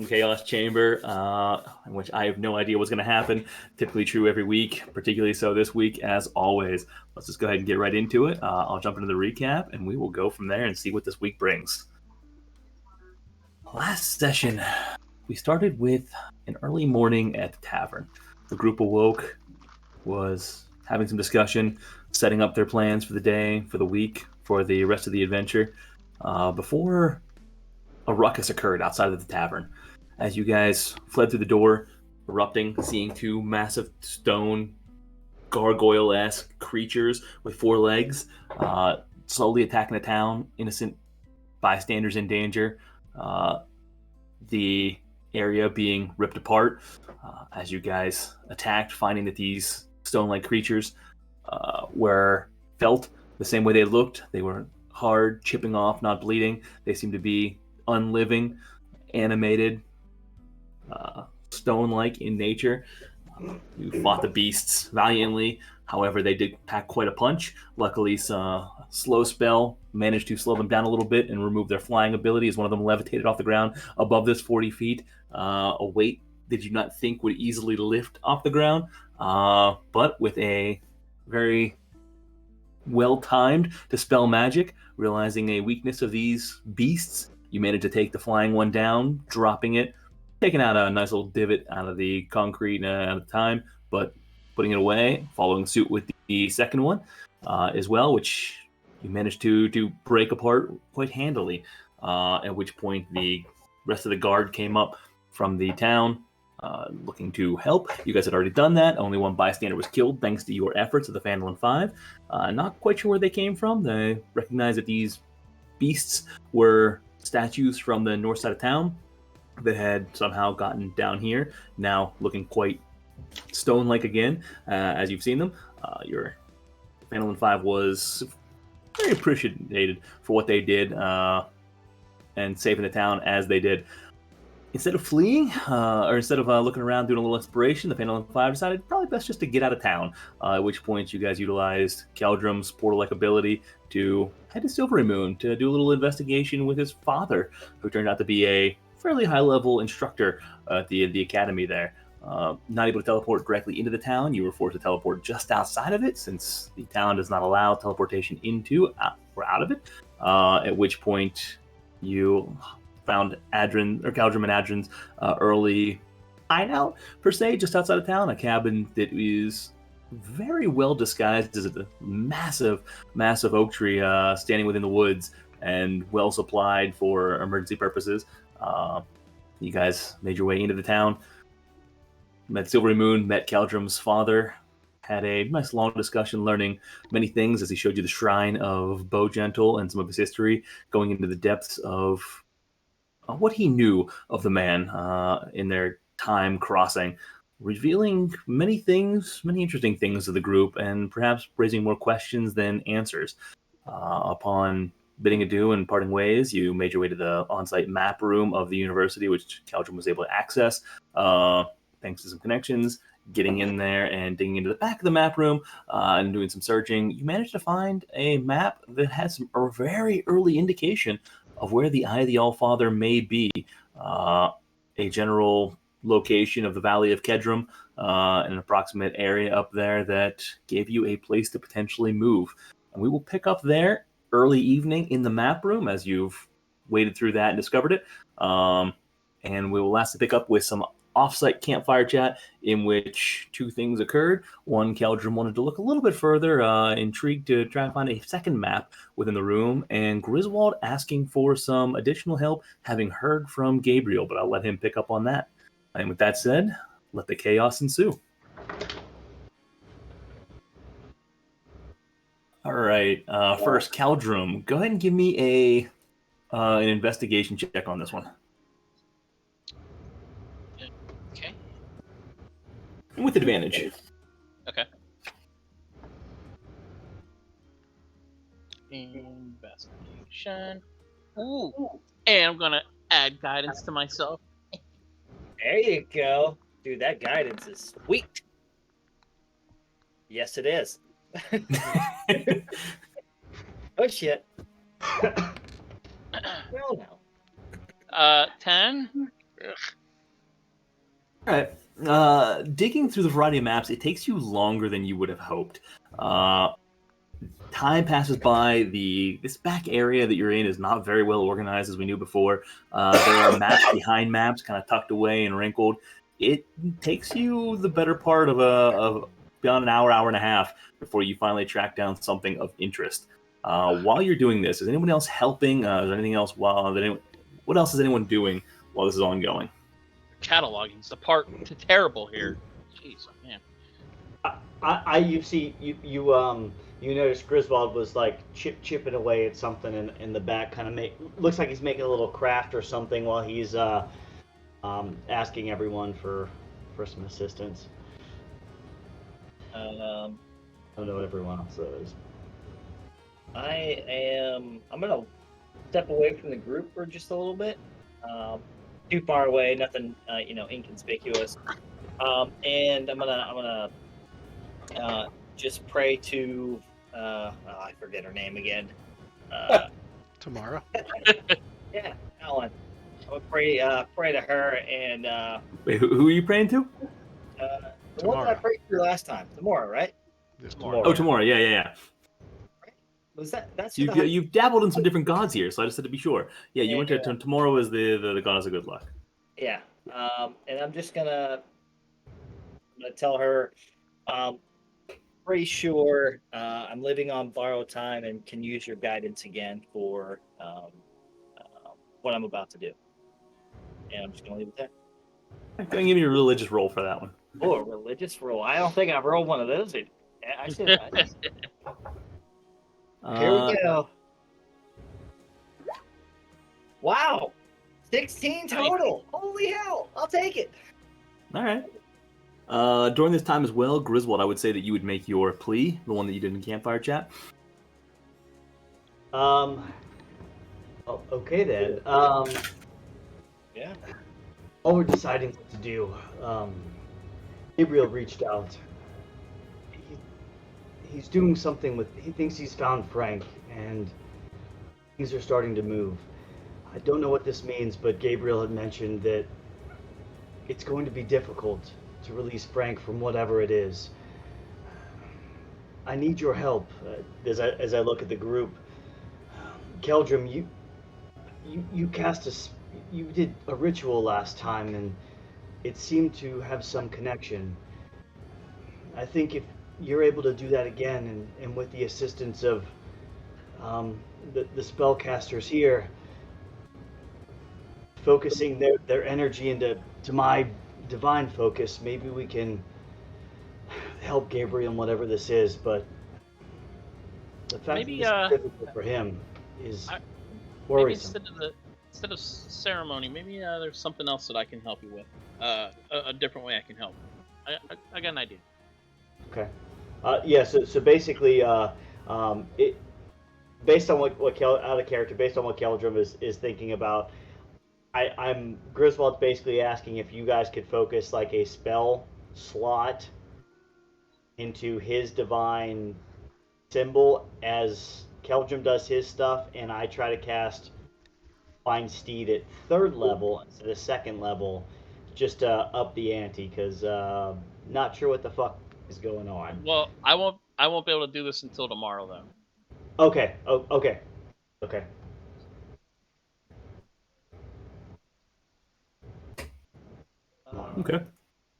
welcome Chaos Chamber, in which I have no idea what's going to happen. Typically true every week, particularly so this week, as always. Let's just go ahead and get right into it. I'll jump into the recap, and we will go from there and see what this week brings. Last session, we started with an early morning at the tavern. The group awoke, was having some discussion, setting up their plans for the day, for the week, for the rest of the adventure, before a ruckus occurred outside of the tavern. As you guys fled through the door, erupting, seeing two massive stone gargoyle-esque creatures with four legs, slowly attacking the town, innocent bystanders in danger, the area being ripped apart as you guys attacked, finding that these stone-like creatures were felt the same way they looked. They were hard, chipping off, not bleeding. They seemed to be unliving, animated, stone-like in nature. You fought the beasts valiantly. However, they did pack quite a punch. Luckily, slow spell managed to slow them down a little bit and remove their flying ability as one of them levitated off the ground above this 40 feet. A weight that you not think would easily lift off the ground, but with a very well-timed dispel magic, realizing a weakness of these beasts, you managed to take the flying one down, dropping it, taking out a nice little divot out of the concrete at the time, but putting it away, following suit with the second one as well, which you managed to break apart quite handily, at which point the rest of the guard came up from the town, looking to help. You guys had already done that. Only one bystander was killed thanks to your efforts of the Phandalin Phive. Not quite sure where they came from. They recognized that these beasts were statues from the north side of town that had somehow gotten down here, now looking quite stone-like again, as you've seen them. Your Phandalin Phive was very appreciated for what they did and saving the town as they did. Instead of fleeing, or instead of looking around doing a little exploration, the Phandalin Phive decided probably best just to get out of town, at which point you guys utilized Caldrum's portal-like ability to head to Silvery Moon to do a little investigation with his father, who turned out to be a fairly high-level instructor at the academy there. Not able to teleport directly into the town, you were forced to teleport just outside of it, since the town does not allow teleportation into or out of it, at which point you found Caldrum and Adrin's early hideout, per se, just outside of town, a cabin that is very well disguised as a massive oak tree standing within the woods and well supplied for emergency purposes. You guys made your way into the town, met Silvery Moon, met Caldrum's father, had a nice long discussion, learning many things as he showed you the shrine of Bowgentle and some of his history, going into the depths of what he knew of the man in their time crossing, revealing many things, many interesting things to the group, and perhaps raising more questions than answers. Upon bidding adieu and parting ways, you made your way to the on-site map room of the university, which Caldrum was able to access thanks to some connections. Getting in there and digging into the back of the map room and doing some searching, you managed to find a map that has a very early indication of where the Eye of the Allfather may be. A general location of the Valley of Kedrum, an approximate area up there that gave you a place to potentially move. And we will pick up there early evening in the map room as you've waded through that and discovered it. And we will lastly pick up with some off-site campfire chat in which two things occurred. One, Caldrum wanted to look a little bit further, intrigued to try and find a second map within the room, and Griswold asking for some additional help, having heard from Gabriel, but I'll let him pick up on that. And with that said, let the chaos ensue. All right, first, Caldrum, go ahead and give me an investigation check on this one. With advantage. Okay. Investigation. Ooh. And I'm gonna add guidance to myself. There you go. Dude, that guidance is sweet. Yes, it is. Oh, shit. Well, no. 10. All right. Digging through the variety of maps, it takes you longer than you would have hoped. Time passes by. This back area that you're in is not very well organized, as we knew before. There are maps behind maps, kind of tucked away and wrinkled. It takes you the better part of beyond an hour, hour and a half before you finally track down something of interest. While you're doing this, is anyone else helping? Is there anything else? What else is anyone doing while this is ongoing? Cataloging's the part to terrible here. Jeez, man. You notice Griswold was like chipping away at something in the back, kind of looks like he's making a little craft or something while he's asking everyone for some assistance. I don't know what everyone else is. I'm gonna step away from the group for just a little bit. Too far away, nothing inconspicuous. And I'm gonna just pray to I forget her name again. Tomorrow. Yeah, Alan. I'm gonna pray to her and Wait, who are you praying to? the one that I prayed to last time. Tomorrow, right? This Tomorrow. Oh, tomorrow. Yeah. Was that's You've dabbled in some different gods here, so I just had to be sure. Yeah, you went to tomorrow is the goddess of good luck. Yeah. And I'm just gonna tell her, pretty sure I'm living on borrowed time and can use your guidance again for what I'm about to do. And I'm just gonna leave it there. Go and give me a religious roll for that one. Oh, a religious roll. I don't think I've rolled one of those. Here we go. Wow. 16 total. Holy hell. I'll take it. All right. During this time as well, Griswold, I would say that you would make your plea, the one that you did in campfire chat. Okay then. Yeah. While we're deciding what to do, Gabriel reached out. He's doing something with. He thinks he's found Frank, and things are starting to move. I don't know what this means, but Gabriel had mentioned that it's going to be difficult to release Frank from whatever it is. I need your help as I look at the group. Keldrum, you cast you did a ritual last time, and it seemed to have some connection. I think if you're able to do that again, and with the assistance of the spellcasters here, focusing their energy into my divine focus, maybe we can help Gabriel in whatever this is. But the fact Maybe, that it's difficult for him is maybe worrisome. instead of ceremony, maybe there's something else that I can help you with. A different way I can help. I got an idea. Okay. Yeah. So basically, it based on what out of character, based on what Keldrum is thinking about, I'm Griswold's basically asking if you guys could focus like a spell slot into his divine symbol as Keldrum does his stuff, and I try to cast Find Steed at 3rd level instead of 2nd level, just to up the ante, because not sure what the fuck is going on. Well, I won't be able to do this until tomorrow, though. Okay. Oh, okay. Okay. Okay.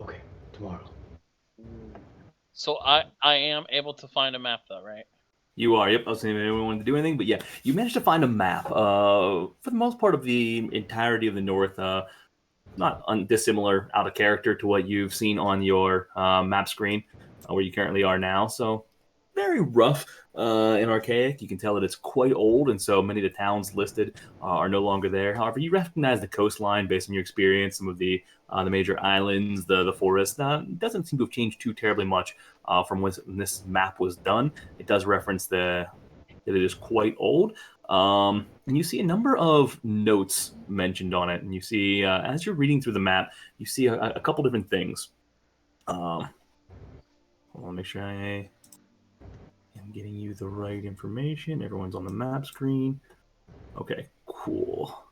Okay. Tomorrow. So I am able to find a map, though, right? You are. Yep. I was saying if anyone wanted to do anything, but yeah, you managed to find a map. For the most part of the entirety of the North, not dissimilar out of character to what you've seen on your map screen, where you currently are now. So very rough and archaic. You can tell that it's quite old, and so many of the towns listed are no longer there. However, you recognize the coastline based on your experience. Some of the major islands, the forest, doesn't seem to have changed too terribly much from when this map was done. It does reference that it is quite old. And you see a number of notes mentioned on it. And you see, as you're reading through the map, you see a couple different things. Hold on, make sure I am getting you the right information. Everyone's on the map screen. Okay, cool.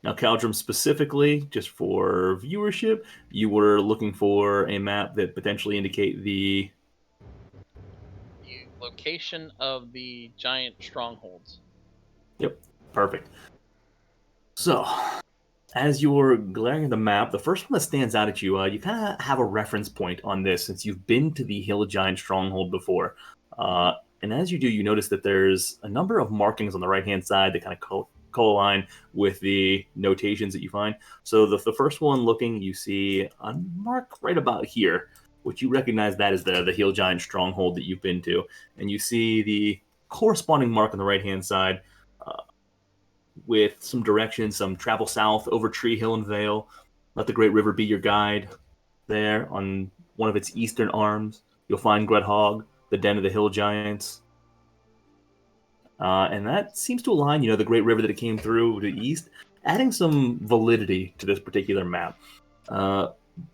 Now, Caldrum specifically, just for viewership, you were looking for a map that potentially indicate the location of the giant strongholds. Yep, perfect. So, as you're glaring at the map, the first one that stands out at you, you kind of have a reference point on this since you've been to the Hill Giant Stronghold before. And as you do, you notice that there's a number of markings on the right-hand side that kind of co-align with the notations that you find. So the first one looking, you see a mark right about here, which you recognize that as the Hill Giant Stronghold that you've been to. And you see the corresponding mark on the right-hand side with some directions, some travel south over Tree Hill and Vale. Let the Great River be your guide. There, on one of its eastern arms, you'll find Grethog, the den of the Hill Giants. And that seems to align, the Great River that it came through to the east, adding some validity to this particular map.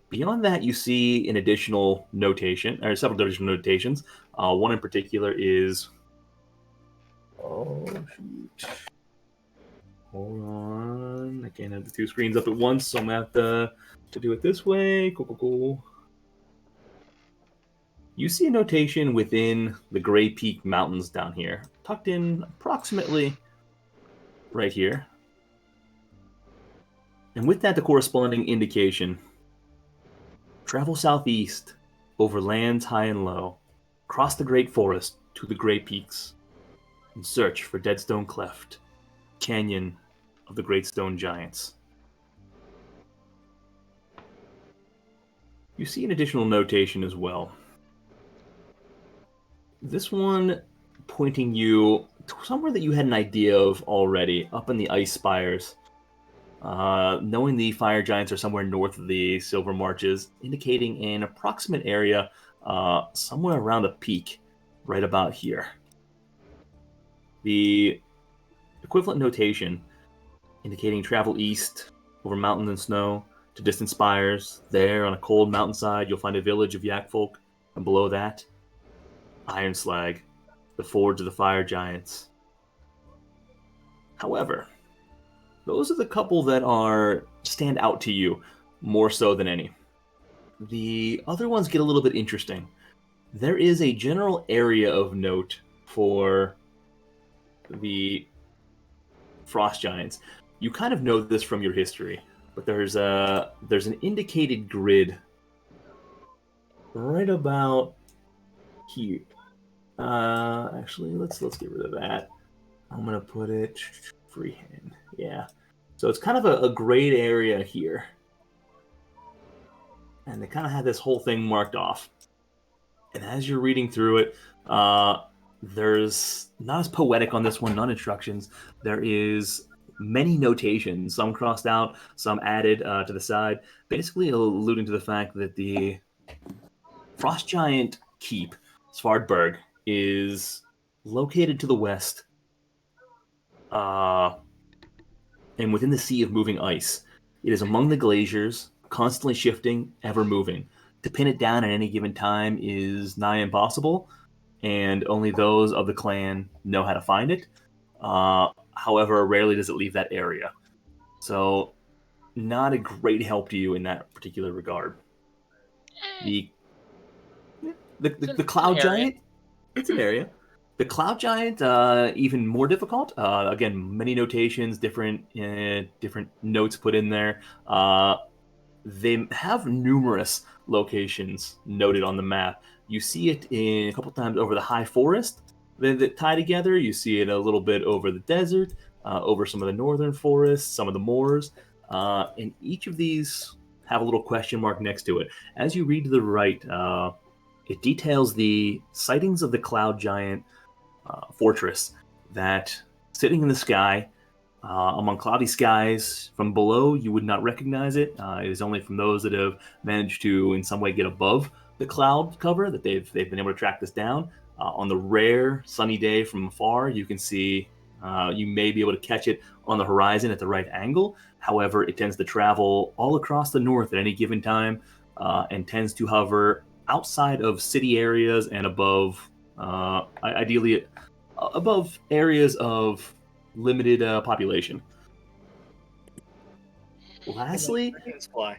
Beyond that, you see an additional notation, or several additional notations. One in particular is... Oh, shoot. Hold on. I can't have the two screens up at once, so I'm going to have to do it this way. Cool. You see a notation within the Gray Peak Mountains down here, tucked in approximately right here. And with that, the corresponding indication. Travel southeast, over lands high and low, cross the Great Forest to the Gray Peaks, and search for Deadstone Cleft, Canyon of the Great Stone Giants. You see an additional notation as well. This one pointing you to somewhere that you had an idea of already, up in the Ice Spires. Knowing the Fire Giants are somewhere north of the Silver Marches, indicating an approximate area somewhere around a peak, right about here. The equivalent notation indicating travel east over mountains and snow to distant spires. There, on a cold mountainside, you'll find a village of Yak folk, and below that, Iron Slag, the forge of the Fire Giants. However, those are the couple that stand out to you more so than any. The other ones get a little bit interesting. There is a general area of note for the Frost Giants. You kind of know this from your history, but there's an indicated grid right about here. Actually, let's get rid of that. I'm gonna put it freehand. Yeah. So it's kind of a grayed area here, and they kind of have this whole thing marked off. And as you're reading through it, there's not as poetic on this one, not instructions. There is many notations, some crossed out, some added to the side, basically alluding to the fact that the Frost Giant Keep, Svardberg, is located to the west, and within the sea of moving ice. It is among the glaciers, constantly shifting, ever moving. To pin it down at any given time is nigh impossible, and only those of the clan know how to find it. However, rarely does it leave that area. So, not a great help to you in that particular regard. The Cloud Giant, it's an area. The Cloud Giant, even more difficult. Again, many notations, different notes put in there. They have numerous locations noted on the map. You see it in a couple times over the high forest that tie together. You see it a little bit over the desert, over some of the northern forests, some of the moors. And each of these have a little question mark next to it. As you read to the right, it details the sightings of the Cloud Giant fortress that, sitting in the sky, among cloudy skies from below, you would not recognize it. It is only from those that have managed to in some way get above the cloud cover that they've been able to track this down. On the rare sunny day from afar, you can see, you may be able to catch it on the horizon at the right angle. However, it tends to travel all across the north at any given time, and tends to hover outside of city areas and above, ideally above areas of limited population. Lastly, Griffins fly.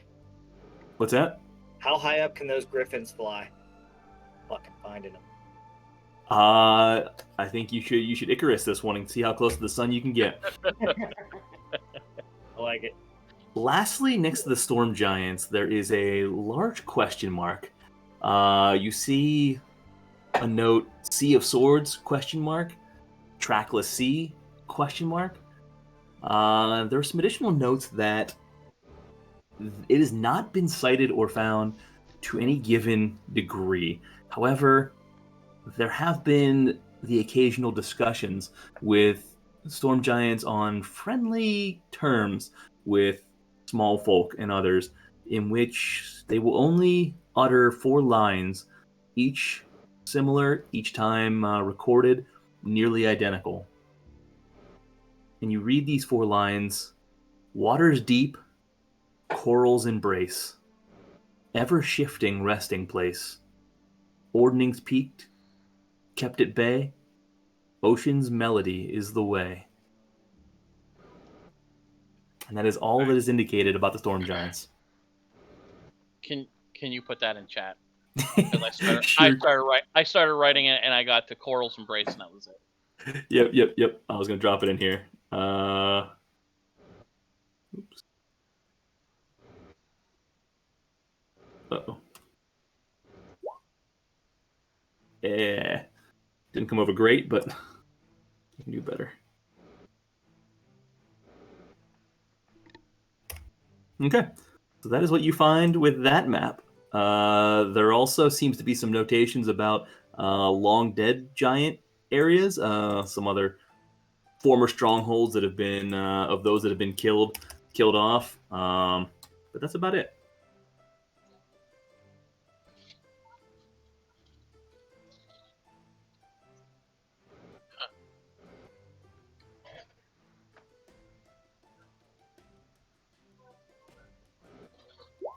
what's that? How high up can those griffins fly? Fucking finding them. I think you should Icarus this one and see how close to the sun you can get. I like it. Lastly, next to the storm giants, there is a large question mark. You see a note: Sea of Swords? Question mark. Trackless Sea? Question mark. There are some additional notes that it has not been cited or found to any given degree. However, there have been the occasional discussions with storm giants on friendly terms with small folk and others, in which they will only utter 4 lines, each similar, each time recorded, nearly identical. And you read these 4 lines: waters deep, corals embrace, ever shifting resting place, ordnings peaked, kept at bay, ocean's melody is the way. And that is all that is indicated about the storm giants. Can you put that in chat? Because Sure. I started writing it and I got to Coral's Embrace and that was it. Yep. I was gonna drop it in here. Oops. Uh-oh. Yeah. Didn't come over great, but I can do better. Okay. So that is what you find with that map. There also seems to be some notations about long dead giant areas, some other former strongholds that have been of those that have been killed off. But that's about it.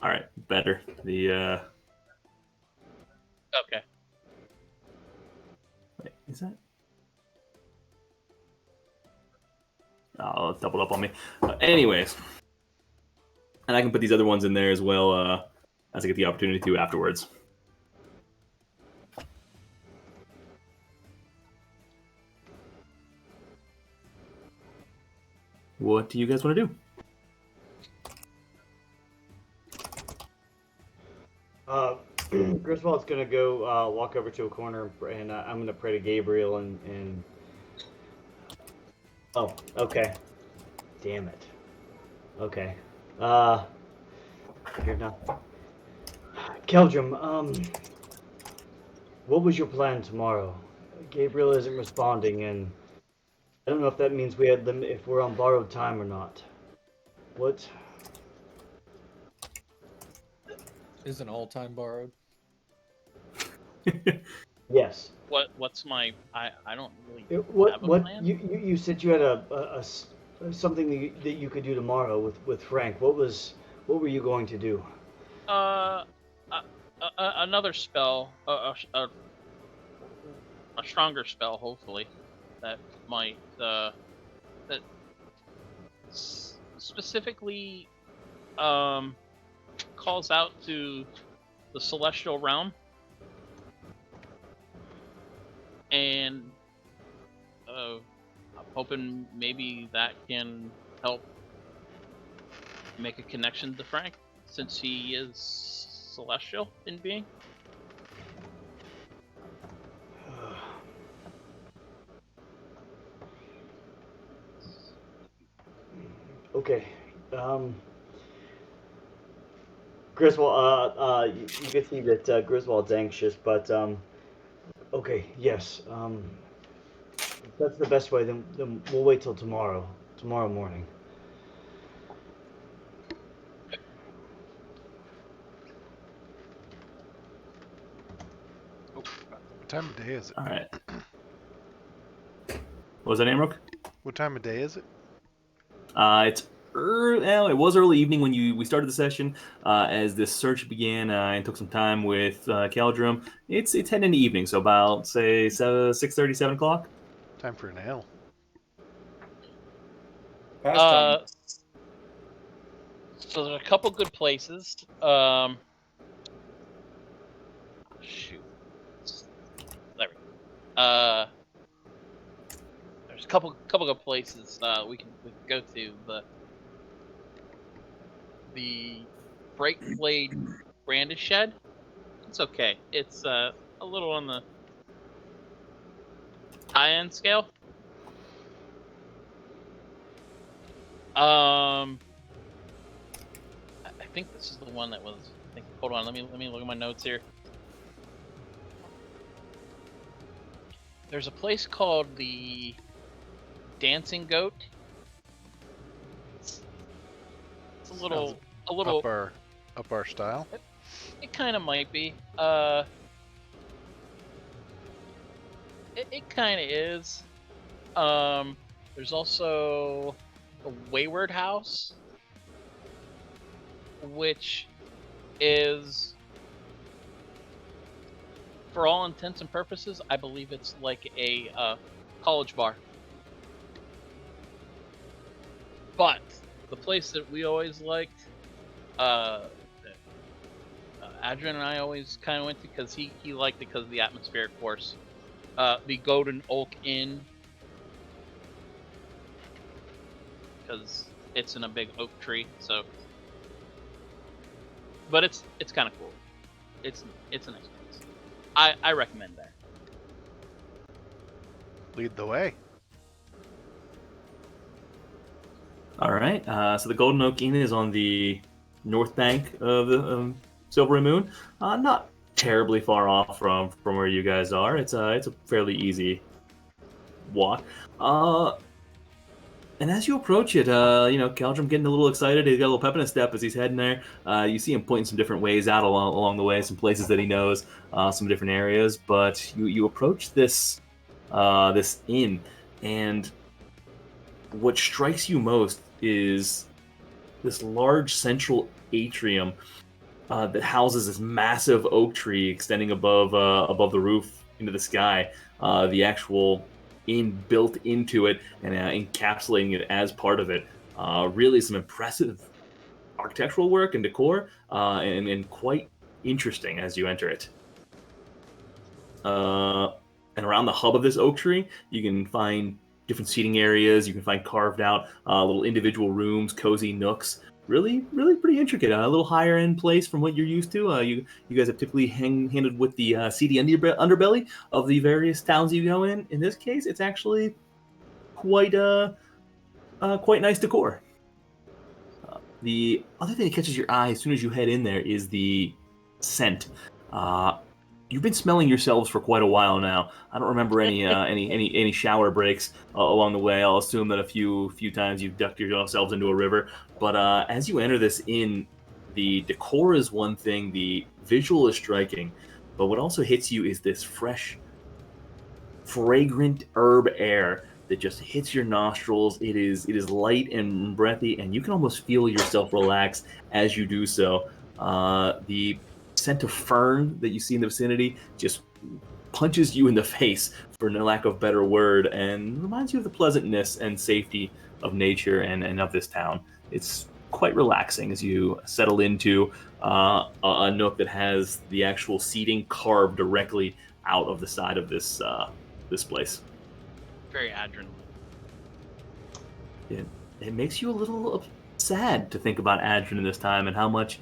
All right, better. The Okay. wait, is that? Oh, it's doubled up on me. Anyways, and I can put these other ones in there as well as I get the opportunity to afterwards. What do you guys want to do? Griswold's gonna go walk over to a corner and I'm gonna pray to Gabriel and. Oh, okay. Damn it. Okay. Here now. Keldrum, what was your plan tomorrow? Gabriel isn't responding, and I don't know if that means we had if we're on borrowed time or not. What? Isn't all time borrowed? Yes. What's my I don't really What? have a What? plan. You said you had something that you could do tomorrow with Frank. What were you going to do? Another spell, a stronger spell, hopefully, that might that specifically calls out to the celestial realm, and I'm hoping maybe that can help make a connection to Frank, since he is celestial in being. Okay. Griswold, you can see that Griswold's anxious, but okay, yes. If that's the best way, then we'll wait till tomorrow morning. What time of day is it? All right. What was that, Amrook? What time of day is it? It's well, it was early evening when we started the session. As this search began and took some time with Keldrum, it's heading into evening, so about say 6:30, 7 o'clock. Time for an ale. Pastime. So there's a couple good places. Shoot. There we go. There's a couple good places we can go to. The Break Blade Brandish Shed. It's okay. It's a little on the high-end scale. I think this is the one that was. Hold on. Let me look at my notes here. There's a place called the Dancing Goat. It's a little Up our style. It kind of might be. It kind of is. There's also a Wayward House, which is, for all intents and purposes, I believe it's like a college bar. But the place that we always liked, Adrian and I always kind of went to, because he liked it because of the atmospheric course. The Golden Oak Inn, because it's in a big oak tree. So, but it's kind of cool. It's a nice place. I recommend that. Lead the way. All right. So the Golden Oak Inn is on the north bank of the Silvery Moon. Not terribly far off from where you guys are. It's a fairly easy walk. And as you approach it, Caldrum getting a little excited. He's got a little pep in his step as he's heading there. You see him pointing some different ways out along the way, some places that he knows, some different areas. But you approach this inn, and what strikes you most is this large central atrium that houses this massive oak tree extending above the roof into the sky. The actual inn built into it and encapsulating it as part of it. Really some impressive architectural work and decor, and quite interesting as you enter it. And around the hub of this oak tree, you can find different seating areas. You can find carved out little individual rooms, cozy nooks. Really pretty intricate. A little higher end place from what you're used to. You guys have typically handled with the seedy underbelly of the various towns you go in. In this case, it's actually quite nice decor. The other thing that catches your eye as soon as you head in there is the scent. You've been smelling yourselves for quite a while now. I don't remember any shower breaks along the way. I'll assume that a few times you've ducked yourselves into a river. But as you enter this inn, the decor is one thing, the visual is striking, but what also hits you is this fresh, fragrant herb air that just hits your nostrils. It is light and breathy, and you can almost feel yourself relax as you do so. The scent of fern that you see in the vicinity just punches you in the face, for no lack of a better word, and reminds you of the pleasantness and safety of nature and of this town. It's quite relaxing as you settle into a nook that has the actual seating carved directly out of the side of this place. Very adrenaline. It makes you a little sad to think about Adrian this time and how much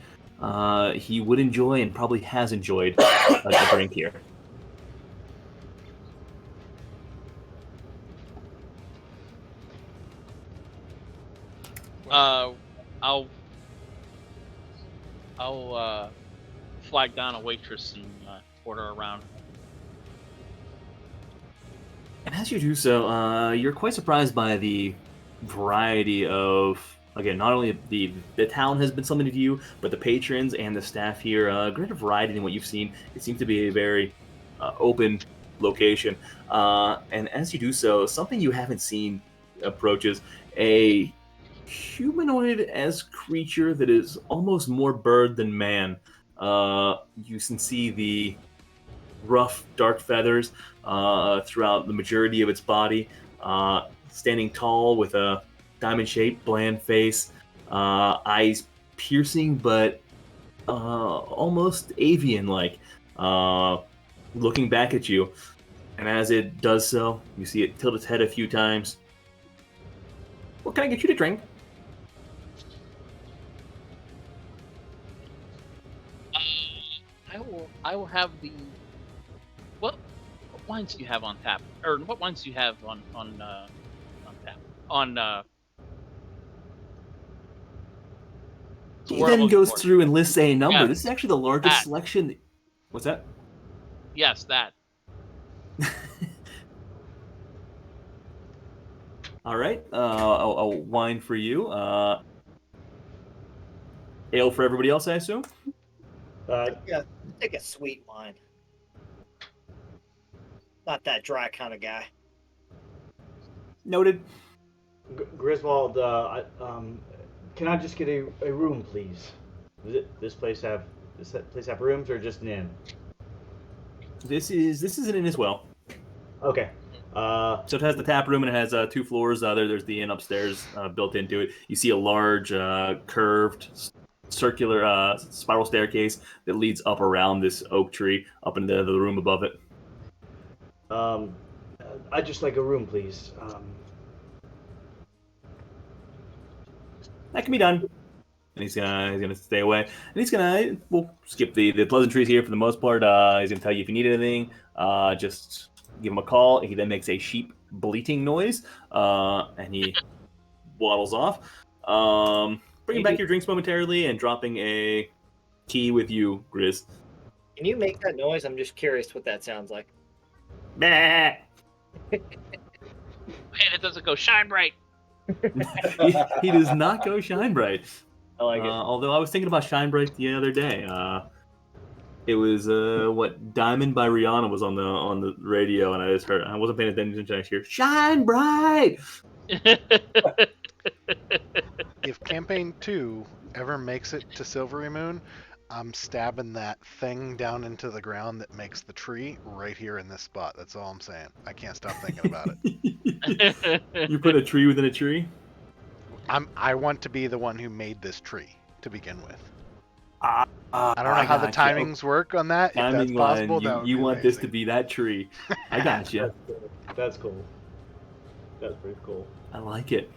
he would enjoy and probably has enjoyed a drink here. I'll flag down a waitress and order around. And as you do so, you're quite surprised by the variety of, again, not only the town has been something to you, but the patrons and the staff here, greater variety than what you've seen. It seems to be a very open location. And as you do so, something you haven't seen approaches a humanoid-esque creature that is almost more bird than man. You can see the rough, dark feathers throughout the majority of its body, standing tall with a diamond-shaped, bland face, eyes piercing, but almost avian-like, looking back at you. And as it does so, you see it tilt its head a few times. What can I get you to drink? I will have the what wines do you have on tap, or what wines do you have on tap on He where I'm then looking goes for. through and lists a number. Yeah. This is actually the largest That. selection. What's that? Yes, that. All right, a wine for you. Ale for everybody else, I assume. Yeah, take a sweet wine. Not that dry kind of guy. Noted. Griswold, can I just get a room, please? Does this place have rooms or just an inn? This is an inn as well. Okay. So it has the tap room and it has 2 floors. There's the inn upstairs built into it. You see a large curved circular spiral staircase that leads up around this oak tree up into the room above it. I'd just like a room, please. That can be done. And he's gonna stay away. And we'll skip the pleasantries here for the most part. He's gonna tell you if you need anything. Just give him a call. He then makes a sheep bleating noise, and he waddles off. Bringing back your drinks momentarily and dropping a key with you, Grizz. Can you make that noise? I'm just curious what that sounds like. Bah! Man, it doesn't go shine bright. he does not go shine bright. I like it. Although I was thinking about Shine Bright the other day. It was Diamond by Rihanna was on the radio, and I wasn't paying attention to hear Shine Bright. If Campaign 2 ever makes it to Silvery Moon, I'm stabbing that thing down into the ground that makes the tree right here in this spot. That's all I'm saying. I can't stop thinking about it. You put a tree within a tree? I want to be the one who made this tree to begin with. I I don't know how the timings work on that. If that's Timing possible, line, that would you be want this to amazing. be that tree. I got you. That's cool. That's pretty cool. I like it.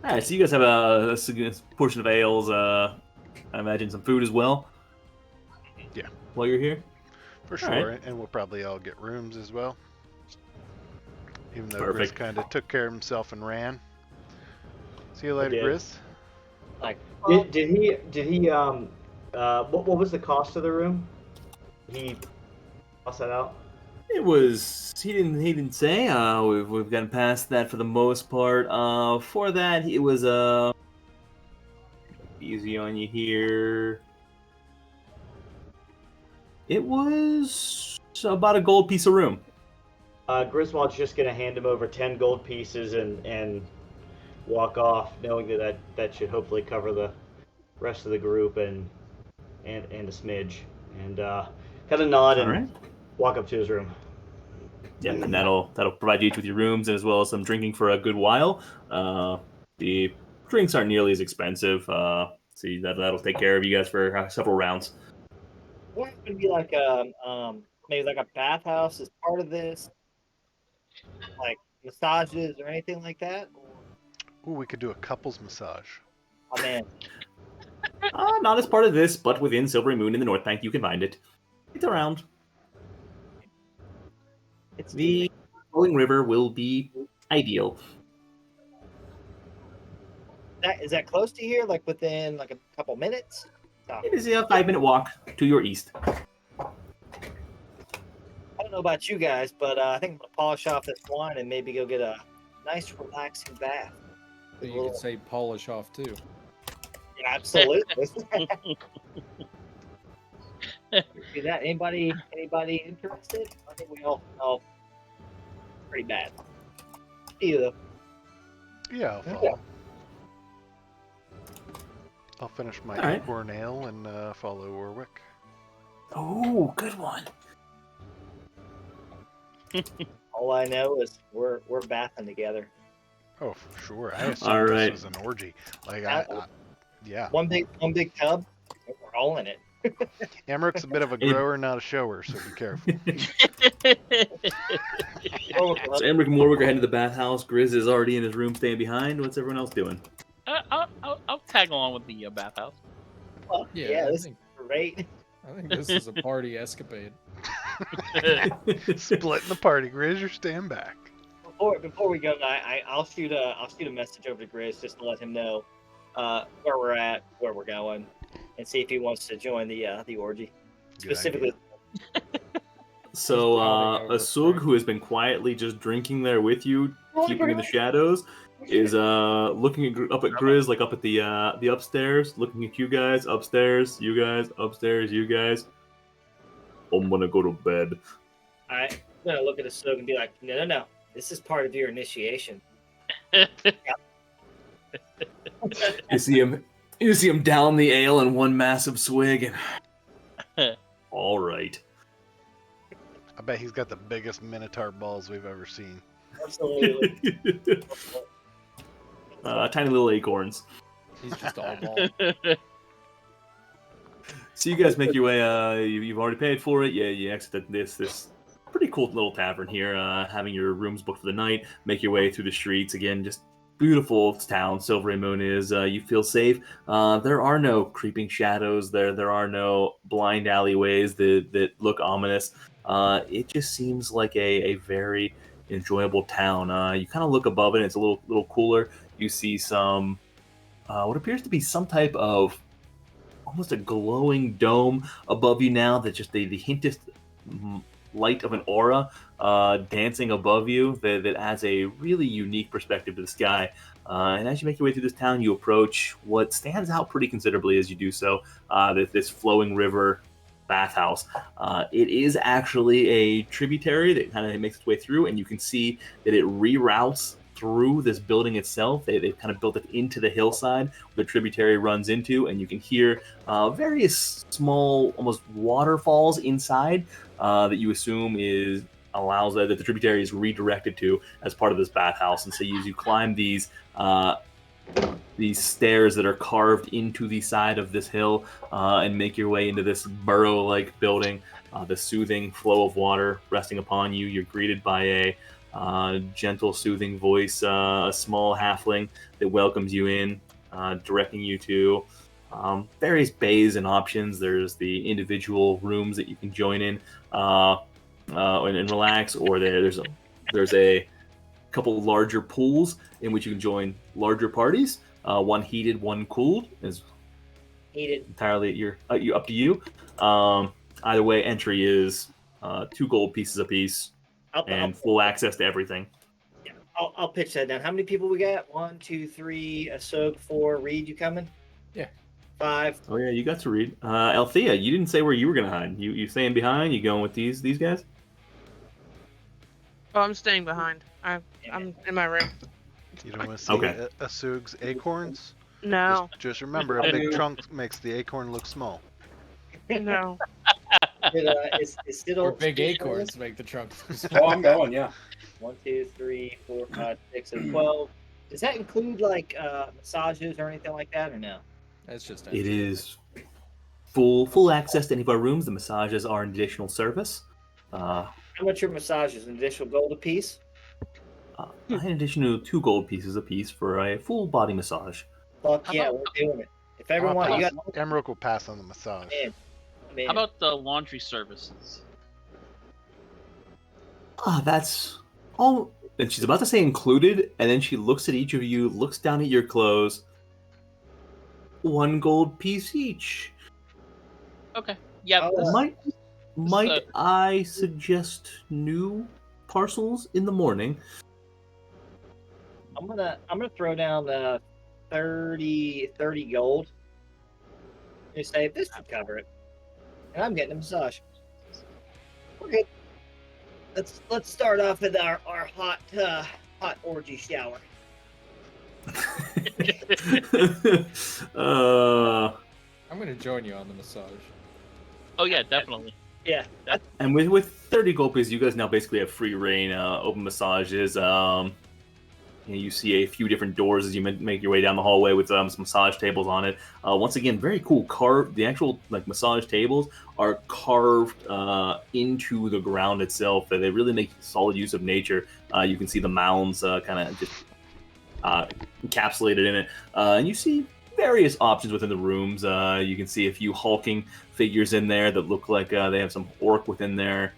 All right, so you guys have a portion of ales. I imagine some food as well. Yeah. While you're here. For All sure, right. and we'll probably all get rooms as well. Even though Perfect. Grizz kind of took care of himself and ran. See you later, did. Grizz. Like, Did he what was the cost of the room? He tossed that out. It was he didn't say. We've gotten past that for the most part. For that it was easy on you here. It was about a gold piece of room. Griswold's just gonna hand him over 10 gold pieces and walk off, knowing that should hopefully cover the rest of the group and a smidge, and kind of nod and All right. walk up to his room. Yeah, and that'll provide you each with your rooms as well as some drinking for a good while. The drinks aren't nearly as expensive. See that'll take care of you guys for several rounds. what would be like maybe like a bathhouse as part of this? Like massages or anything like that? Ooh, we could do a couples massage. Oh man, Not as part of this, but within Silvery Moon in the North Bank, you can find it. It's around. it's The flowing river will be ideal. is that close to here? Like within like a couple minutes? Oh, It is a 5-minute walk to your east. I don't know about you guys, but I think I'm gonna polish off this wine and maybe go get a nice relaxing bath. But you could say polish off too. Yeah, absolutely. See that? Anybody interested? I think we all know pretty bad. You though. Yeah, I'll follow. I'll finish my All right. acorn ale and follow Warwick. Oh, good one. All I know is we're bathing together. Oh, for sure. I assumed All right. this was an orgy. Like, Yeah. One big tub. We're all in it. Emmerich a bit of a grower, not a shower, so be careful. So Emmerich and Warwick are heading to the bathhouse. Grizz is already in his room staying behind. What's everyone else doing? I'll tag along with the bathhouse. Well, Yeah, this is great. I think this is a party escapade. Splitting the party, Grizz, you're staying back. Before we go, I'll shoot a message over to Grizz just to let him know where we're at, where we're going, and see if he wants to join the orgy. Good Specifically, So probably over Asug, who has been quietly just drinking there with you, keeping in the shadows, is looking up at Grizz, like up at the upstairs, looking at you guys upstairs, you guys upstairs, you guys. I'm gonna go to bed. I'm gonna look at Asug and be like, no, this is part of your initiation. You see him down the ale in one massive swig, and all right. I bet he's got the biggest minotaur balls we've ever seen. Absolutely. Tiny little acorns. He's just all ball. So you guys make your way. You've already paid for it. Yeah, you exit this pretty cool little tavern here. Having your rooms booked for the night. Make your way through the streets again. Just beautiful town. Silvery Moon is. You feel safe. There are no creeping shadows. There are no blind alleyways that look ominous. It just seems like a very enjoyable town. You kind of look above it, and it's a little cooler. You see some what appears to be some type of almost a glowing dome above you now. That just the hintest light of an aura dancing above you that adds a really unique perspective to the sky. And as you make your way through this town, you approach what stands out pretty considerably as you do so. This flowing river bathhouse. It is actually a tributary that kind of makes its way through, and you can see that it reroutes through this building itself. They've kind of built it into the hillside where the tributary runs into, and you can hear various small, almost waterfalls inside that you assume allows that the tributary is redirected to as part of this bathhouse. And so as you climb these stairs that are carved into the side of this hill and make your way into this burrow-like building, the soothing flow of water resting upon you, you're greeted by a gentle, soothing voice, a small halfling that welcomes you in, directing you to various bays and options. There's the individual rooms that you can join in and relax, or there's a couple larger pools in which you can join larger parties. One heated, one cooled. Is Heated. entirely up to you. Either way, entry is 2 gold pieces apiece and full access to everything. Yeah, I'll pitch that down. How many people we got? 1, 2, 3. Asug, 4. Reed, you coming? Yeah. 5. Oh yeah, you got to read. Althea, you didn't say where you were gonna hide. You staying behind? You going with these guys? Oh, I'm staying behind. I'm in my room. You don't want to see Okay. Asug's acorns? No, Just remember, a big trunk makes the acorn look small. no. Is Or Siddle big acorns make the trunk. Oh, I'm going, yeah. 1, 2, 3, 4, 5, 6, and 12. Does that include like massages or anything like that, or no? That's just It is full access to any of our rooms. The massages are an additional service. How much are massages? An additional gold a piece? In addition to 2 gold pieces apiece for a full body massage. Fuck How yeah, about- we're doing it. If everyone, you got Emmerich will pass on the massage. man. How about the laundry services? That's all. And she's about to say included, and then she looks at each of you, looks down at your clothes. 1 gold piece each. Okay. Yeah. Oh, Might I suggest new parcels in the morning? I'm gonna throw down 30 gold. You say this should cover it, and I'm getting a massage. We're good. Let's start off with our hot orgy shower. I'm gonna join you on the massage. Oh yeah, definitely. Yeah, And with 30 gold pieces, you guys now basically have free reign, open massages. You see a few different doors as you make your way down the hallway with some massage tables on it. Once again, very cool. The actual massage tables are carved into the ground itself. They really make solid use of nature. You can see the mounds kind of just encapsulated in it, and you see various options within the rooms. You can see a few hulking figures in there that look like they have some orc within their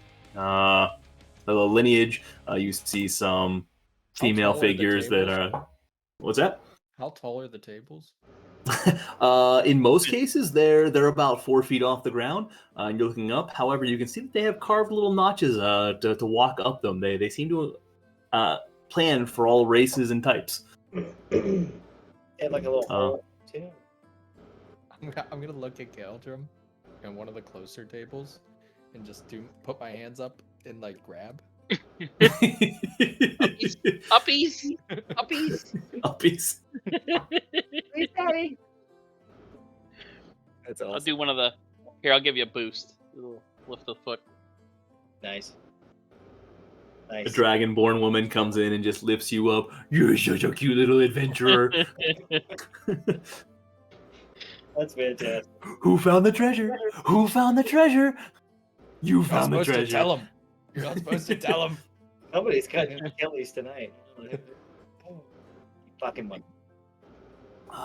lineage. You see some female tall are the figures that tables? are. What's that? How tall are the tables? In most cases, they're about 4 feet off the ground, and you're looking up. However, you can see that they have carved little notches to walk up them. They seem to plan for all races and types. They have like a little hole too. I'm gonna look at Galdrum and one of the closer tables, and just put my hands up and like grab. Uppies. Uppies. Please, Daddy. That's I'll awesome. do one of the. Here, I'll give you a boost. A little lift the foot. Nice. A Nice. dragonborn woman comes in and just lifts you up. You're such a cute little adventurer. That's fantastic. Who found the treasure? Who found the treasure? You You're not found the supposed to treasure. tell him. You're not supposed to tell him. Somebody's cutting Achilles tonight. Fucking money.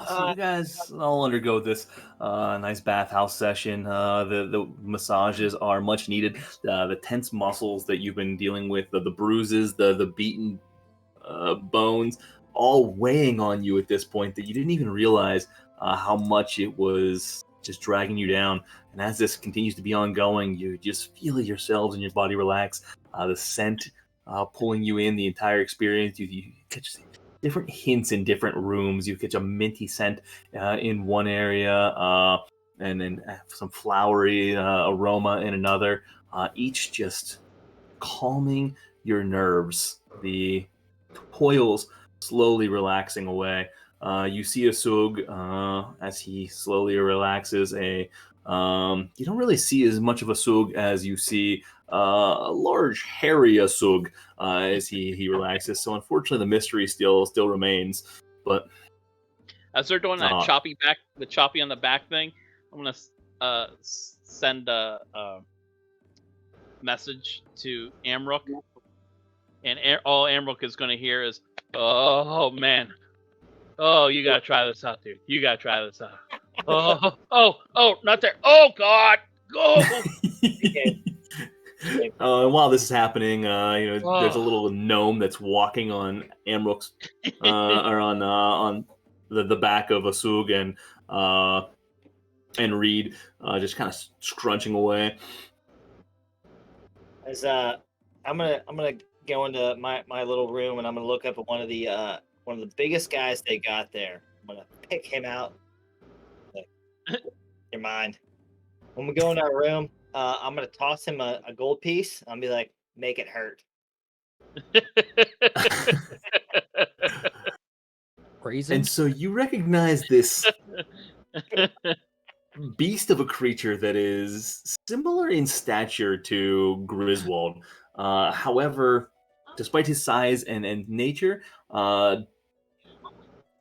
So you guys all undergo this nice bathhouse session. The massages are much needed. The tense muscles that you've been dealing with, the bruises, the beaten bones, all weighing on you at this point that you didn't even realize how much it was just dragging you down. And as this continues to be ongoing, you just feel it yourselves and your body relax. The scent pulling you in, the entire experience. You catch different hints in different rooms. You catch a minty scent in one area, and then some flowery aroma in another. Each just calming your nerves. The toils slowly relaxing away. You see Asug as he slowly relaxes. You don't really see as much of Asug as you see a large hairy Asug as he relaxes. So unfortunately, the mystery still remains. But As they're doing that choppy on the back thing, I'm gonna send a message to Amrook, and all Amrook is gonna hear is, "Oh man, oh you gotta try this out, dude. You gotta try this out. Oh, not there. Oh God, go." And while this is happening, there's a little gnome that's walking on Amrook's or on the back of Asug and Reed, just kind of scrunching away. As I'm gonna go into my little room and I'm gonna look up at one of the biggest guys they got there. I'm gonna pick him out. Like, your mind. When we go into our room, I'm gonna toss him a gold piece. I'll be like, make it hurt. Raisin? And so you recognize this beast of a creature that is similar in stature to Griswold. However, despite his size and nature,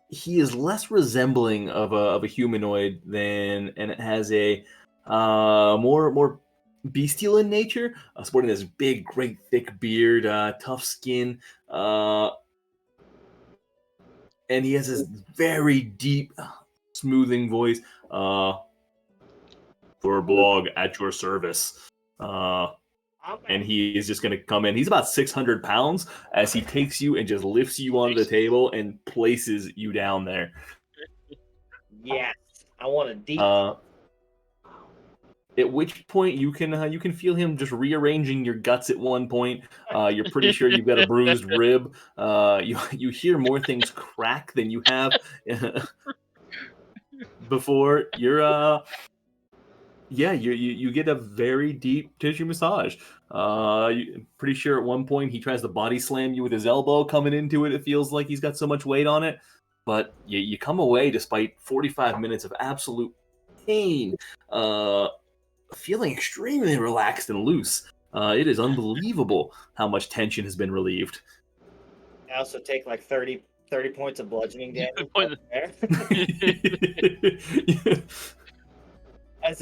he is less resembling of a humanoid and it has a more bestial in nature, sporting this big, great, thick beard, tough skin, and he has this very deep, smoothing voice. For blog at your service. And he is just going to come in. He's about 600 pounds as he takes you and just lifts you onto the table and places you down there. Yes, I want a deep. At which point you can feel him just rearranging your guts at one point. You're pretty sure you've got a bruised rib. You hear more things crack than you have before. You're you get a very deep tissue massage. Pretty sure at one point he tries to body slam you with his elbow coming into it. It feels like he's got so much weight on it. But you come away despite 45 minutes of absolute pain, feeling extremely relaxed and loose. It is unbelievable how much tension has been relieved. I also take like 30 30 points of bludgeoning damage. Point- There. As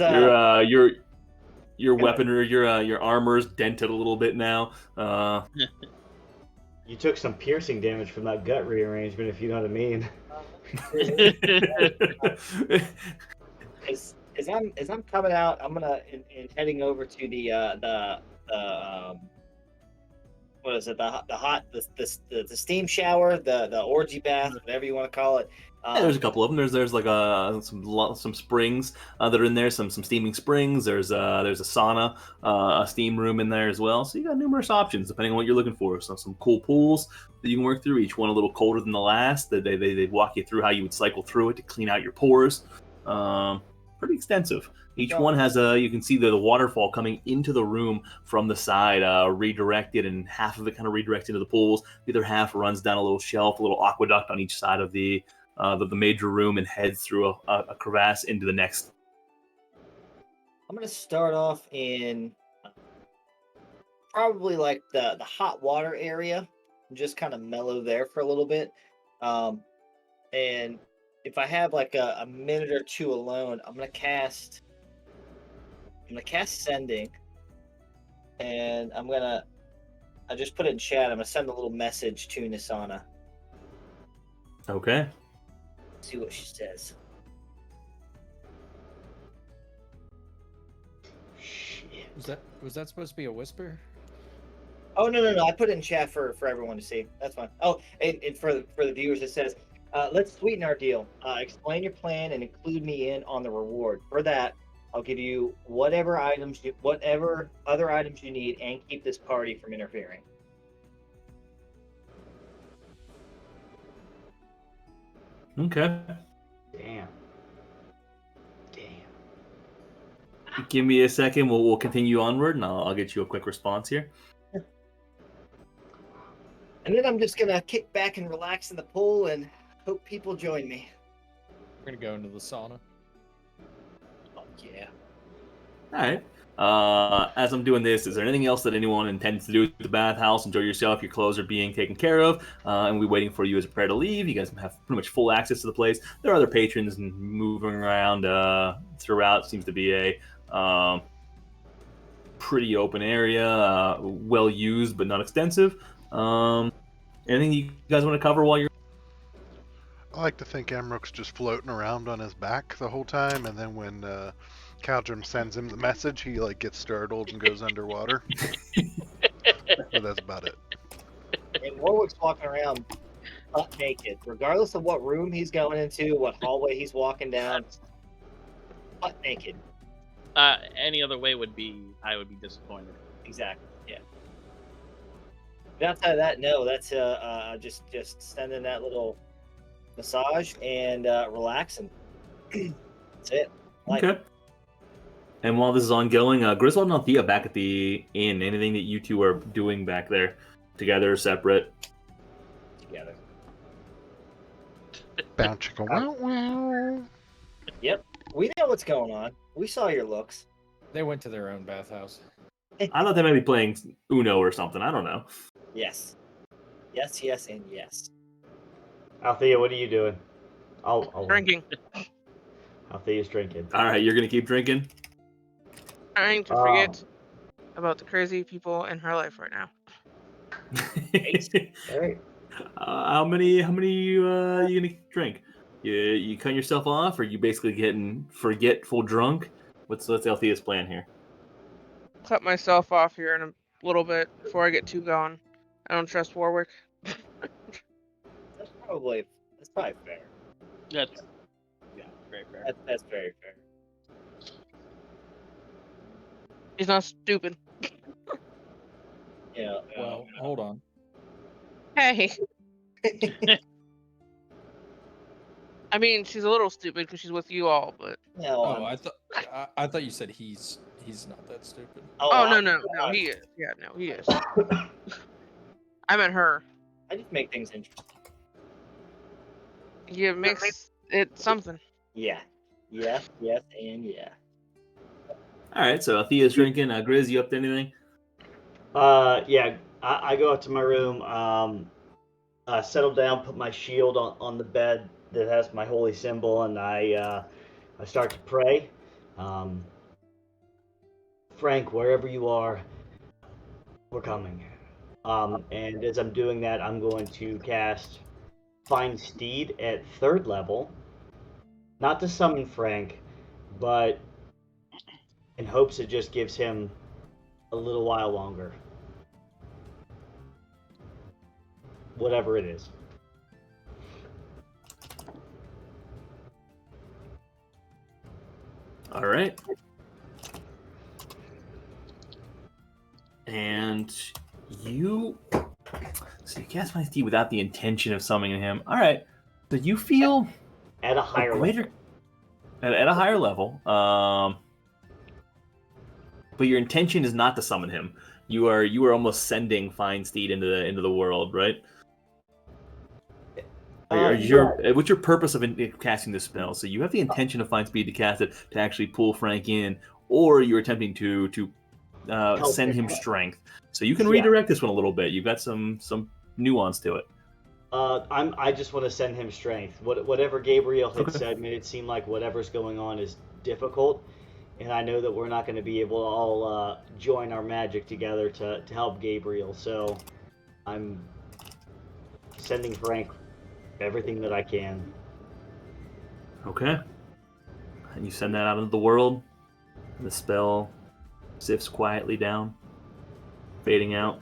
your weapon or your armor's dented a little bit now. You took some piercing damage from that gut rearrangement, if you know what I mean. as I'm coming out, I'm gonna and heading over to the what is it, the steam shower, the orgy bath, whatever you want to call it. Yeah, there's a couple of them. There's like some springs that are in there, some steaming springs. There's a sauna, a steam room in there as well. So you got numerous options depending on what you're looking for. So some cool pools that you can work through. Each one a little colder than the last. They walk you through how you would cycle through it to clean out your pores. Pretty extensive. Each one has you can see the waterfall coming into the room from the side, redirected, and half of it kind of redirected into the pools. The other half runs down a little shelf, a little aqueduct on each side of the major room and heads through a crevasse into the next. I'm going to start off in probably like the hot water area and just kind of mellow there for a little bit. And if I have like a minute or two alone, I'm going to cast Sending. And I just put it in chat. I'm going to send a little message to Nisana. Okay. See what she says. Was that supposed to be a whisper? Oh no! I put it in chat for everyone to see. That's fine. Oh, and for the viewers, it says, "Let's sweeten our deal. Explain your plan and include me in on the reward. For that, I'll give you whatever other items you need, and keep this party from interfering." Okay. Damn. Give me a second. We'll continue onward, and I'll get you a quick response here. And then I'm just gonna kick back and relax in the pool and hope people join me. We're gonna go into the sauna. Oh yeah. All right. As I'm doing this, is there anything else that anyone intends to do at the bathhouse? Enjoy yourself. Your clothes are being taken care of, and we're waiting for you as a prayer to leave. You guys have pretty much full access to the place. There are other patrons moving around throughout. Seems to be a pretty open area, well used but not extensive. Anything you guys want to cover while you're? I like to think Amrook's just floating around on his back the whole time, and then when Caldrum sends him the message, he like gets startled and goes underwater. But that's about it. And Warwick's walking around butt naked, regardless of what room he's going into, what hallway he's walking down. Butt naked. Any other way I would be disappointed. Exactly. Yeah. But outside of that, no. That's just sending that little massage and relaxing. That's it. Okay. And while this is ongoing, Griswold and Althea back at the inn. Anything that you two are doing back there, together, separate? Together. Bounce chicka wow wow. Yep. We know what's going on. We saw your looks. They went to their own bathhouse. I thought they might be playing Uno or something. I don't know. Yes. Yes, and yes. Althea, what are you doing? I'll Drinking. Althea's drinking. All right, you're gonna keep drinking. Trying to forget about the crazy people in her life right now. All right. How many you gonna drink? You cut yourself off, or you basically getting forgetful drunk? What's Althea's plan here? Cut myself off here in a little bit before I get too gone. I don't trust Warwick. That's probably fair. That's very fair. That's very fair. He's not stupid. Yeah. Well, hold on. Hey. I mean, she's a little stupid because she's with you all, but. No, Oh, I thought you said he's not that stupid. Oh, no, he is. Yeah, no, he is. I meant her. I just make things interesting. You mix it something. Yeah. Yes, and yeah. All right, so Althea's drinking. Grizz, you up to anything? Yeah. I go up to my room. settle down, put my shield on the bed that has my holy symbol, and I start to pray. Frank, wherever you are, we're coming. And as I'm doing that, I'm going to cast Find Steed at 3rd level. Not to summon Frank, but in hopes it just gives him a little while longer. Whatever it is. All right. And you cast Find Steed without the intention of summoning him. All right. So you feel at a higher level. At a higher level. But your intention is not to summon him. You are almost sending Find Steed into the world, right? What's your purpose of casting this spell? So you have the intention of Find Steed to cast it to actually pull Frank in, or you're attempting to send him strength. So you can redirect this one a little bit. You've got some nuance to it. I just want to send him strength. Whatever Gabriel had said made it seem like whatever's going on is difficult, and I know that we're not going to be able to all join our magic together to help Gabriel. So I'm sending Frank everything that I can. Okay. And you send that out into the world, and the spell sifts quietly down, fading out.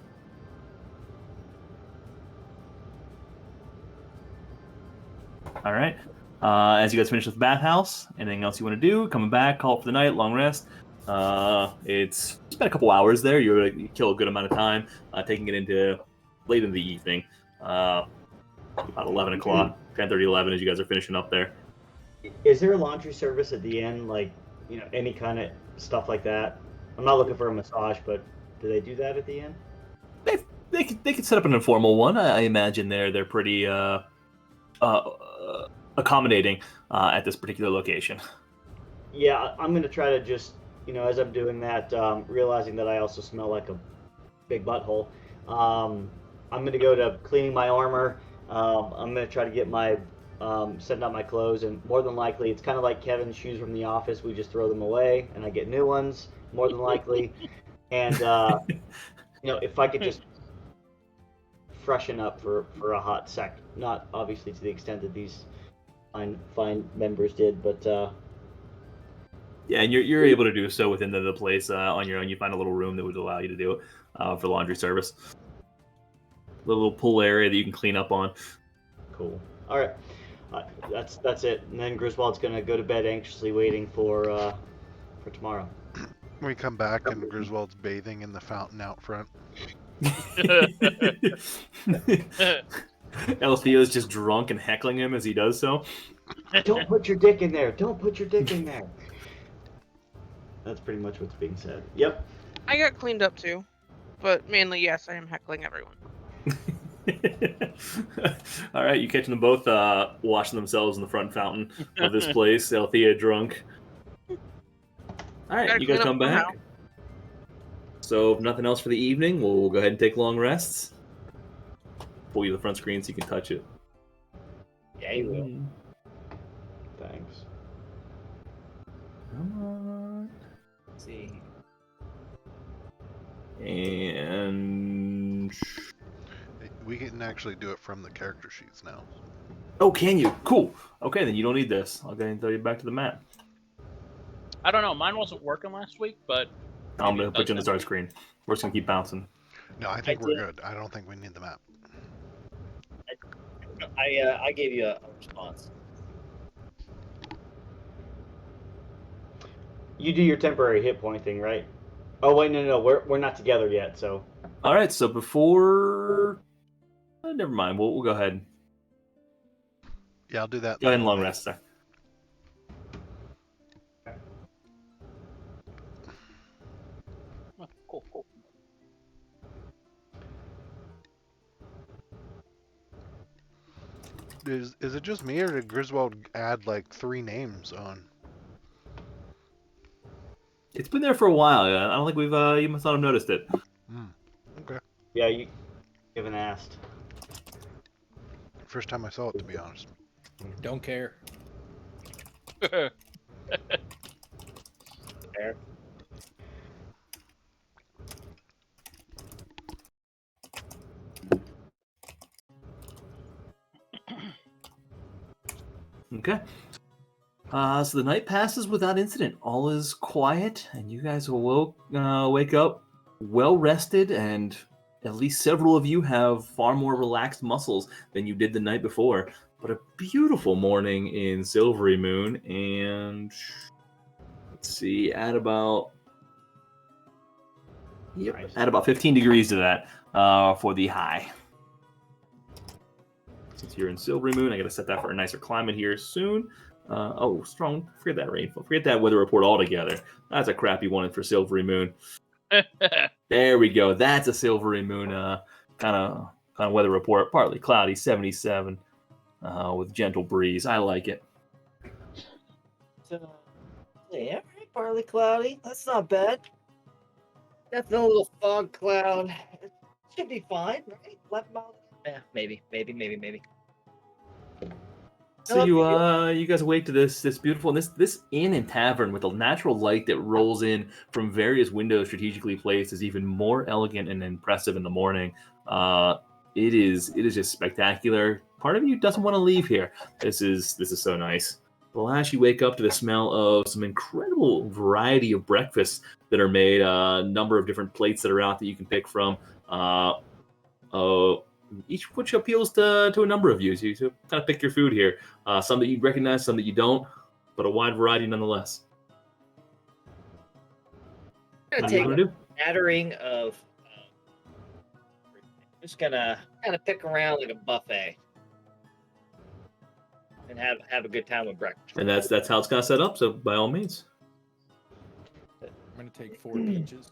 All right. As you guys finish with the bathhouse, anything else you want to do? Coming back, call it for the night, long rest. It's been a couple hours there. You're going to kill a good amount of time, taking it into late in the evening. About 11 o'clock, 10:30, 11 as you guys are finishing up there. Is there a laundry service at the end? Like, any kind of stuff like that? I'm not looking for a massage, but do they do that at the end? They could set up an informal one. I imagine they're pretty accommodating at this particular location. Yeah, I'm going to try to just, as I'm doing that, realizing that I also smell like a big butthole, I'm going to go to cleaning my armor. I'm going to try to get my, send out my clothes, and more than likely, it's kind of like Kevin's shoes from the office. We just throw them away, and I get new ones, more than likely. And, if I could just freshen up for a hot sec, not obviously to the extent that these fine members did, but... Yeah, and you're able to do so within the place on your own. You find a little room that would allow you to do it for laundry service. A little pool area that you can clean up on. Cool. All right, that's it. And then Griswold's gonna go to bed, anxiously waiting for tomorrow. We come back and Griswold's bathing in the fountain out front. Althea's just drunk and heckling him as he does so. Don't put your dick in there. Don't put your dick in there. That's pretty much what's being said. Yep. I got cleaned up too, but mainly, yes, I am heckling everyone. All right, you catching them both washing themselves in the front fountain of this place. Althea drunk. All right, you guys come back. Now. So if nothing else for the evening, we'll go ahead and take long rests. Pull you to the front screen so you can touch it. Yeah, you will. Thanks. Come on. Let's see. And we can actually do it from the character sheets now. Oh, can you? Cool. Okay, then you don't need this. I'll go ahead and throw you back to the map. I don't know. Mine wasn't working last week, but I'm gonna put you on the start screen. We're just gonna keep bouncing. No, I think we're good. I don't think we need the map. I gave you a response. You do your temporary hit point thing, right? Oh wait, no, we're not together yet. So. All right. So before, never mind. We'll go ahead. Yeah, I'll do that. Go ahead and long rest, sir. Cool. Is it just me, or did Griswold add like 3 names on? It's been there for a while. I don't think we've. You must not have noticed it. Okay. Yeah, you haven't asked. first time I saw it, to be honest. Don't care. Fair. Okay. So the night passes without incident. All is quiet, and you guys wake up well rested, and at least several of you have far more relaxed muscles than you did the night before. But a beautiful morning in Silvery Moon, and let's see, at about 15 degrees to that for the high. Since you're in Silvery Moon, I got to set that for a nicer climate here soon. Strong. Forget that rainfall. Forget that weather report altogether. That's a crappy one for Silvery Moon. There we go. That's a Silvery Moon kind of weather report. Partly cloudy, 77, with gentle breeze. I like it. Yeah, partly cloudy. That's not bad. That's a little fog cloud. It should be fine, right? 11 miles. Yeah, maybe. So you guys awake to this beautiful this inn and tavern with a natural light that rolls in from various windows strategically placed is even more elegant and impressive in the morning. It is just spectacular. Part of you doesn't want to leave here. This is so nice. Last you wake up to the smell of some incredible variety of breakfasts that are made. A number of different plates that are out that you can pick from. Each which appeals to a number of you. So you kind of pick your food here. Some that you recognize, some that you don't, but a wide variety nonetheless. I'm gonna take a smattering of. Just gonna kind of pick around like a buffet and have a good time with breakfast. And that's how it's kind of set up. So by all means, I'm gonna take 4 peaches.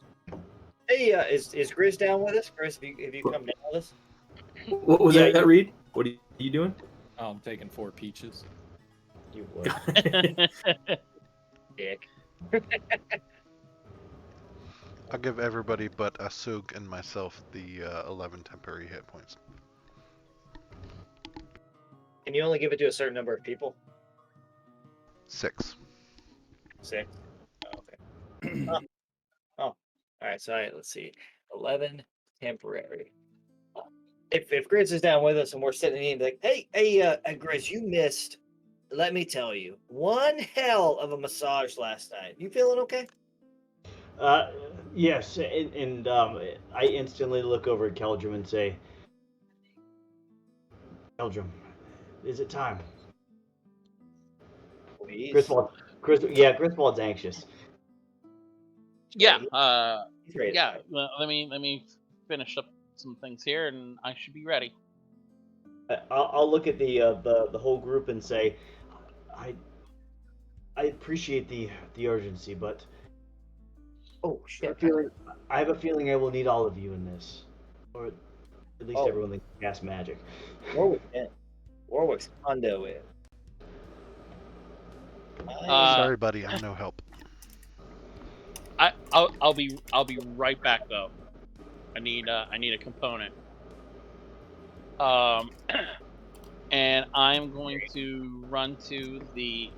Hey, is Grizz down with us? Grizz, have you come down with us? What was that, Reed? What are you doing? Oh, I'm taking 4 peaches. You would. Dick. I'll give everybody but Asug and myself the 11 temporary hit points. Can you only give it to a certain number of people? 6. 6. Oh, okay. All right. So let's see. 11 temporary. If Grizz is down with us and we're sitting in, like, hey, Grizz, you missed. Let me tell you, one hell of a massage last night. You feeling okay? Yes, and I instantly look over at Keldrum and say, Keldrum, is it time? Please. Griswold's anxious. Yeah. He's ready to Yeah. fight. Let me finish up some things here, and I should be ready. I'll look at the whole group and say, I appreciate the urgency, but Oh shit! I have a feeling I will need all of you in this, or at least everyone that can cast magic. Warwick's condo is. Sorry, buddy, I'm no help. I'll be right back though. I need a component. And I'm going to run to the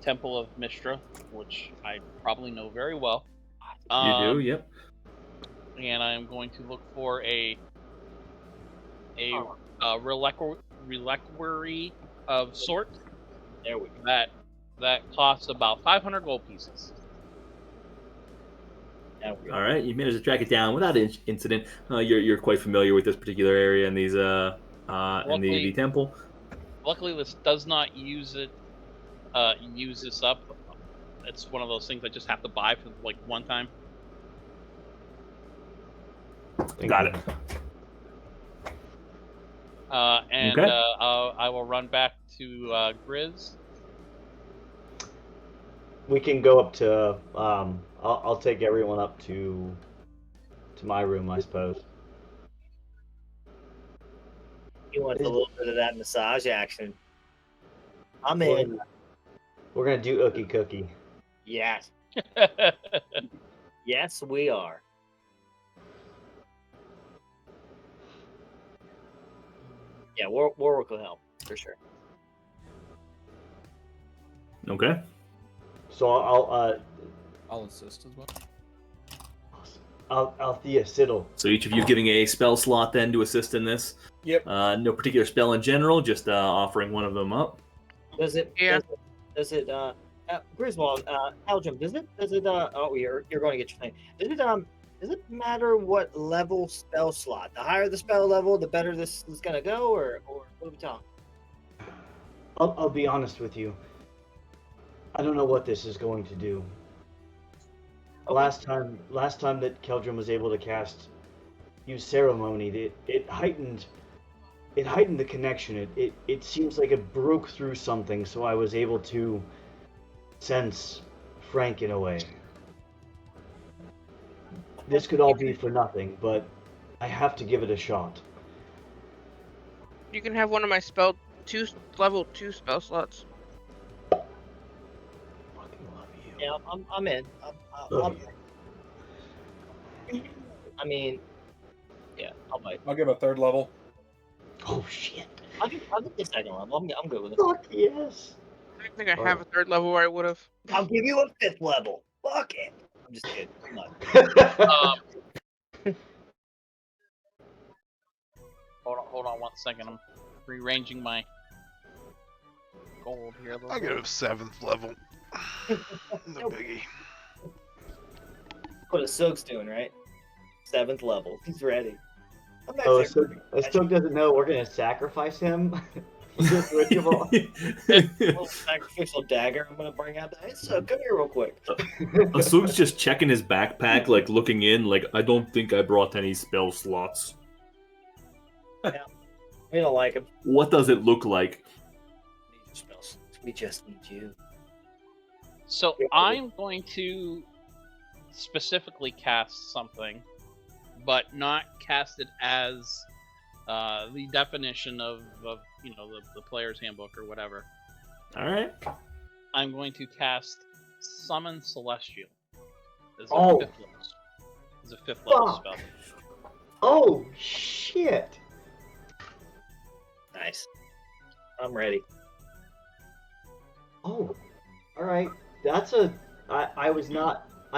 Temple of Mystra, which I probably know very well. You do, yep. And I'm going to look for a reliquary of sort. There we go. That costs about 500 gold pieces. All right, you managed to track it down without incident. You're quite familiar with this particular area and these and the temple. Luckily, this does not use this up. It's one of those things I just have to buy for like one time. Got it. And okay. I will run back to Grizz. We can go up to. I'll take everyone up to my room, I suppose. He wants a little bit of that massage action. I'm in. We're gonna do ookie cookie. Yes. Yes, we are. Yeah, Warwick will help for sure. Okay. So I'll assist as well. Althea Siddle. So each of you giving a spell slot then to assist in this. Yep. No particular spell in general, just offering one of them up. Does it? Yeah. Does it? Griswold, Eldrum, does it? Oh, you're going to get your thing. Does it matter what level spell slot? The higher the spell level, the better this is gonna go, or what are we talking? I'll be honest with you. I don't know what this is going to do. Okay. Last time that Keldrum was able to use ceremony, it heightened the connection. It seems like it broke through something, so I was able to sense Frank in a way. This could all be for nothing, but I have to give it a shot. You can have one of my level 2 spell slots. Fucking love you. Yeah, I'm in. Love you. I mean, yeah, I'll bite. I'll give a 3rd level. Oh shit. I'll get the second level. I'm good with it. Fuck yes. I don't think I have a 3rd level where I would have. I'll give you a 5th level. Fuck it. I'm just kidding. Come on. Hold on 1 second. I'm rearranging my gold here a little I'll bit. go 7th level. No biggie. What a Soak's doing, right? 7th level. He's ready. I'm Oh, actually so Stoke doesn't know we're gonna sacrifice him for this ritual. little sacrificial dagger I'm gonna bring out. Hey, so come here real quick. Asuk's just checking his backpack, like looking in, like I don't think I brought any spell slots. We don't like him. What does it look like? We just need you. So I'm going to specifically cast something, but not cast it as the definition of the player's handbook or whatever. All right. I'm going to cast Summon Celestial. As a Oh. 5th level. As a 5th level Fuck. spell. Oh shit. Nice. I'm ready. Oh. Alright. That's a I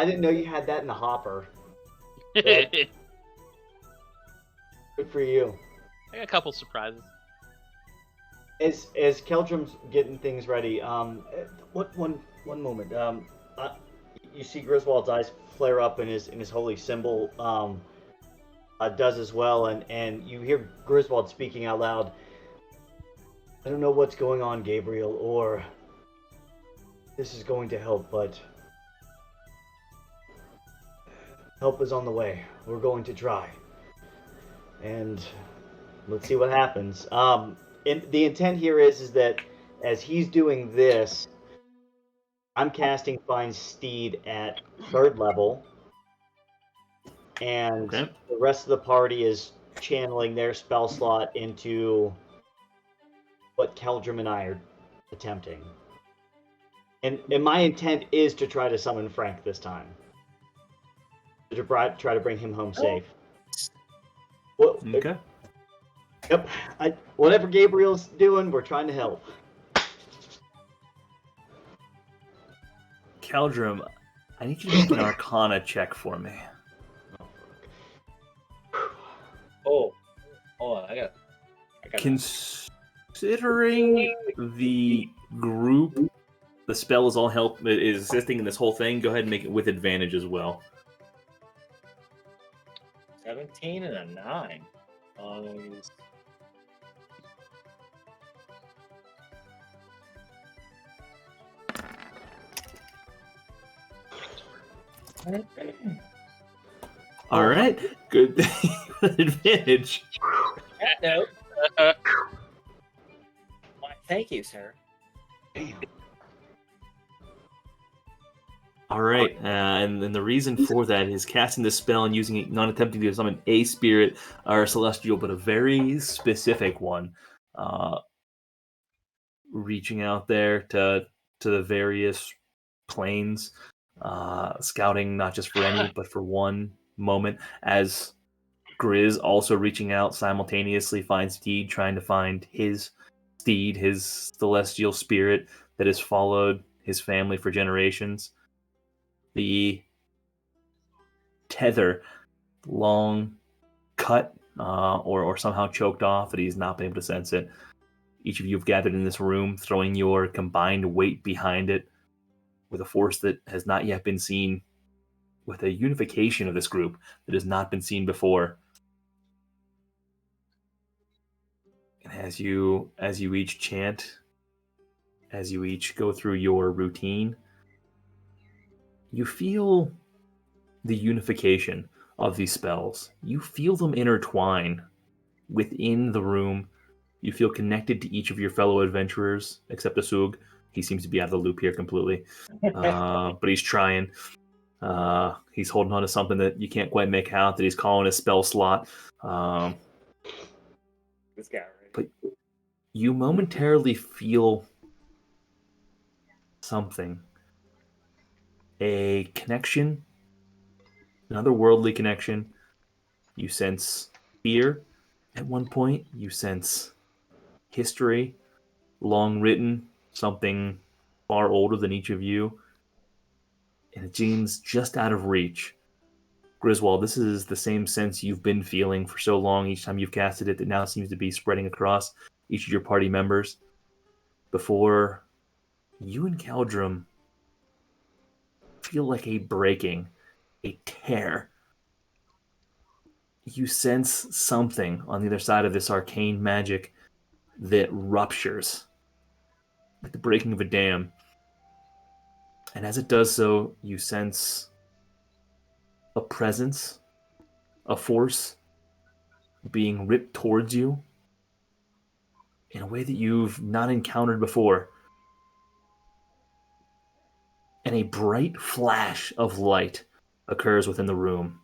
didn't know you had that in the hopper. Yeah. Good for you. I got a couple surprises. As Keldrum's getting things ready, one moment. You see Griswold's eyes flare up, and his holy symbol does as well, and you hear Griswold speaking out loud. I don't know what's going on, Gabriel, or this is going to help, but help is on the way. We're going to try, and let's see what happens. The intent here is that as he's doing this, I'm casting Find Steed at 3rd level, and Okay. the rest of the party is channeling their spell slot into what Keldrum and I are attempting. And my intent is to try to summon Frank this time. To try to bring him home safe. Well, Okay. yep. Whatever Gabriel's doing, we're trying to help. Keldrum, I need you to make an Arcana check for me. Oh, hold on. I got. Considering the group, the spell is is assisting in this whole thing. Go ahead and make it with advantage as well. 17 and a 9. All right, good. With advantage. No. Why, thank you, sir. All right, and the reason for that is casting this spell and using it, not attempting to summon a spirit or a celestial, but a very specific one. Reaching out there to the various planes, scouting not just for any, but for one moment as Grizz also reaching out simultaneously finds Deed trying to find his steed, his celestial spirit that has followed his family for generations. The tether, long cut or somehow choked off, that he's not been able to sense it. Each of you have gathered in this room, throwing your combined weight behind it with a force that has not yet been seen, with a unification of this group that has not been seen before. And as you each chant, as you each go through your routine, you feel the unification of these spells. You feel them intertwine within the room. You feel connected to each of your fellow adventurers, except Asug. He seems to be out of the loop here completely. But he's trying. He's holding on to something that you can't quite make out, that he's calling a spell slot. This guy, right? But you momentarily feel something. A connection, another worldly connection. You sense fear at one point. You sense history, long written, something far older than each of you. And it seems just out of reach. Griswold, this is the same sense you've been feeling for so long each time you've casted it, that now seems to be spreading across each of your party members. Before you and Caldrum feel like a breaking, a tear. You sense something on the other side of this arcane magic that ruptures, like the breaking of a dam. And as it does so, you sense a presence, a force being ripped towards you in a way that you've not encountered before. And a bright flash of light occurs within the room,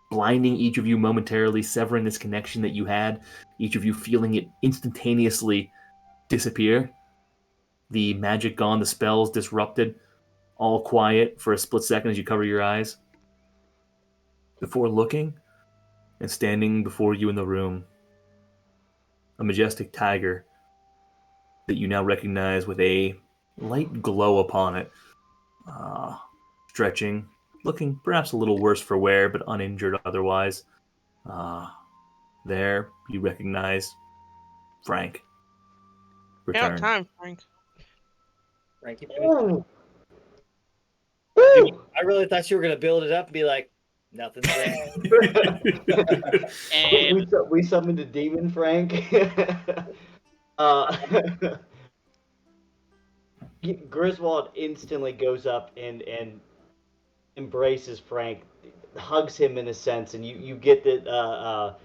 blinding each of you momentarily, severing this connection that you had, each of you feeling it instantaneously disappear. The magic gone, the spells disrupted, all quiet for a split second as you cover your eyes. Before looking and standing before you in the room, a majestic tiger that you now recognize with a light glow upon it, stretching, looking perhaps a little worse for wear, but uninjured otherwise. There, you recognize Frank. About Return. time, Frank. Frankie. Ooh. Dude, I really thought you were gonna build it up and be like, nothing's there. And we summoned a demon, Frank. Griswold instantly goes up and embraces Frank, hugs him in a sense, and you get that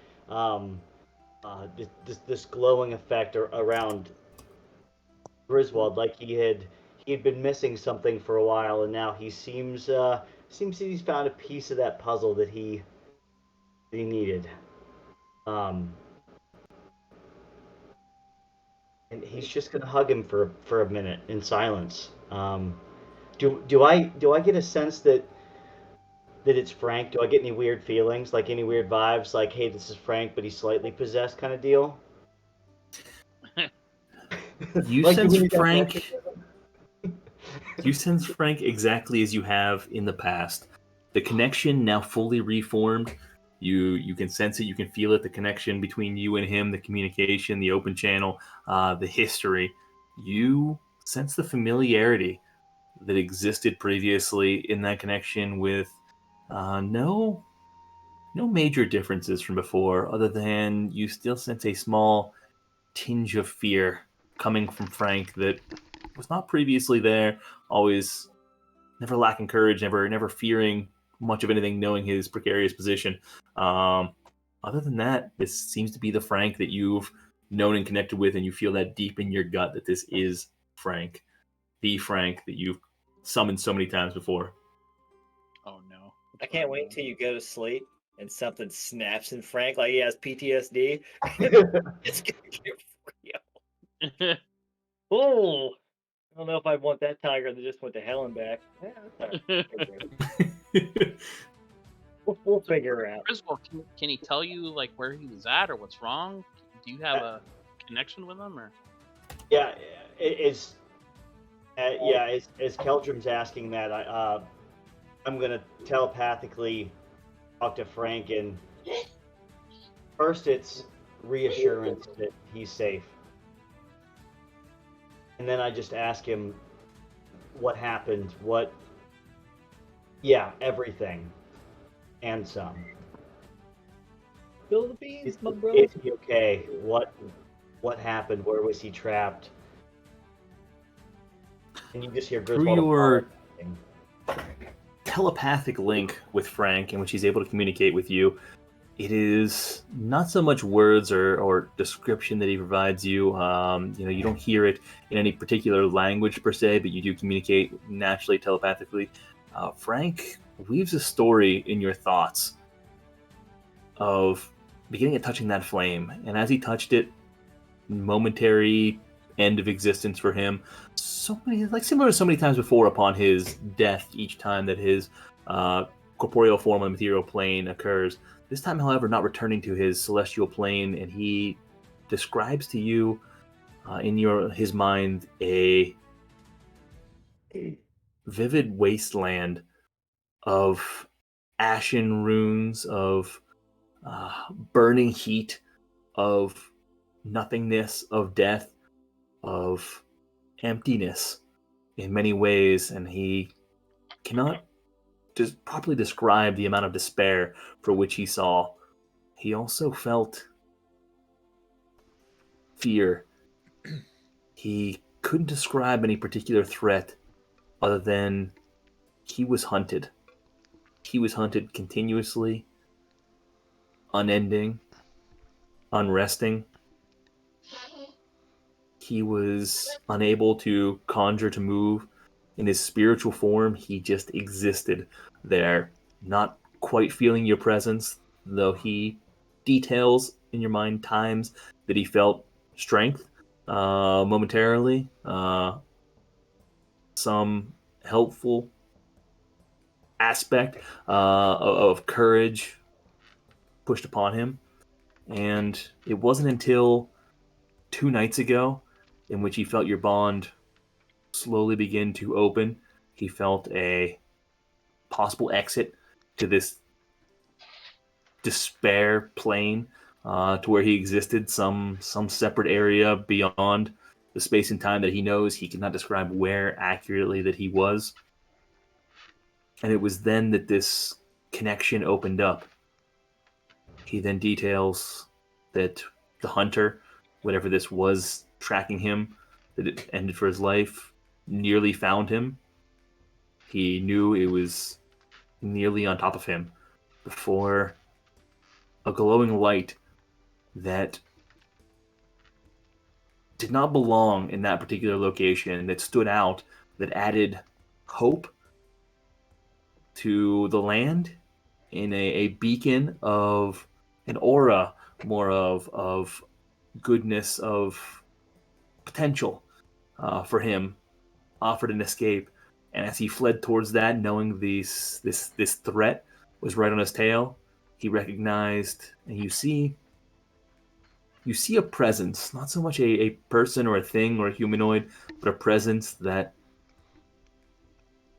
this glowing effect around Griswold, like he had been missing something for a while, and now he seems that he's found a piece of that puzzle that he needed. And he's just gonna hug him for a minute in silence. Do I get a sense that it's Frank? Do I get any weird feelings, like any weird vibes, like, hey, this is Frank, but he's slightly possessed, kind of deal? You Like sense when you got Frank. Mexican? You sense Frank exactly as you have in the past. The connection now fully reformed. You can sense it. You can feel it. The connection between you and him, the communication, the open channel, the history. You sense the familiarity that existed previously in that connection, with no major differences from before, other than you still sense a small tinge of fear coming from Frank that was not previously there. Always never lacking courage, never fearing much of anything, knowing his precarious position. Other than that, this seems to be the Frank that you've known and connected with, and you feel that deep in your gut that this is Frank, the Frank that you've summoned so many times before. oh no. I can't wait till you go to sleep and something snaps in Frank like he has PTSD. It's gonna get real. Oh, I don't know if I want that tiger that just went to hell and back. Yeah, that's all right. We'll figure it out. Griswold, can he tell you like where he was at or what's wrong? Do you have a connection with him or? Yeah, as Keldrum's asking that, I'm gonna telepathically talk to Frank, and first it's reassurance that he's safe, and then I just ask him what happened, everything, and some. Spill the beans, my brother. Is he okay? What happened? Where was he trapped? And you just hear Griswold. Through your telepathic link with Frank, in which he's able to communicate with you, it is not so much words or description that he provides you. You don't hear it in any particular language per se, but you do communicate naturally telepathically. Frank weaves a story in your thoughts of beginning at touching that flame, and as he touched it, momentary end of existence for him. Similar to so many times before upon his death, each time that his corporeal form on the material plane occurs. This time, however, not returning to his celestial plane, and he describes to you in his mind a vivid wasteland of ashen ruins, of burning heat, of nothingness, of death, of emptiness in many ways, and he cannot just properly describe the amount of despair for which he saw. He also felt fear. He couldn't describe any particular threat other than he was hunted. He was hunted continuously, unending, unresting. He was unable to conjure, to move. In his spiritual form, he just existed there, not quite feeling your presence, though he details in your mind times that he felt strength momentarily, some helpful aspect of courage pushed upon him. And it wasn't until 2 nights ago in which he felt your bond slowly begin to open. He felt a possible exit to this despair plane, to where he existed, some separate area beyond the space and time that he knows. He cannot describe where accurately that he was. And it was then that this connection opened up. He then details that the hunter, whatever this was tracking him, that it ended for his life, nearly found him. He knew it was nearly on top of him before a glowing light that did not belong in that particular location, that stood out, that added hope to the land in a beacon of an aura, more of goodness, of potential for him, offered an escape. And as he fled towards that, knowing this threat was right on his tail, he recognized, and you see a presence, not so much a person or a thing or a humanoid, but a presence that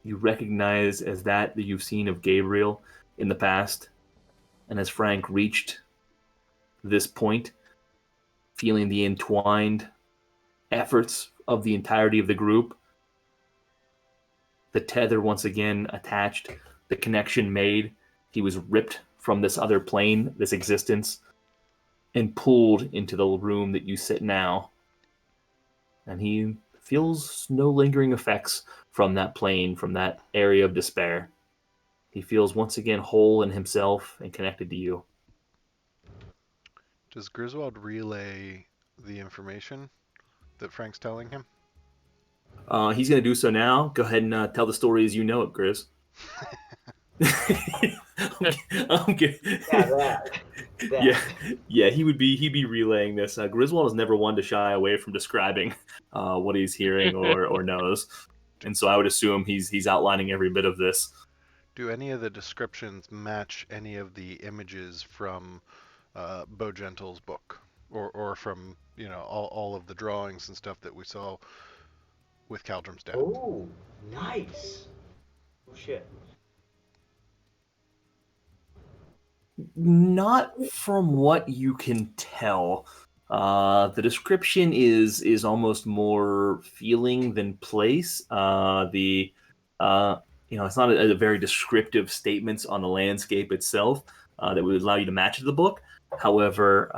you recognize as that you've seen of Gabriel in the past. And as Frank reached this point, feeling the entwined efforts of the entirety of the group, the tether once again attached, the connection made, he was ripped from this other plane, this existence, and pulled into the room that you sit now. And he feels no lingering effects from that plane, from that area of despair. He feels once again whole in himself and connected to you. Does Griswold relay the information that Frank's telling him? He's going to do so now. Go ahead and tell the story as you know it, Grizz. I'm good. Yeah, he'd be relaying this. Griswold is never one to shy away from describing what he's hearing or knows, and so I would assume he's outlining every bit of this. Do any of the descriptions match any of the images from Bo Gentle's book, or from all of the drawings and stuff that we saw with Caldrum's dad? Oh, nice. Oh shit. Not from what you can tell. The description is almost more feeling than place. It's not a very descriptive statements on the landscape itself that would allow you to match the book. However,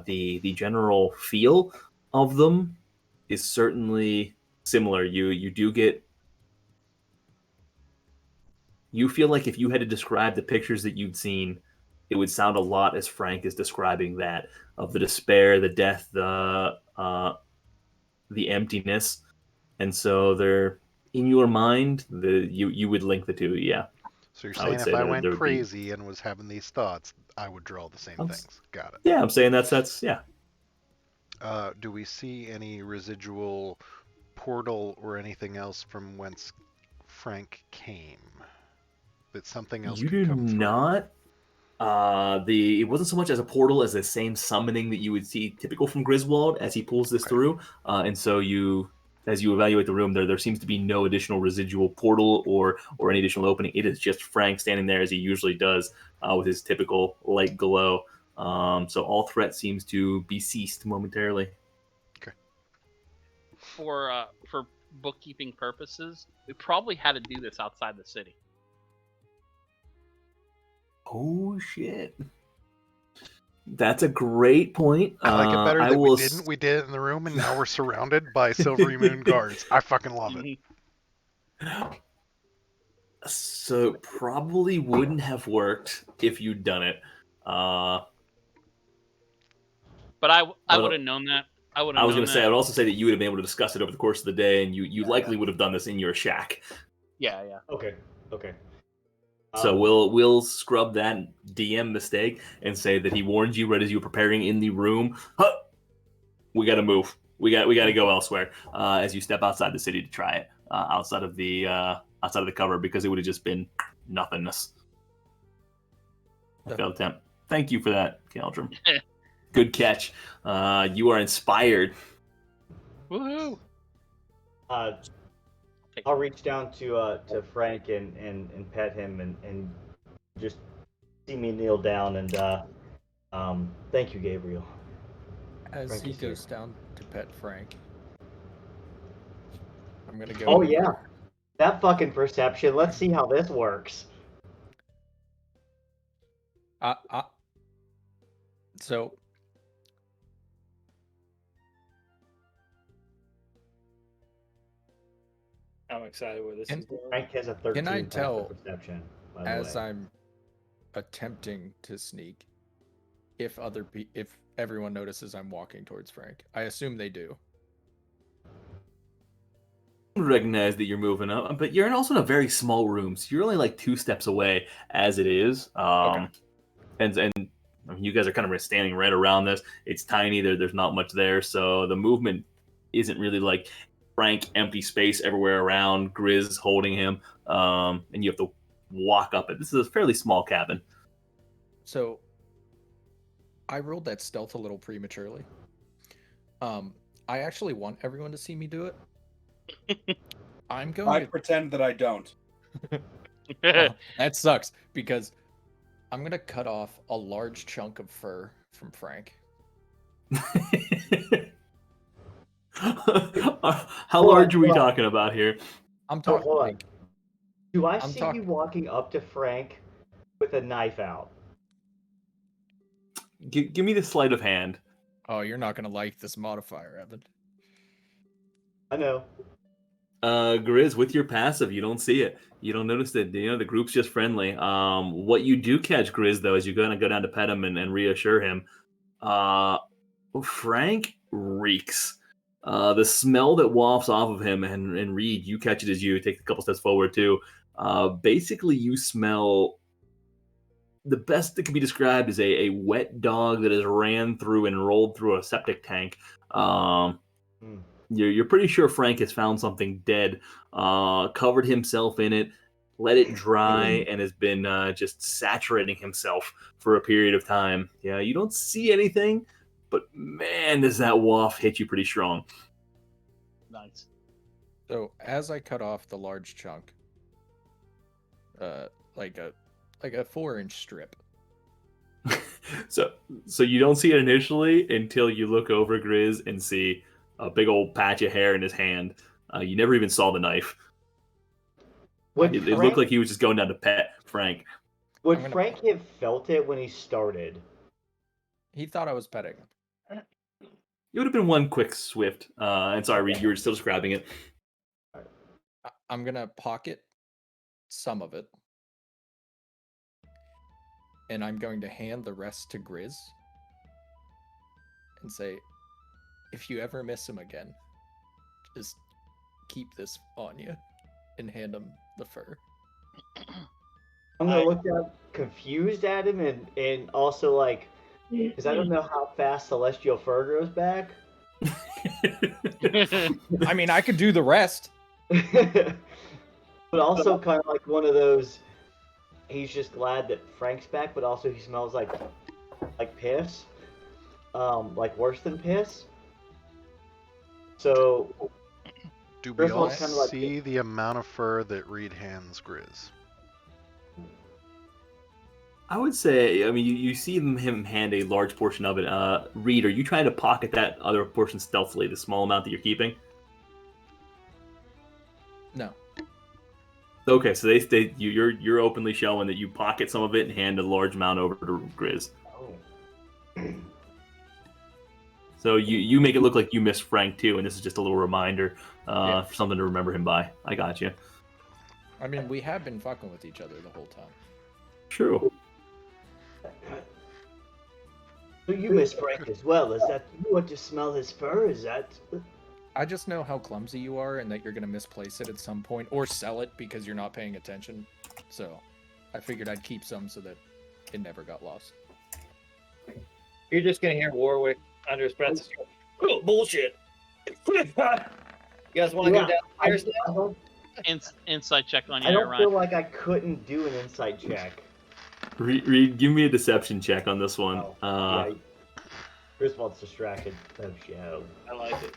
the general feel of them is certainly similar. You feel like if you had to describe the pictures that you'd seen, it would sound a lot as Frank is describing that, of the despair, the death, the emptiness, and so they're in your mind. You would link the two, yeah. So you're saying if I went crazy and was having these thoughts, I would draw the same things. Got it. Yeah, I'm saying that's yeah. Do we see any residual portal or anything else from whence Frank came? That something else You could do come through? not. It wasn't so much as a portal as the same summoning that you would see typical from Griswold as he pulls this through, and so as you evaluate the room, there seems to be no additional residual portal or any additional opening. It is just Frank standing there as he usually does with his typical light glow. So all threat seems to be ceased momentarily. Okay. For bookkeeping purposes, we probably had to do this outside the city. Oh shit. That's a great point. I like it better that we didn't. We did it in the room, and now we're surrounded by Silvery Moon guards. I fucking love it. So it probably wouldn't have worked if you'd done it. But I would have known that. I was going to say, I would also say that you would have been able to discuss it over the course of the day, and you likely would have done this in your shack. Yeah. Okay. So we'll scrub that DM mistake and say that he warned you right as you were preparing in the room. Huh, we got to move. We got to go elsewhere. As you step outside the city to try it, outside of the cover, because it would have just been nothingness. I failed attempt. Thank you for that, Caldrum. Good catch. You are inspired. Woohoo! I'll reach down to Frank and pet him and just see me kneel down and thank you, Gabriel. As Frank he is here. goes down to pet Frank, I'm gonna go. Oh yeah, that fucking perception. Let's see how this works. So I'm excited where this is going. Frank has a 13 Can I tell, perception, by the as way. I'm attempting to sneak, if everyone notices I'm walking towards Frank? I assume they do. Recognize that you're moving up, but you're also in a very small room, so you're only like 2 steps away as it is. Okay. And I mean, you guys are kind of standing right around this. It's tiny. There's not much there, so the movement isn't really like Frank, empty space everywhere around, Grizz holding him, and you have to walk up it. This is a fairly small cabin. So I rolled that stealth a little prematurely. I actually want everyone to see me do it. I'm going I pretend that I don't. that sucks, because I'm going to cut off a large chunk of fur from Frank. How large are we talking about here? I'm talking hold on. like... Do I see you walking up to Frank with a knife out? Give me the sleight of hand. Oh, you're not going to like this modifier, Evan. I know. Grizz, with your passive, you don't see it. You don't notice that the group's just friendly. What you do catch, Grizz, though, is you're gonna go down to pet him and reassure him. Frank reeks. The smell that wafts off of him, and Reed, you catch it as you take a couple steps forward too. Basically, you smell. The best that can be described is a wet dog that has ran through and rolled through a septic tank. You're pretty sure Frank has found something dead, covered himself in it, let it dry, and has been just saturating himself for a period of time. Yeah, you don't see anything, but man, does that waft hit you pretty strong. Nice. So as I cut off the large chunk, like a 4-inch strip. So you don't see it initially until you look over Grizz and see a big old patch of hair in his hand. You never even saw the knife. It looked like he was just going down to pet Frank. Would Frank have felt it when he started? He thought I was petting him. It would have been one quick swift. And sorry, Reed, you were still describing it. I'm gonna pocket some of it, and I'm going to hand the rest to Grizz and say, if you ever miss him again, just keep this on you and hand him the fur. I'm gonna look down confused at him and also like, because I don't know how fast celestial fur grows back. I mean, I could do the rest. But also kind of like one of those, he's just glad that Frank's back, but also he smells like piss. Like worse than piss. So do we all kind of like see the amount of fur that Reed hands Grizz? I would say, I mean, you see him hand a large portion of it. Reed, are you trying to pocket that other portion stealthily, the small amount that you're keeping? No. Okay, so you're openly showing that you pocket some of it and hand a large amount over to Grizz. Oh. So you make it look like you missed Frank too, and this is just a little reminder for something to remember him by. I got you. I mean, we have been fucking with each other the whole time. True. So you miss Frank as well. Is that you want to smell his fur? Is that? I just know how clumsy you are and that you're going to misplace it at some point or sell it because you're not paying attention. So I figured I'd keep some so that it never got lost. You're just going to hear Warwick under his breath. Oh, bullshit. You guys want to go downstairs now? Insight check on you, I don't Ryan. feel like I couldn't do an insight check. Reed, give me a deception check on this one. Yeah. Griswold's distracted. Oh, show. I like it.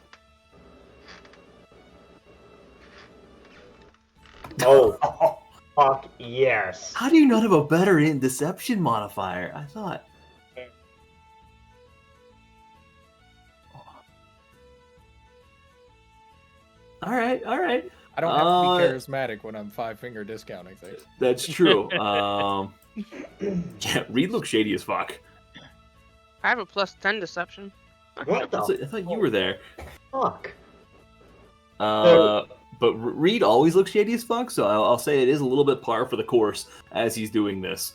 Oh, fuck yes. How do you not have a better deception modifier? I thought. All right. I don't have to be charismatic when I'm 5-finger discounting things. That's true. Yeah, Reed looks shady as fuck. I have a +10 deception. What the I thought you were there. fuck? But Reed always looks shady as fuck, so I'll say it is a little bit par for the course as he's doing this.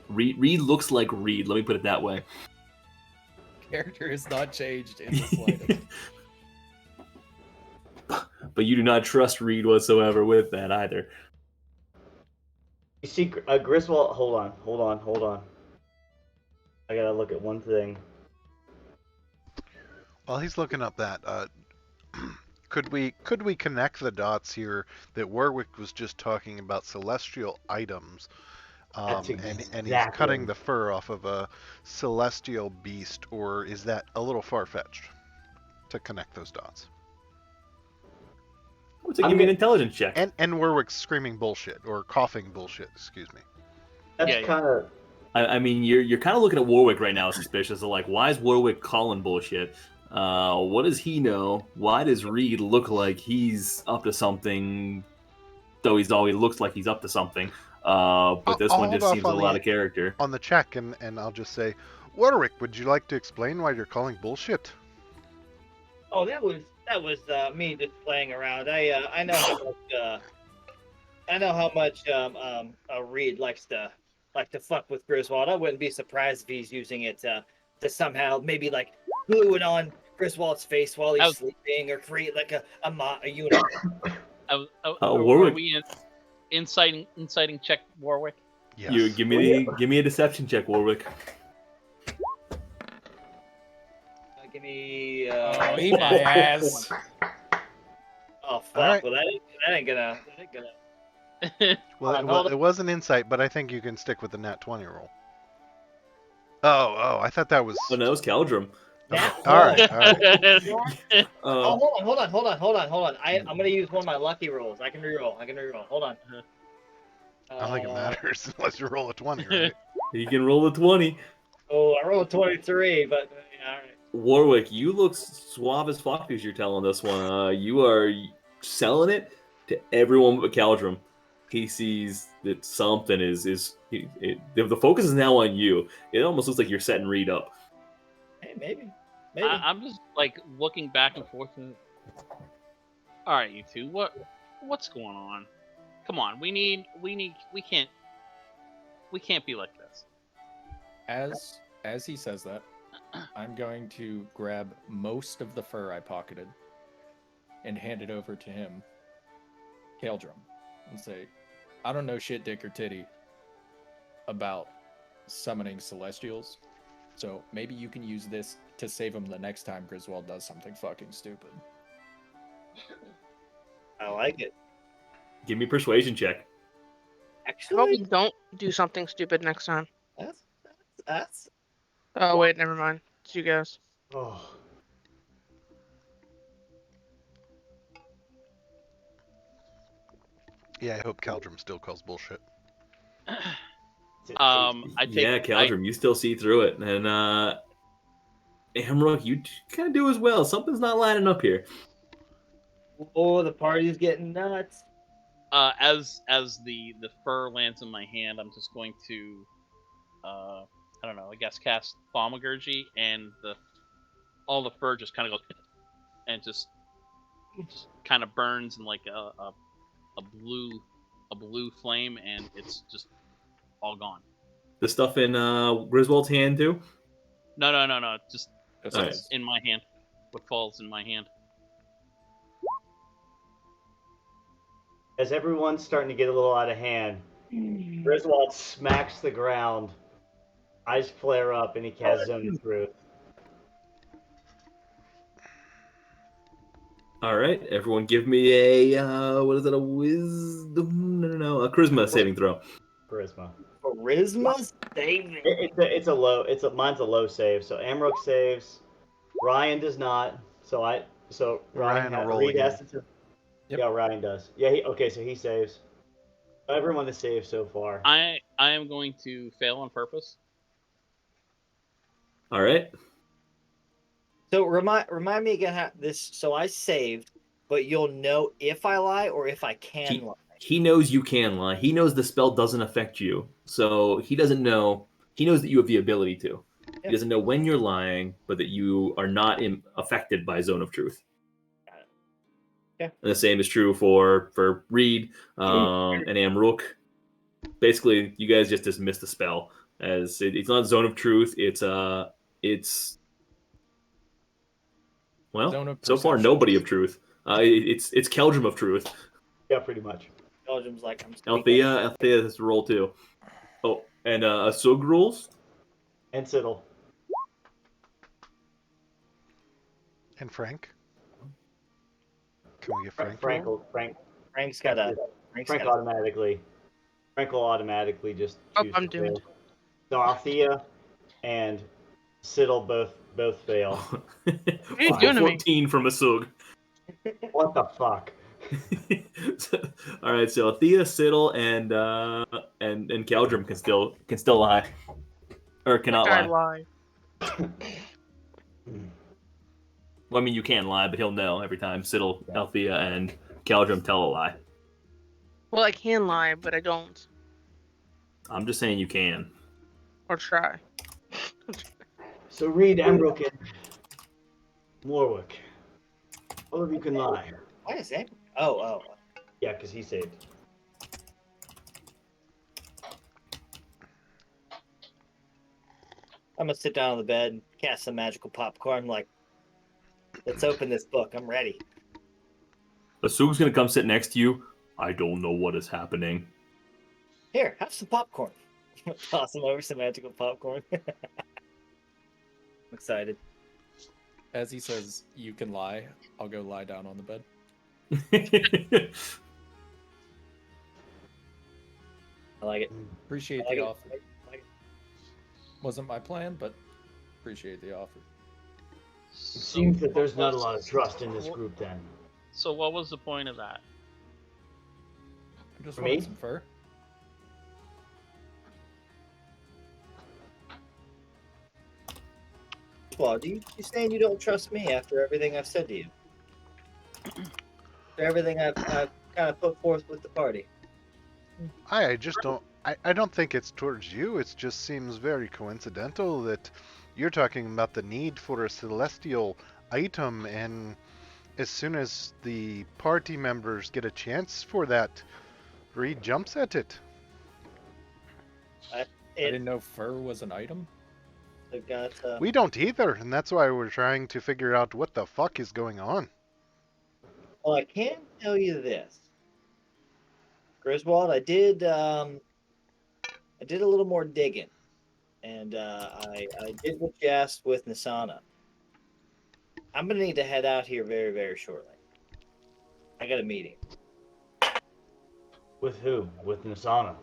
Reed looks like Reed, let me put it that way. Character has not changed in the slightest. But you do not trust Reed whatsoever with that either. You see, Griswold, hold on. I gotta look at one thing. While he's looking up that, could we connect the dots here that Warwick was just talking about celestial items, and he's cutting the fur off of a celestial beast, or is that a little far-fetched to connect those dots? Give me an intelligence check. And Warwick's screaming bullshit or coughing bullshit. Excuse me. That's kind of. I mean, you're kind of looking at Warwick right now, suspicious of like, why is Warwick calling bullshit? What does he know? Why does Reed look like he's up to something? Though he looks like he's up to something. But this one just seems a lot of character. On the check, and I'll just say, Warwick, would you like to explain why you're calling bullshit? Oh, that was me just playing around. I know how much Reed likes to fuck with Griswold. I wouldn't be surprised if he's using it to somehow maybe like glue it on Griswold's face while he's sleeping, or create like a unit. Warwick, are we inciting check Warwick? Yes. You give me a deception check, Warwick. Give me. Eat my ass. Oh fuck! Right. Well, that ain't gonna. Well, it was an insight, but I think you can stick with the nat 20 roll. Oh, I thought that was. Oh, no, it's Caldrum. Okay. All right. Hold on. I'm gonna use one of my lucky rolls. I can reroll. Hold on. I don't think it matters unless you roll a 20, right? You can roll a 20. Oh, I rolled a 23, but all right. Warwick, you look suave as fuck as you're telling this one. You are selling it to everyone but Caldrum. He sees that something the focus is now on you. It almost looks like you're setting Reed up. Hey, maybe. I'm just like looking back and forth. All right, you two, what's going on? Come on, we can't be like this. As he says that, I'm going to grab most of the fur I pocketed and hand it over to him, Caldrum, and say, I don't know shit, dick or titty about summoning celestials, so maybe you can use this to save him the next time Griswold does something fucking stupid. I like it. Give me a persuasion check. How about we Actually, don't do something stupid next time? that's. Oh, wait, never mind. It's you guys. Oh. Yeah, I hope Caldrum still calls bullshit. Caldrum, you still see through it, and Amrook, you kind of do as well. Something's not lining up here. Oh, the party's getting nuts. As the fur lands in my hand, I'm just going to, I don't know, I guess cast Thaumaturgy, and all the fur just kind of goes, and just kind of burns in like a blue flame, and it's just all gone. The stuff in Griswold's hand too? No. Just right. in my hand. What falls in my hand. As everyone's starting to get a little out of hand, Griswold smacks the ground, eyes flare up, and he casts Zone of Truth. All right, everyone, give me a what is it? A wisdom? No, a charisma saving throw. Charisma. Saving. Mine's a low save. So Amrook saves. Ryan does not. So Ryan will roll Reed again. has to. Yep. Yeah, Ryan does. Yeah. So he saves. Everyone has saved so far. I am going to fail on purpose. All right. So remind me again how this. So I saved, but you'll know if I lie or if I can lie. He knows you can lie. He knows the spell doesn't affect you, so he doesn't know. He knows that you have the ability to. Yep. He doesn't know when you're lying, but that you are not affected by Zone of Truth. Got it. Yeah. And the same is true for Reed and Amrook. Basically, you guys just dismiss the spell as it's not Zone of Truth. It's well, so far nobody of truth. It's Caldrum of Truth. Yeah, pretty much. Belgium's like I'm. Althea has to roll too. Oh, and Sug rolls. And Siddle. And Frank? Can we get Frank? Frank's got a. Frank automatically. Frank will automatically just choose I'm to doomed. fail. So Althea and Siddle both fail. What are you doing to me? 14 from a Sug. What the fuck? All right, so Althea, Siddle, and Caldrum can still lie, or cannot I lie. lie. Well, I mean, you can lie, but he'll know every time Siddle, Althea, and Caldrum tell a lie. Well, I can lie, but I don't. I'm just saying you can. Or try. So Reed, Amrook, and Warwick. All of you can lie. Why is that? Oh. Yeah, because he saved. I'm gonna sit down on the bed and cast some magical popcorn. Like, let's open this book. I'm ready. A Sug's gonna come sit next to you. I don't know what is happening. Here, have some popcorn. Toss him over some magical popcorn. I'm excited. As he says, you can lie, I'll go lie down on the bed. I like it. Appreciate I like the it. offer. I like it. Wasn't my plan, but appreciate the offer. It seems that there's not a lot of was- trust in this group then. So what was the point of that? I just For wanted me? some fur. Well, you saying you don't trust me after everything I've said to you? After everything I've kind of put forth with the party. I just don't. I don't think it's towards you. It just seems very coincidental that you're talking about the need for a celestial item, and as soon as the party members get a chance for that, Reed jumps at it. I didn't know fur was an item. I've got. We don't either, and that's why we're trying to figure out what the fuck is going on. Well, I can tell you this, Griswold. I did a little more digging, and I did what you asked with Nisana. I'm gonna need to head out here very, very shortly. I got a meeting. With who? With Nisana.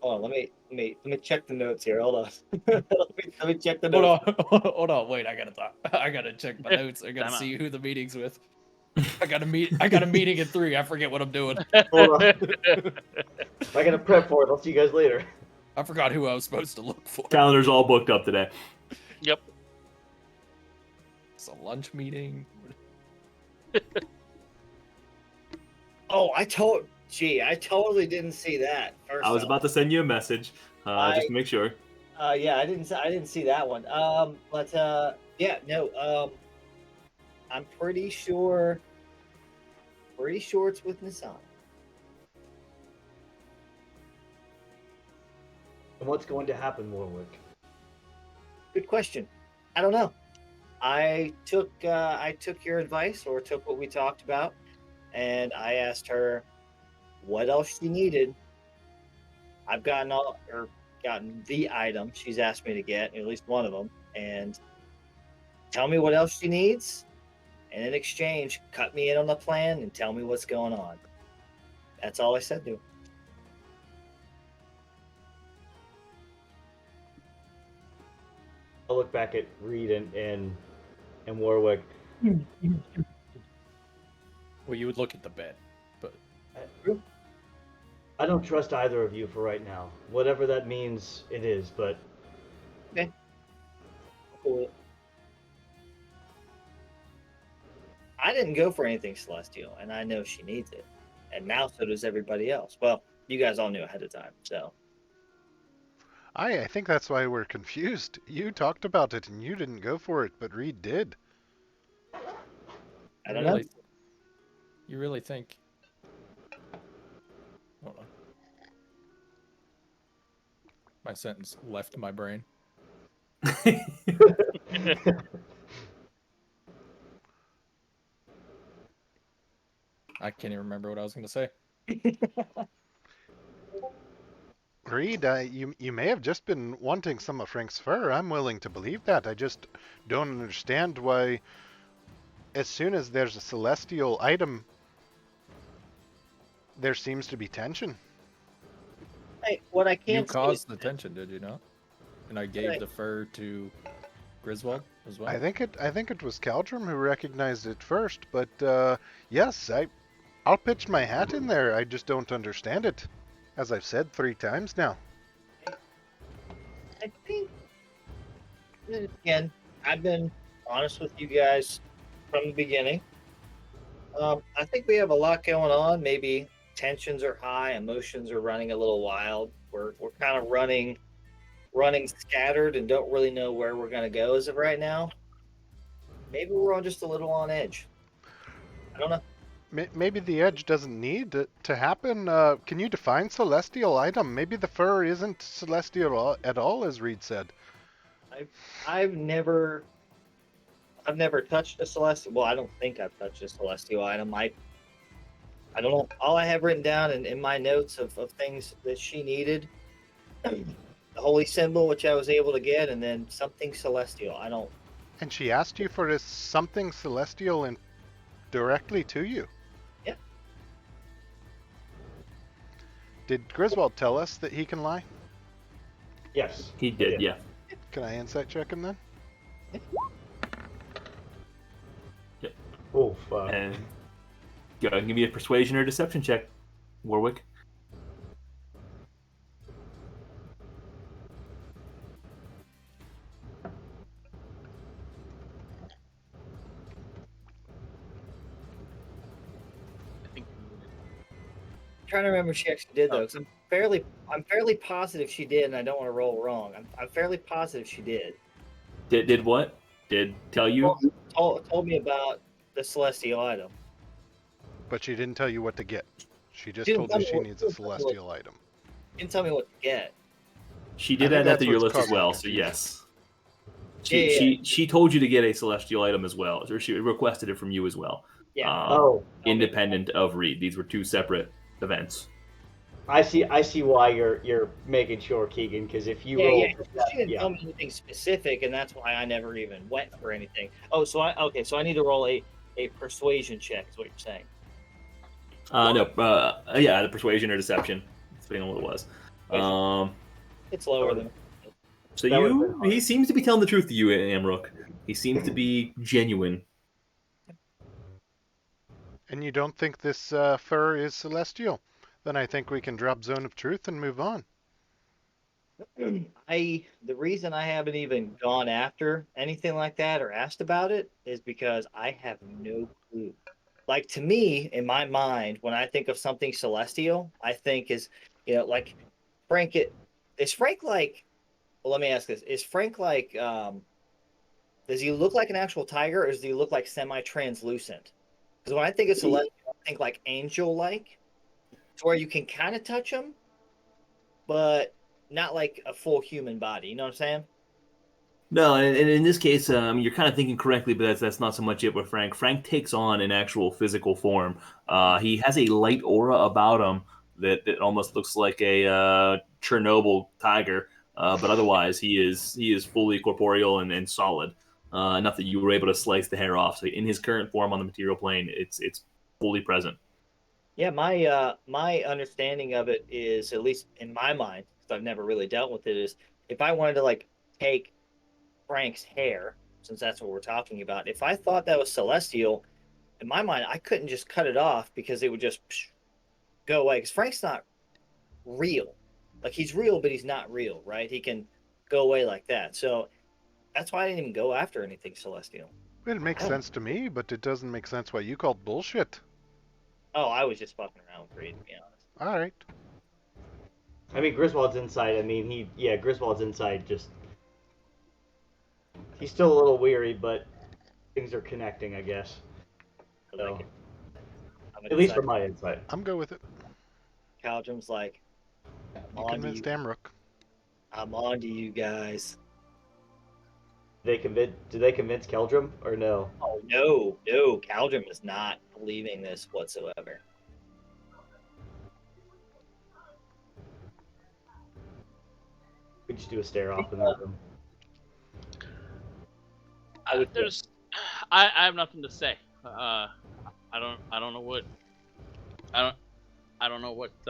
Hold on, let me check the notes here. Hold on. let me check the notes. Hold on, wait, I gotta check my notes. I gotta Time see who the meeting's with. I got a meeting at 3. I forget what I'm doing. Hold on. I gotta prep for it. I'll see you guys later. I forgot who I was supposed to look for. Calendar's all booked up today. Yep. It's a lunch meeting. Oh, I totally didn't see that. I was about to send you a message, just to make sure. Yeah, I didn't see that one. Yeah, no. I'm pretty sure it's with Nissan. And what's going to happen, Warwick? Good question. I don't know. I took your advice, or took what we talked about, and I asked her what else she needed. I've gotten the item she's asked me to get, at least one of them, and tell me what else she needs, and in exchange, cut me in on the plan and tell me what's going on. That's all I said to her. I'll look back at Reed and Warwick. Well, you would look at the bed, but I don't trust either of you for right now. Whatever that means, it is, but... Okay. Cool. I didn't go for anything celestial, and I know she needs it. And now so does everybody else. Well, you guys all knew ahead of time, so... I think that's why we're confused. You talked about it and you didn't go for it, but Reed did. I don't know. You really think? Hold on. My sentence left my brain. I can't even remember what I was going to say. Reed, you may have just been wanting some of Frank's fur. I'm willing to believe that. I just don't understand why, as soon as there's a celestial item, there seems to be tension. Hey, what I You can't caused the tension, did you not? And I gave the fur to Griswold as well. I think it was Caldrum who recognized it first, but yes, I'll pitch my hat in there. I just don't understand it, as I've said 3 times now. I think, again, I've been honest with you guys from the beginning. I think we have a lot going on. Maybe tensions are high, emotions are running a little wild. We're kind of running scattered and don't really know where we're going to go as of right now. Maybe we're all just a little on edge. I don't know. Maybe the edge doesn't need to happen. Can you define celestial item? Maybe the fur isn't celestial at all, as Reed said. I've never touched a celestial. Well, I don't think I've touched a celestial item. I don't know. All I have written down in my notes of things that she needed, the holy symbol, which I was able to get, and then something celestial. I don't. And she asked you for this something celestial and directly to you. Yeah. Did Griswold tell us that he can lie? Yes. He did, yeah. Can I insight check him then? Oh, fuck. And go ahead and give me a persuasion or deception check, Warwick. Trying to remember if she actually did though, because I'm fairly positive she did, and I don't want to roll wrong. I'm fairly positive she did. Did what? Did tell you? Told me about the celestial item. But she didn't tell you what to get. She just She told didn't you tell she me needs a celestial item. Didn't tell me what to get. She I did think add that that's to your what's list as causing well, the so confusion. yes. Yeah. She told you to get a celestial item as well, or she requested it from you as well. Yeah. Oh, Independent of Reed. These were two separate events. I see why you're making sure, Keegan, because if you roll, She didn't tell me anything specific, and that's why I never even went for anything. Oh, so I need to roll a persuasion check. Is what you're saying? Yeah, the persuasion or deception, depending on what it was. It's lower than. So he seems to be telling the truth to you, Amrook. He seems to be genuine. And you don't think this fur is celestial? Then I think we can drop Zone of Truth and move on. The reason I haven't even gone after anything like that or asked about it is because I have no clue. Like, to me, in my mind, when I think of something celestial, I think like Frank. Is Frank like? Well, let me ask this: is Frank like? Does he look like an actual tiger, or does he look like semi-translucent? Because when I think of celestial, I think like angel-like, to where you can kind of touch him, but not like a full human body. You know what I'm saying? No, and in this case, you're kind of thinking correctly, but that's not so much it with Frank. Frank takes on an actual physical form. He has a light aura about him that almost looks like a Chernobyl tiger, but otherwise he is fully corporeal and solid. Enough that you were able to slice the hair off. So in his current form on the material plane, it's fully present. Yeah, my understanding of it is, at least in my mind, because I've never really dealt with it, is if I wanted to like take Frank's hair, since that's what we're talking about, if I thought that was celestial, in my mind, I couldn't just cut it off because it would just go away. Because Frank's not real. Like, he's real, but he's not real, right? He can go away like that. So that's why I didn't even go after anything celestial. It makes sense to me, but it doesn't make sense why you called bullshit. Oh, I was just fucking around with Reed, to be honest. All right. I mean, Griswold's insight. I mean, Griswold's insight just. He's still a little weary, but things are connecting, I guess. So, at least from my insight. I'm good with it. Caldrum's like, You convinced Amrook. I'm on to you guys. Do they convince Keldrum or no? Oh, no. Caldrum is not believing this whatsoever. We just do a stare off in that room. I have nothing to say. I don't know what. I don't know what. It's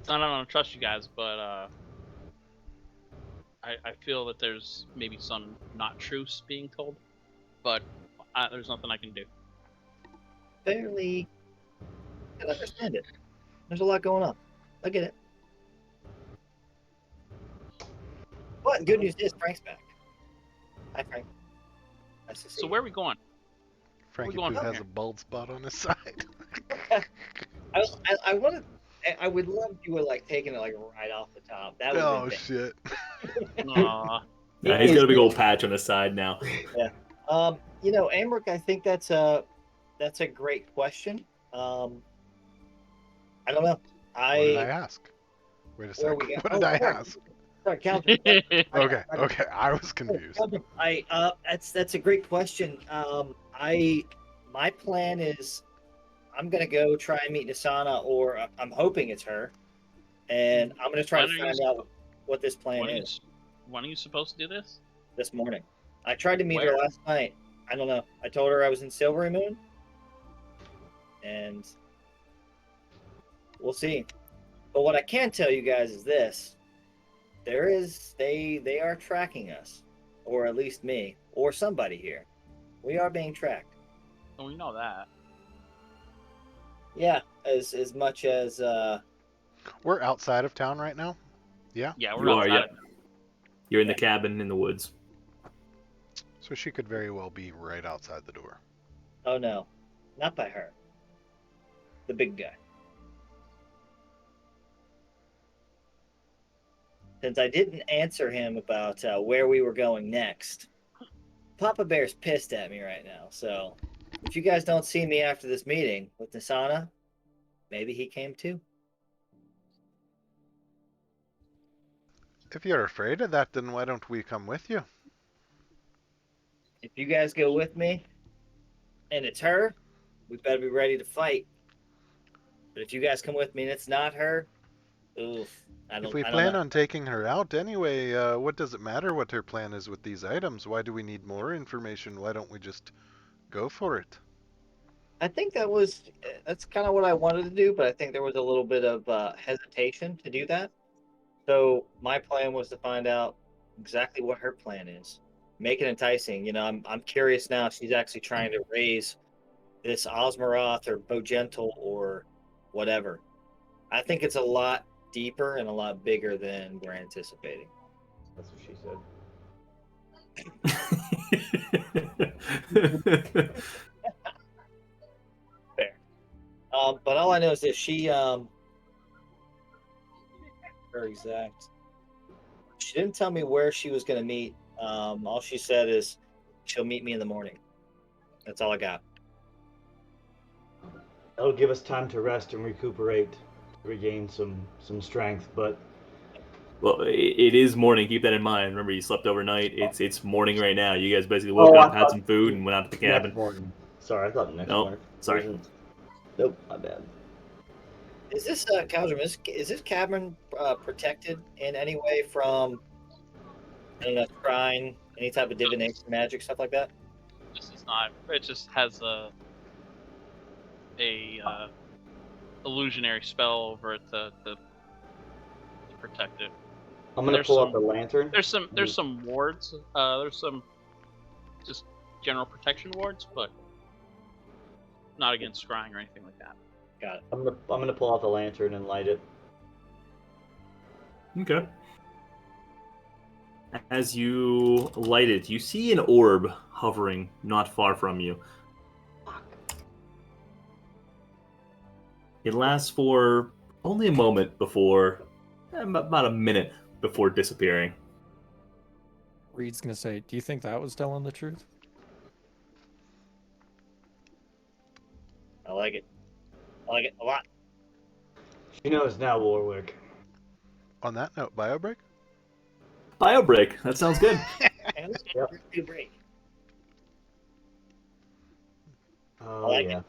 not I don't trust you guys, but I feel that there's maybe some not truths being told, but there's nothing I can do. Barely can understand it. There's a lot going on. I get it. But good news is Frank's back. Hi, Frank. Nice to see So you. where are we going? Frankie going Poo from has here? a bald spot on his side. I would love if you were like taking it like right off the top. That would Oh, be shit. Aw. Yeah, he's got a big old patch on his side now. Amric, I think that's a great question. I don't know. What did I ask? Wait a Where sec. we go? What did I sorry. ask? Sorry, Caldrum. Okay, I was confused. That's a great question. My plan is I'm gonna go try and meet Nisana, or I'm hoping it's her, and I'm gonna try to find out what this plan is. When are you supposed to do this? This morning. I tried to meet her Where? last night. I don't know. I told her I was in Silvery Moon, and We'll see. But what I can tell you guys is this: they are tracking us, or at least me, or somebody here. We are being tracked. And we know that. Yeah, as much as We're outside of town right now. Yeah. Yeah, we're You are, outside. yeah. You're in the cabin in the woods. So she could very well be right outside the door. oh no, not by her. The big guy. Since I didn't answer him about where we were going next, Papa Bear's pissed at me right now. So if you guys don't see me after this meeting with Nisana, maybe he came too. If you're afraid of that, then why don't we come with you? If you guys go with me and it's her, we better be ready to fight. But if you guys come with me and it's not her, oof, If we I don't plan know. on taking her out anyway, what does it matter what her plan is with these items? Why do we need more information? Why don't we just go for it? I think that's kind of what I wanted to do, but I think there was a little bit of hesitation to do that. So my plan was to find out exactly what her plan is, make it enticing. I'm curious now. If she's actually trying to raise this Osmaroth or Bogental or whatever. I think it's a lot deeper and a lot bigger than we're anticipating. That's what she said. Fair. But all I know is if her exact, she didn't tell me where she was going to meet. All she said is she'll meet me in the morning. That's all I got. That'll give us time to rest and recuperate, to regain some strength. But Well, it is morning. Keep that in mind. Remember, you slept overnight. It's morning right now. You guys basically woke up, had some food, and went out to the cabin. Next morning. Sorry, I thought next Nope, morning. sorry. Nope, my bad. Is this Caldrum? Is this cabin protected in any way from I don't know, shrine, any type of divination, magic, stuff like that? This is not. It just has a illusionary spell over it to protect it. I'm gonna pull out the lantern. There's some wards. There's some just general protection wards, but not against scrying or anything like that. Got it. I'm gonna pull out the lantern and light it. Okay. As you light it, you see an orb hovering not far from you. It lasts for only a moment before, about a minute before disappearing. Reed's gonna say, "Do you think that was telling the truth?" I like it. I like it a lot. She knows now, Warwick. On that note, BioBreak? Bio break. That sounds good. And let's do a break. Oh like yeah.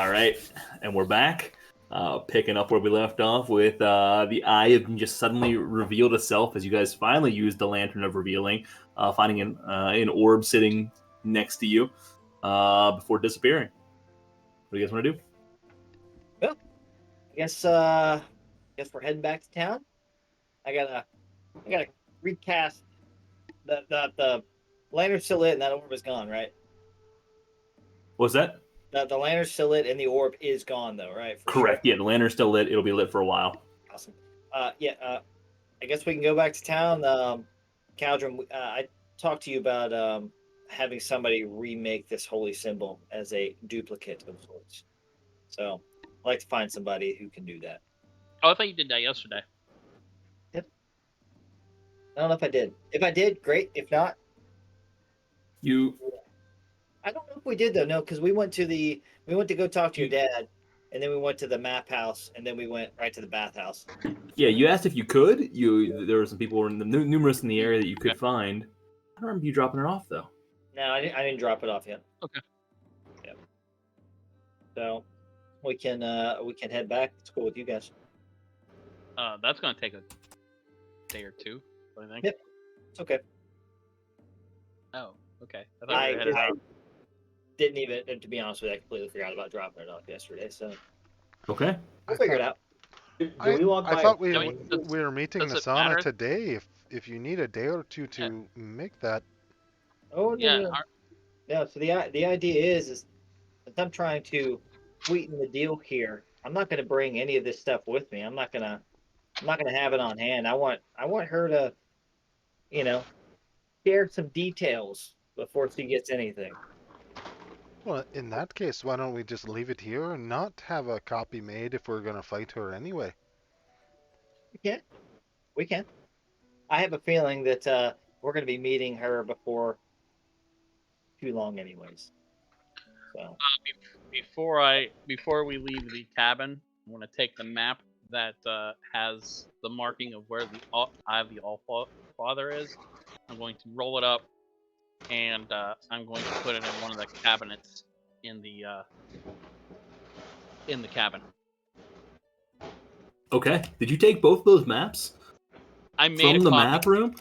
All right, and we're back, picking up where we left off with the eye of just suddenly revealed itself as you guys finally used the lantern of revealing, finding an orb sitting next to you before disappearing. What do you guys want to do? Well, I guess we're heading back to town. I gotta recast the lantern's still lit and that orb is gone, right? What's that? The lantern's still lit and the orb is gone, though, right? Correct. Sure. Yeah, the lantern's still lit. It'll be lit for a while. Awesome. I guess we can go back to town. Caldrum, I talked to you about having somebody remake this holy symbol as a duplicate of sorts. So I'd like to find somebody who can do that. Oh, I thought you did that yesterday. Yep. I don't know if I did. If I did, great. If not, I don't know if we did though. No, because we went to go talk to your dad, and then we went to the map house, and then we went right to the bathhouse. Yeah, you asked if you could. There were some people numerous in the area that you could find. I don't remember you dropping it off though. No, I didn't drop it off yet. Okay. Yeah. So we can head back. It's cool with you guys. That's gonna take a day or two. What do you think? Yep. It's okay. Oh, okay. I thought we were headed out. Didn't even, to be honest with you, I completely forgot about dropping it off yesterday. So okay, we'll figure it out. I thought we were meeting does it Nasana matter? today. If you need a day or two to make that. Oh no, Yeah. no. No, so the idea is since I'm trying to sweeten the deal here, I'm not going to bring any of this stuff with me. I'm not gonna have it on hand. I want her to, share some details before she gets anything. Well, in that case, why don't we just leave it here and not have a copy made if we're gonna fight her anyway? We can. I have a feeling that we're going to be meeting her before too long, anyways. So Before we leave the cabin, I'm gonna take the map that has the marking of where the Eye of the All Father is. I'm going to roll it up, and I'm going to put it in one of the cabinets in the cabin. Okay. Did you take both those maps I made from a the copy. map room?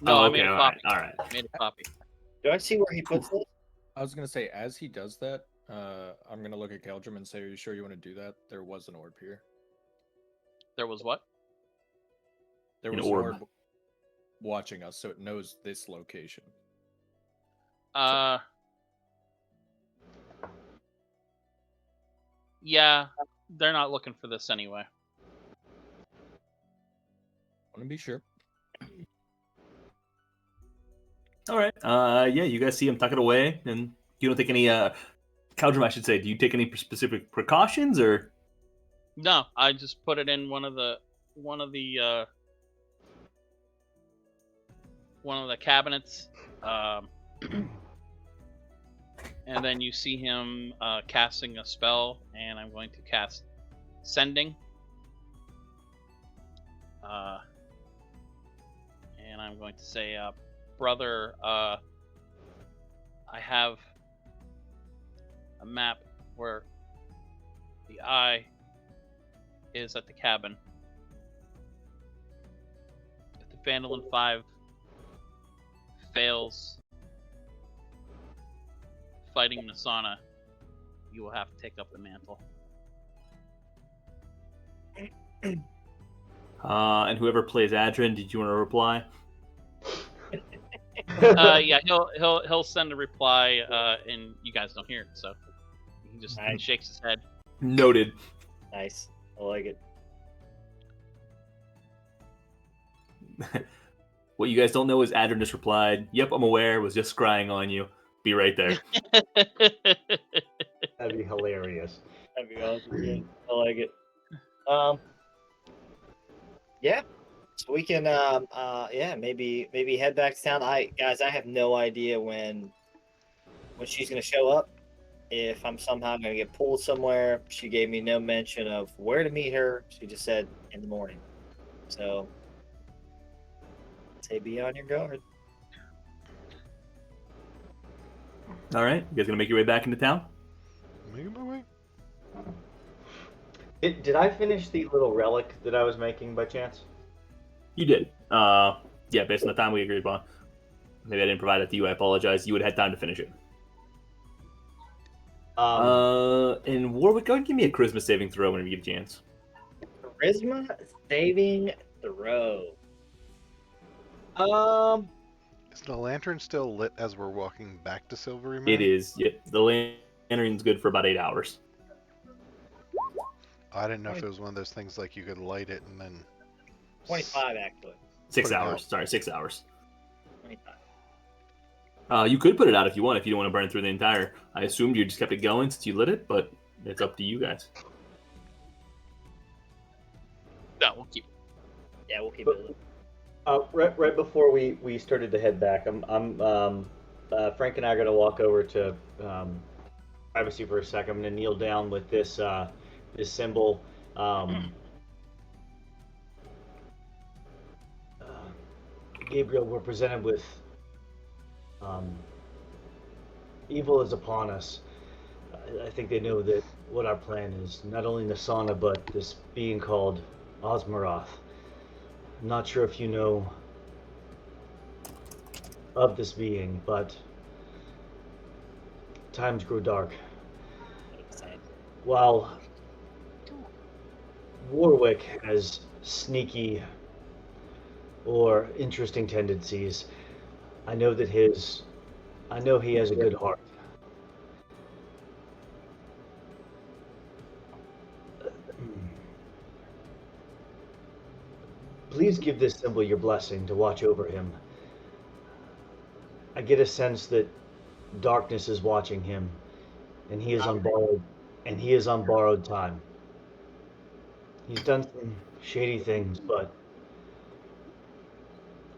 No, Oh, I okay, made a all copy. right, all right. I made a copy. do I see where he puts this? I was gonna say, as he does that, I'm gonna look at Caldrum and say, "Are you sure you want to do that? There was an orb here. There was what? There An was orb. an orb watching us, so it knows this location." Yeah, they're not looking for this anyway. Want to be sure. All right. Yeah, you guys see him tuck it away, and you don't take any. Caldrum, I should say. Do you take any specific precautions, or? No, I just put it in one of the cabinets, and then you see him casting a spell, and I'm going to cast Sending, and I'm going to say, brother, I have a map where the eye is at the cabin. If the Phandalin Phive fails fighting Nasana, you will have to take up the mantle. And whoever plays Adrin, did you want to reply? Yeah, he'll send a reply, and you guys don't hear it, so he just shakes his head. Noted. Nice. I like it. What you guys don't know is Adrin just replied, "Yep, I'm aware. Was just scrying on you. Be right there." That'd be hilarious. That'd be awesome. Yeah, I like it. Yeah. So we can maybe head back to town. I have no idea when she's gonna show up. If I'm somehow gonna get pulled somewhere. She gave me no mention of where to meet her. She just said in the morning. So say be on your guard. All right, you guys gonna make your way back into town? Making my way. Did I finish the little relic that I was making by chance? You did. Yeah, based on the time we agreed upon. Maybe I didn't provide it to you. I apologize. You would have had time to finish it. And Warwick, go ahead and give me a charisma saving throw whenever you get a chance. Charisma saving throw. Is the lantern still lit as we're walking back to Silvery Moon? It is. Yeah, the lantern's good for about 8 hours. I didn't know if it was one of those things like you could light it and then 25 actually. 6 Put it hours. out. Sorry, 6 hours. 25. You could put it out if you want. If you don't want to burn through the entire. I assumed you just kept it going since you lit it, but it's up to you guys. No, we'll keep it. Yeah, we'll keep it. Right before we started to head back, Frank and I are gonna walk over to privacy for a second. I'm gonna kneel down with this this symbol. Gabriel, we're presented with evil is upon us. I think they know that what our plan is. Not only Nasana, but this being called Osmaroth. I'm not sure if you know of this being, but times grow dark. While Warwick has sneaky or interesting tendencies, I know he has a good heart. Please give this symbol your blessing to watch over him. I get a sense that darkness is watching him, and he is on borrowed time. He's done some shady things, but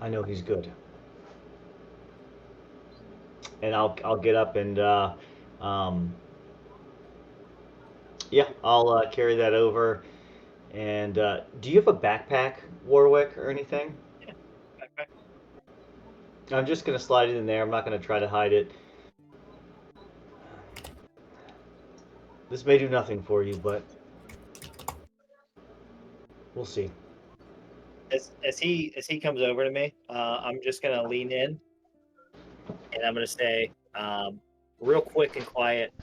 I know he's good. And I'll get up and I'll carry that over. And do you have a backpack, Warwick, or anything? Yeah, backpack. I'm just gonna slide it in there. I'm not gonna try to hide it. This may do nothing for you, but we'll see. As he comes over to me, I'm just gonna lean in, and I'm gonna say, real quick and quiet,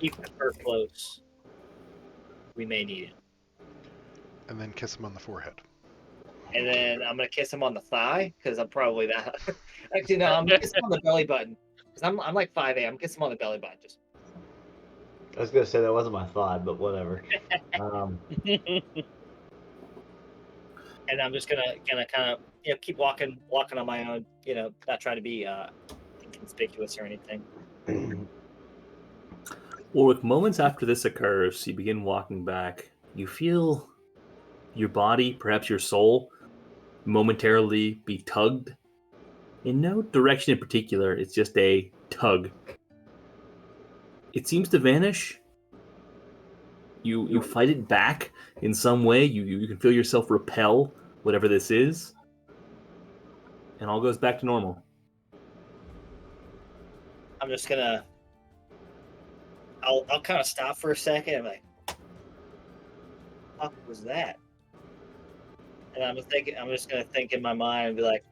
keep the fur close. We may need it. and then kiss him on the forehead. And then I'm gonna kiss him on the thigh because I'm probably that. Actually, no, I'm gonna kiss him on the belly button because I'm like 5'8". I'm kissing him on the belly button. Just. I was gonna say that wasn't my thought, but whatever. And I'm just gonna kind of keep walking on my own. Not trying to be inconspicuous or anything. Warwick, moments after this occurs, you begin walking back. You feel your body, perhaps your soul, momentarily be tugged. In no direction in particular, it's just a tug. It seems to vanish. You fight it back in some way. You can feel yourself repel whatever this is. And all goes back to normal. I'm just gonna. I'll kind of stop for a second. I'm like, what was that? And I'm just gonna think in my mind and be like,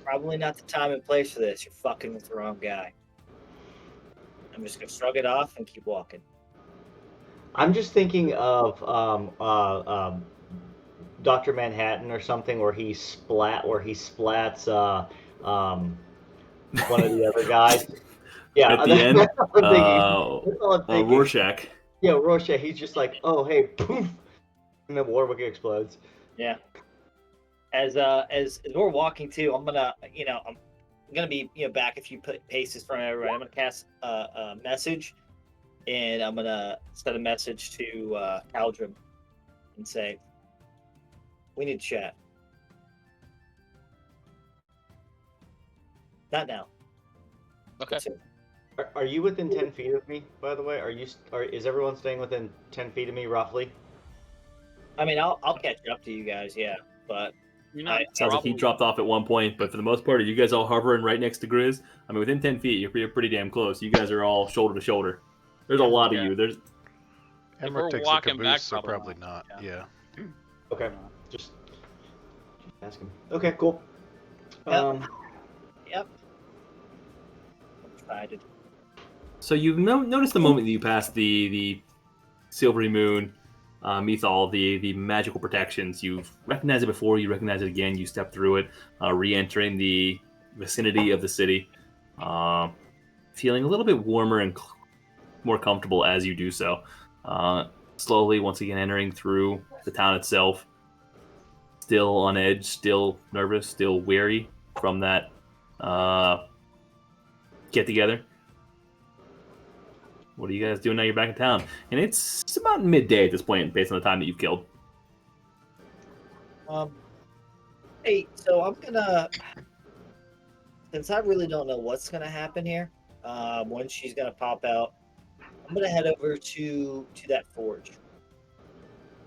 probably not the time and place for this. You're fucking with the wrong guy. I'm just gonna shrug it off and keep walking. I'm just thinking of Dr. Manhattan or something where he splats one of the other guys. Yeah, at the end, that's what I'm thinking. Rorschach. Yeah, Rorschach. He's just like, oh hey, poof, and then Warwick explodes. Yeah. As we're walking too, I'm gonna be back a few paces from everybody. I'm gonna cast a message, and I'm gonna send a message to Caldrum and say, we need to chat. Not now. Okay. Are you within 10 feet of me, by the way? Is everyone staying within 10 feet of me, roughly? I mean, I'll catch up to you guys, yeah, but Sounds like he dropped off at one point, but for the most part, are you guys all hovering right next to Grizz? I mean, within 10 feet, you're pretty damn close. You guys are all shoulder to shoulder. There's a lot of you. There's. Emmerich takes a caboose, so probably not. Yeah. Okay. Just ask him. Okay, cool. Yep. I'm excited. So you noticed the moment that you passed the Silvery Moon, Mythal, the magical protections. You've recognized it before, you recognize it again, you step through it, re-entering the vicinity of the city, feeling a little bit warmer and more comfortable as you do so. Slowly, once again, entering through the town itself, still on edge, still nervous, still weary from that get-together. What are you guys doing now you're back in town? And it's about midday at this point, based on the time that you've killed. Hey, so I'm gonna, since I really don't know what's gonna happen here, when she's gonna pop out, I'm gonna head over to that forge.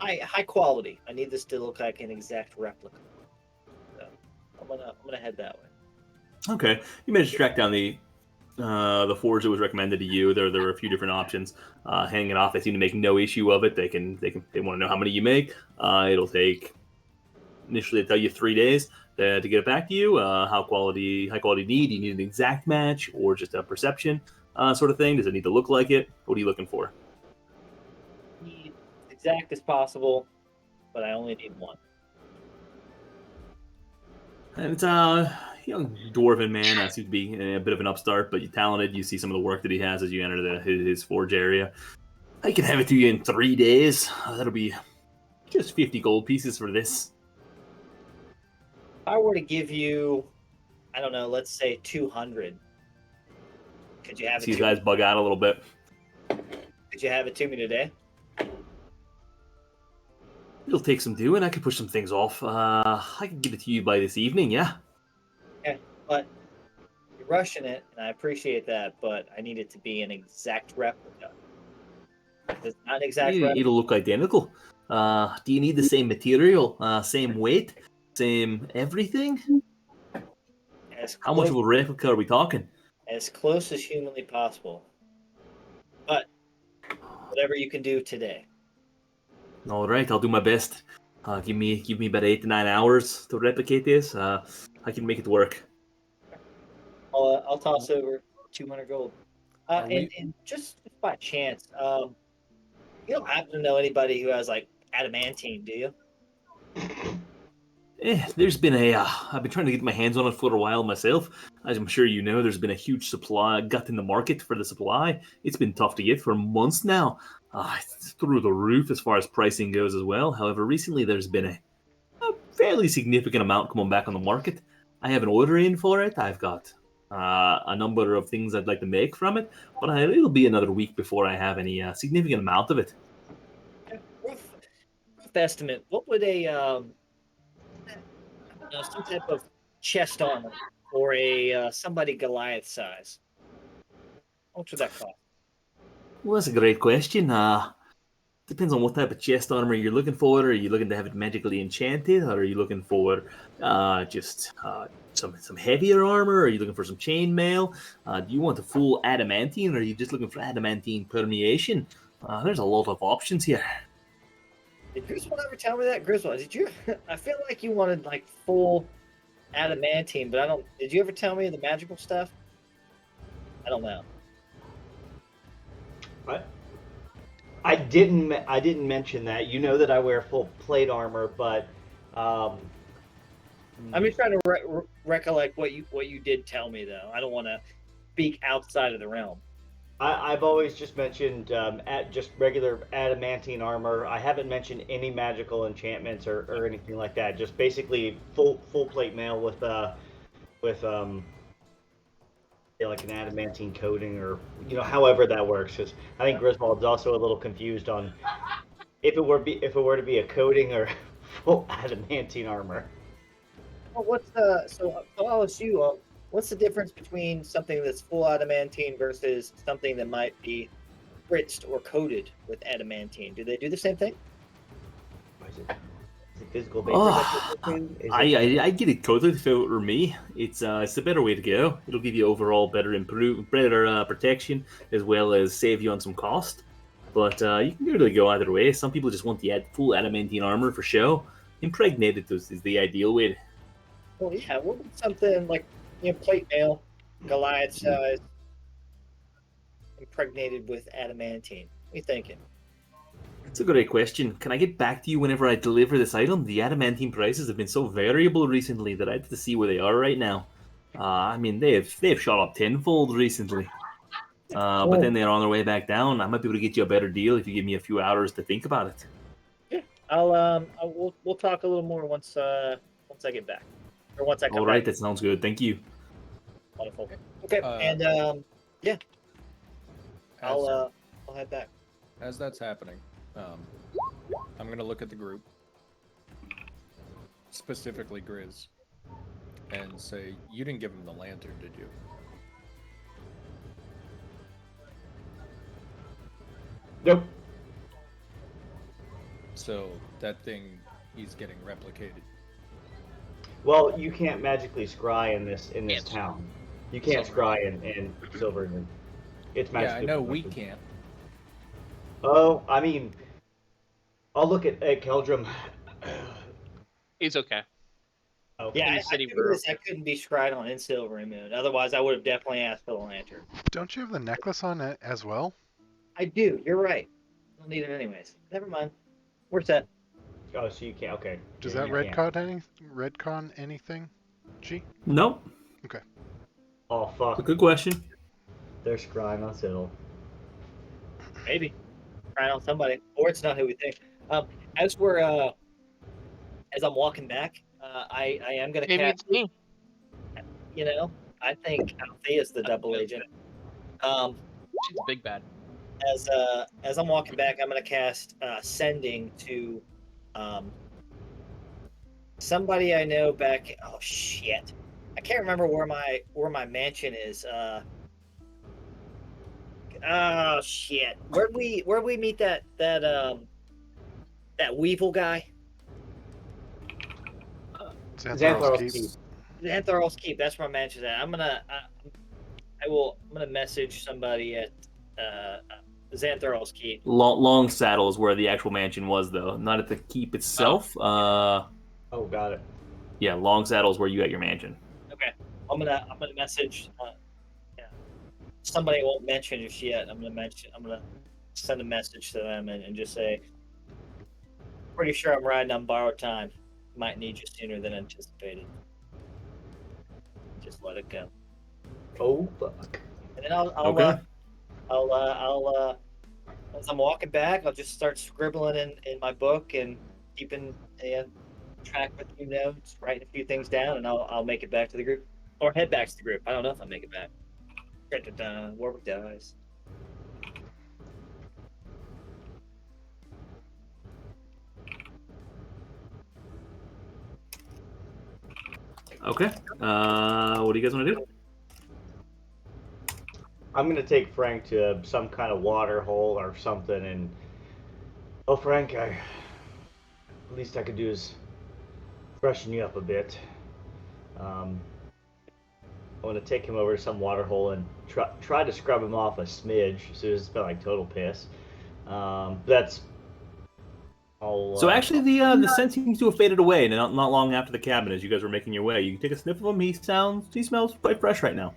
High quality. I need this to look like an exact replica. So I'm gonna head that way. Okay, you managed to track down the forge that was recommended to you. There were a few different options. Handing it off, they seem to make no issue of it. They want to know how many you make. It'll take initially they tell you 3 days to get it back to you. High quality need. Do you need an exact match or just a perception sort of thing? Does it need to look like it? What are you looking for? Need as exact as possible, but I only need one. And it's a young dwarven man. Seems to be a bit of an upstart, but you're talented. You see some of the work that he has as you enter his forge area. I can have it to you in 3 days. That'll be just 50 gold pieces for this. If I were to give you, I don't know, let's say 200, could you have it? See, you guys bug out a little bit. Could you have it to me today? It'll take some doing. I could push some things off. I can give it to you by this evening, yeah. Okay, but you're rushing it, and I appreciate that, but I need it to be an exact replica. If it's not an exact replica, it'll look identical. Do you need the same material, same weight, same everything? How much of a replica are we talking? As close as humanly possible. But whatever you can do today. All right, I'll do my best. Give me about 8 to 9 hours to replicate this. I can make it work. I'll toss over 200 gold. And just by chance, you don't happen to know anybody who has like adamantine, do you? There's been I've been trying to get my hands on it for a while myself. As I'm sure you know, there's been a huge supply gut in the market for the supply. It's been tough to get for months now. It's through the roof as far as pricing goes as well. However, recently there's been a fairly significant amount coming back on the market. I have an order in for it. I've got a number of things I'd like to make from it, but it'll be another week before I have any significant amount of it. Rough estimate. What would some type of chest armor or a somebody Goliath size? How much would that cost? Well, that's a great question. Depends on what type of chest armor you're looking for. Are you looking to have it magically enchanted, or are you looking for just some heavier armor? Are you looking for some chainmail? Do you want the full adamantine, or are you just looking for adamantine permeation? There's a lot of options here. Did Griswold ever tell me that? Griswold, did you? I feel like you wanted like full adamantine, but I don't. Did you ever tell me the magical stuff? I don't know. What? I didn't mention that. You know that I wear full plate armor, but I'm just trying to recollect what you did tell me, though. I don't want to speak outside of the realm. I've always just mentioned just regular adamantine armor. I haven't mentioned any magical enchantments or anything like that. Just basically full plate mail with like an adamantine coating, or however that works. Because I think Griswold's also a little confused on if it were to be a coating or full adamantine armor. Well, I'll ask you. What's the difference between something that's full adamantine versus something that might be spritzed or coated with adamantine? Do they do the same thing? I physical vapor. I get it coated if it were me. It's the better way to go. It'll give you overall better protection as well as save you on some cost. But you can really go either way. Some people just want the full adamantine armor for show. Impregnated is the ideal way. Well, yeah, what would something like plate mail, Goliath size, impregnated with adamantine? What are you thinking? That's a great question. Can I get back to you whenever I deliver this item? The adamantine prices have been so variable recently that I have to see where they are right now. I mean, they've shot up tenfold recently. But then they're on their way back down. I might be able to get you a better deal if you give me a few hours to think about it. Yeah, we'll talk a little more once I get back, or once I come back. All right, that sounds good. Thank you. Wonderful. Okay, and yeah, I'll head back. As that's happening, I'm gonna look at the group, specifically Grizz, and say, "You didn't give him the lantern, did you?" Nope. So that thing, he's getting replicated. Well, you can't magically scry in this town. You can't scry in Silver. It's magically. Yeah, I know we can't. Oh, I mean, I'll look at Keldrum. He's okay. Okay. Yeah, I couldn't be scryed on in Silver Moon. Otherwise, I would have definitely asked for the lantern. Don't you have the necklace on it as well? I do. You're right. I'll need it anyways. Never mind. We're set. Oh, so you can't. Okay. Does Yeah, that redcon anything? G? Nope. Okay. Oh fuck. A good question. They're scrying on Siddle. Maybe. Scrying on somebody, or it's not who we think. As we're as I'm walking back, I am gonna Maybe cast. it's me. I think Althea's the double agent. She's big bad. As I'm walking back, I'm gonna cast sending to somebody I know back. Oh shit, I can't remember where my mansion is. Oh shit, where'd we meet that Weevil guy? Xanthar's Keep. Xanthar's Keep. That's where my mansion's at. I'm gonna message somebody at Xanthar's Keep. Long Saddle is where the actual mansion was, though, not at the keep itself. Oh, got it. Yeah, Long Saddle is where you got your mansion. Okay, I'm gonna message. Somebody won't mention just yet. I'm gonna send a message to them and just say, pretty sure I'm riding on borrowed time. Might need you sooner than anticipated. Just let it go. Oh fuck. And then I'll as I'm walking back, I'll just start scribbling in my book and keeping track with a few notes, writing a few things down, and I'll make it back to the group, or head back to the group. I don't know if I'll make it back. Warwick dies. Okay. What do you guys want to do? I'm gonna take Frank to some kind of water hole or something, and Frank, least I could do is freshen you up a bit. I want to take him over to some water hole and try to scrub him off a smidge, so it's been like total piss. That's all. So actually, the scent seems to have faded away, and not long after the cabin, as you guys were making your way, you can take a sniff of him. He smells quite fresh right now.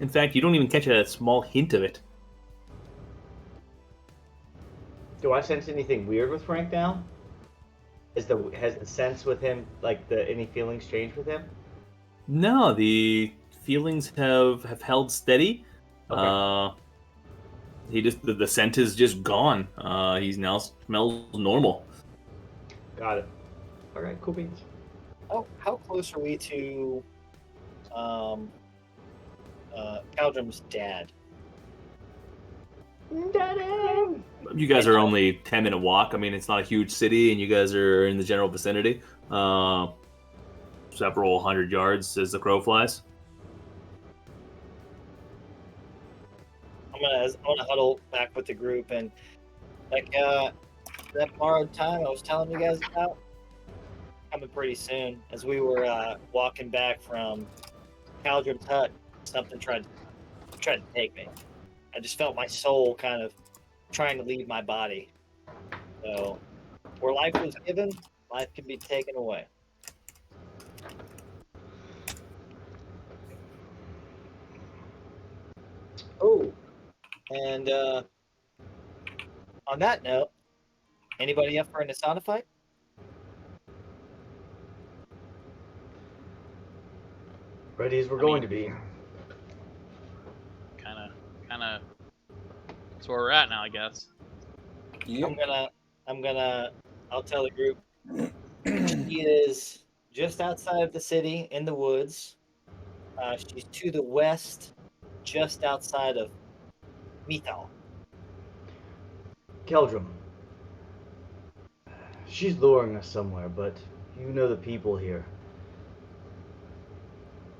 In fact, you don't even catch a small hint of it. Do I sense anything weird with Frank now? Has the sense with him, like any feelings changed with him? No, the feelings have held steady. Okay. The scent is just gone. He's now smells normal. Got it. All right, cool beans. How close are we to Caldrum's dad? Daddy! You guys are only 10-minute walk. I mean, it's not a huge city, and you guys are in the general vicinity. Several hundred yards as the crow flies. I'm gonna huddle back with the group and that borrowed time I was telling you guys about coming pretty soon. As we were walking back from Caldron's hut, something tried to take me. I just felt my soul kind of trying to leave my body. So, where life was given, life can be taken away. Oh, and on that note, anybody up for an Asana fight? Ready as we're going to be. Kind of. That's where we're at now, I guess. Yep. I'll tell the group. She is just outside of the city in the woods. She's to the west, just outside of Mithal. Keldrum. She's luring us somewhere, but you know the people here.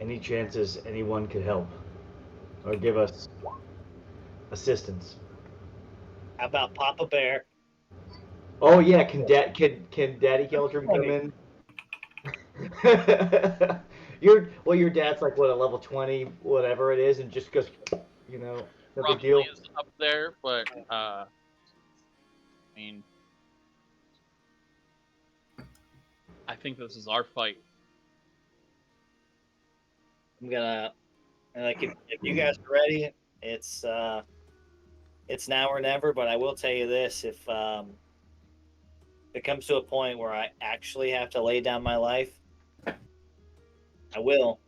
Any chances anyone could help or give us assistance? How about Papa Bear? Oh yeah, can Daddy Keldrum come in? Your dad's like what, a level 20, whatever it is, and just goes, no big deal. Is up there, but I mean, I think this is our fight. I'm gonna, like, if you guys are ready, it's now or never. But I will tell you this: if it comes to a point where I actually have to lay down my life, I will.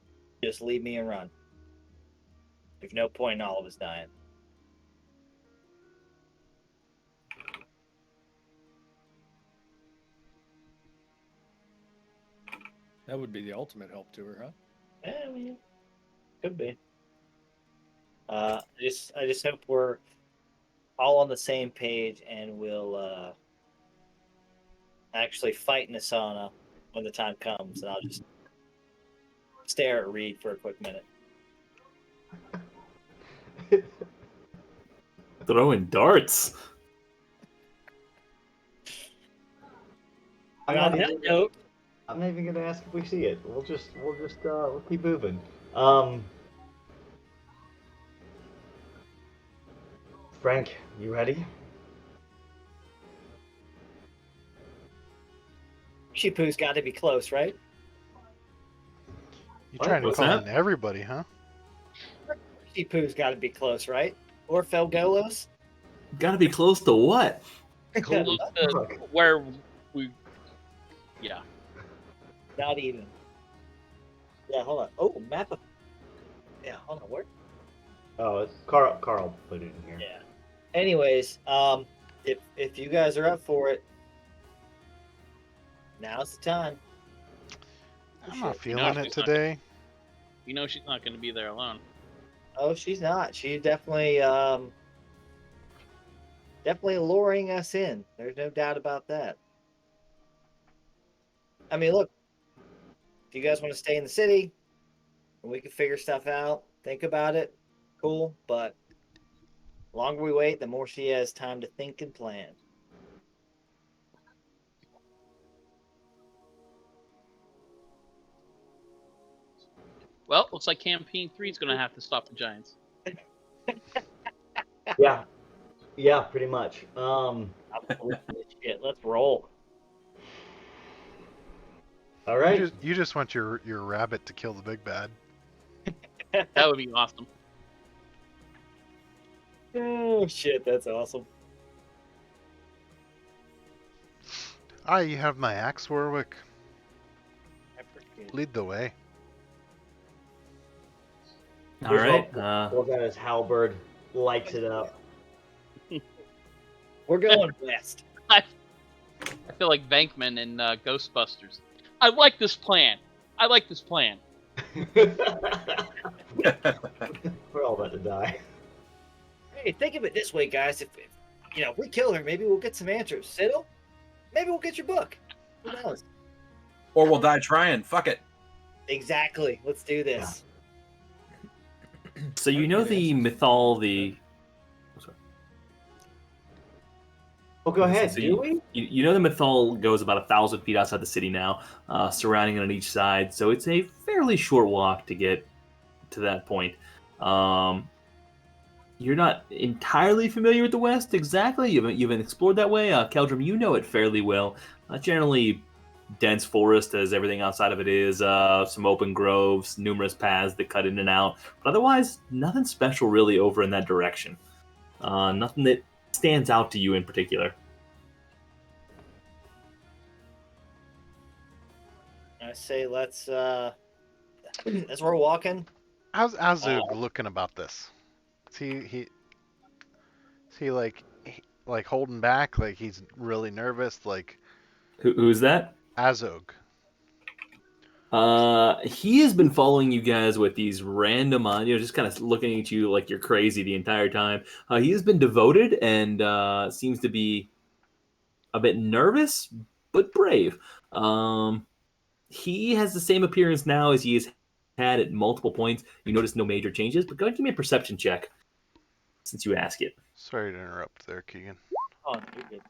Just leave me and run. There's no point in all of us dying. That would be the ultimate help to her, huh? Yeah, I mean, could be. I just hope we're all on the same page and we'll actually fight in a sauna when the time comes, and I'll just stare at Reed for a quick minute. Throwing darts. On that note, I'm not even gonna ask if we see it. We'll keep moving. Frank, you ready? Shipu's got to be close, right? You trying to What's call that? in everybody, huh? Shipu's got to be close, right? Or Felgolos? Got to be close to what? Close to where we. Yeah. Not even. Yeah, hold on. Oh, map of. Yeah, hold on. Where? Oh, it's Carl put it in here. Yeah. Anyways, if you guys are up for it, now's the time. I'm not feeling it today. You know she's not going to be there alone. Oh, she's not. She's definitely luring us in. There's no doubt about that. I mean, look, if you guys want to stay in the city and we can figure stuff out, think about it, cool. But the longer we wait, the more she has time to think and plan. Well, looks like campaign 3 is going to have to stop the Giants. Yeah, pretty much. Shit, let's roll. All right. You just want your rabbit to kill the big bad. That would be awesome. Oh shit, that's awesome. You have my axe, Warwick. Lead the way. All right. Pulls out his halberd, lights it up. We're going west. I feel like Venkman in Ghostbusters. I like this plan. We're all about to die. Hey, think of it this way, guys. If we kill her, maybe we'll get some answers. Siddle, maybe we'll get your book. Who knows? Or we'll die trying. Fuck it. Exactly. Let's do this. So you know the Mythal, Oh, go ahead. So Do we? you know the Mythal goes about 1,000 feet outside the city now, surrounding it on each side. So it's a fairly short walk to get to that point. You're not entirely familiar with the West exactly. You haven't explored that way. Keldrum, you know it fairly well. Generally dense forest as everything outside of it is. Some open groves, numerous paths that cut in and out. But otherwise, nothing special really over in that direction. Nothing that stands out to you in particular. I say let's as we're walking. How's Azug looking about this? Is he like holding back? Like he's really nervous? Like Who's that? Azug. He has been following you guys with these random, just kind of looking at you like you're crazy the entire time. He has been devoted and seems to be a bit nervous, but brave. He has the same appearance now as he has had at multiple points. You notice no major changes, but go ahead and give me a perception check since you ask it. Sorry to interrupt there, Keegan. Oh, you're good.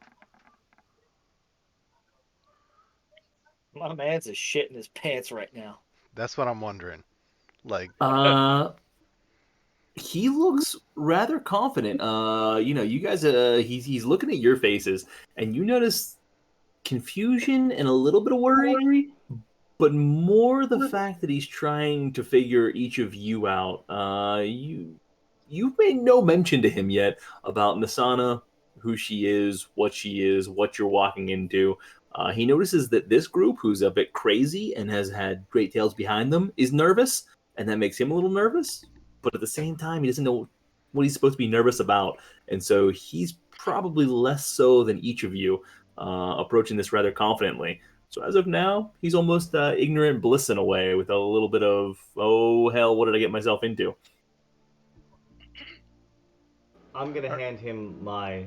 My man's a shit in his pants right now. That's what I'm wondering. Like, he looks rather confident. You guys, he's looking at your faces, and you notice confusion and a little bit of worry, but more the fact that he's trying to figure each of you out. You've made no mention to him yet about Nasana, who she is, what you're walking into. He notices that this group, who's a bit crazy and has had great tales behind them, is nervous, and that makes him a little nervous. But at the same time, he doesn't know what he's supposed to be nervous about, and so he's probably less so than each of you, approaching this rather confidently. So as of now, he's almost ignorant bliss in a way, with a little bit of, oh hell, what did I get myself into? I'm gonna hand him my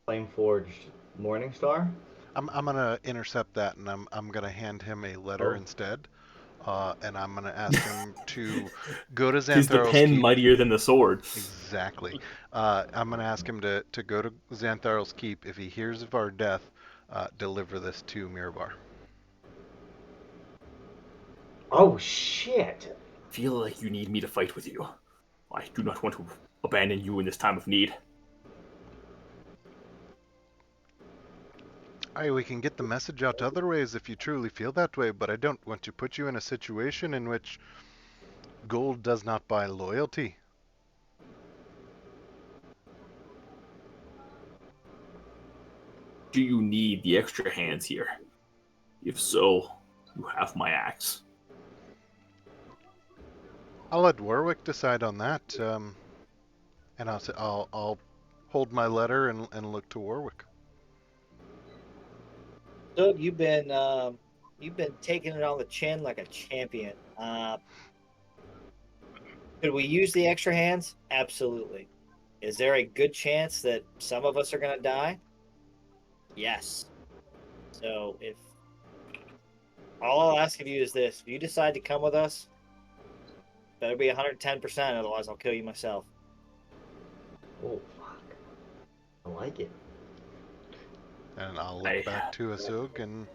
flame-forged Morning Star. I'm gonna intercept that, and I'm gonna hand him a letter instead, and I'm gonna ask him to go to Xanthar's Is the pen Keep. mightier than the sword? Exactly. I'm gonna ask him to go to Xanthar's Keep. If he hears of our death, deliver this to Chamb3r. Oh shit! Feel like you need me to fight with you. I do not want to abandon you in this time of need. We can get the message out other ways if you truly feel that way, but I don't want to put you in a situation in which gold does not buy loyalty. Do you need the extra hands here? If so, you have my axe. I'll let Warwick decide on that, and I'll hold my letter and look to Warwick. So you've been taking it on the chin like a champion. Could we use the extra hands? Absolutely. Is there a good chance that some of us are going to die? Yes. So if all I'll ask of you is this: if you decide to come with us, better be 110%. Otherwise, I'll kill you myself. Oh fuck! I like it. And I'll look back to Azug and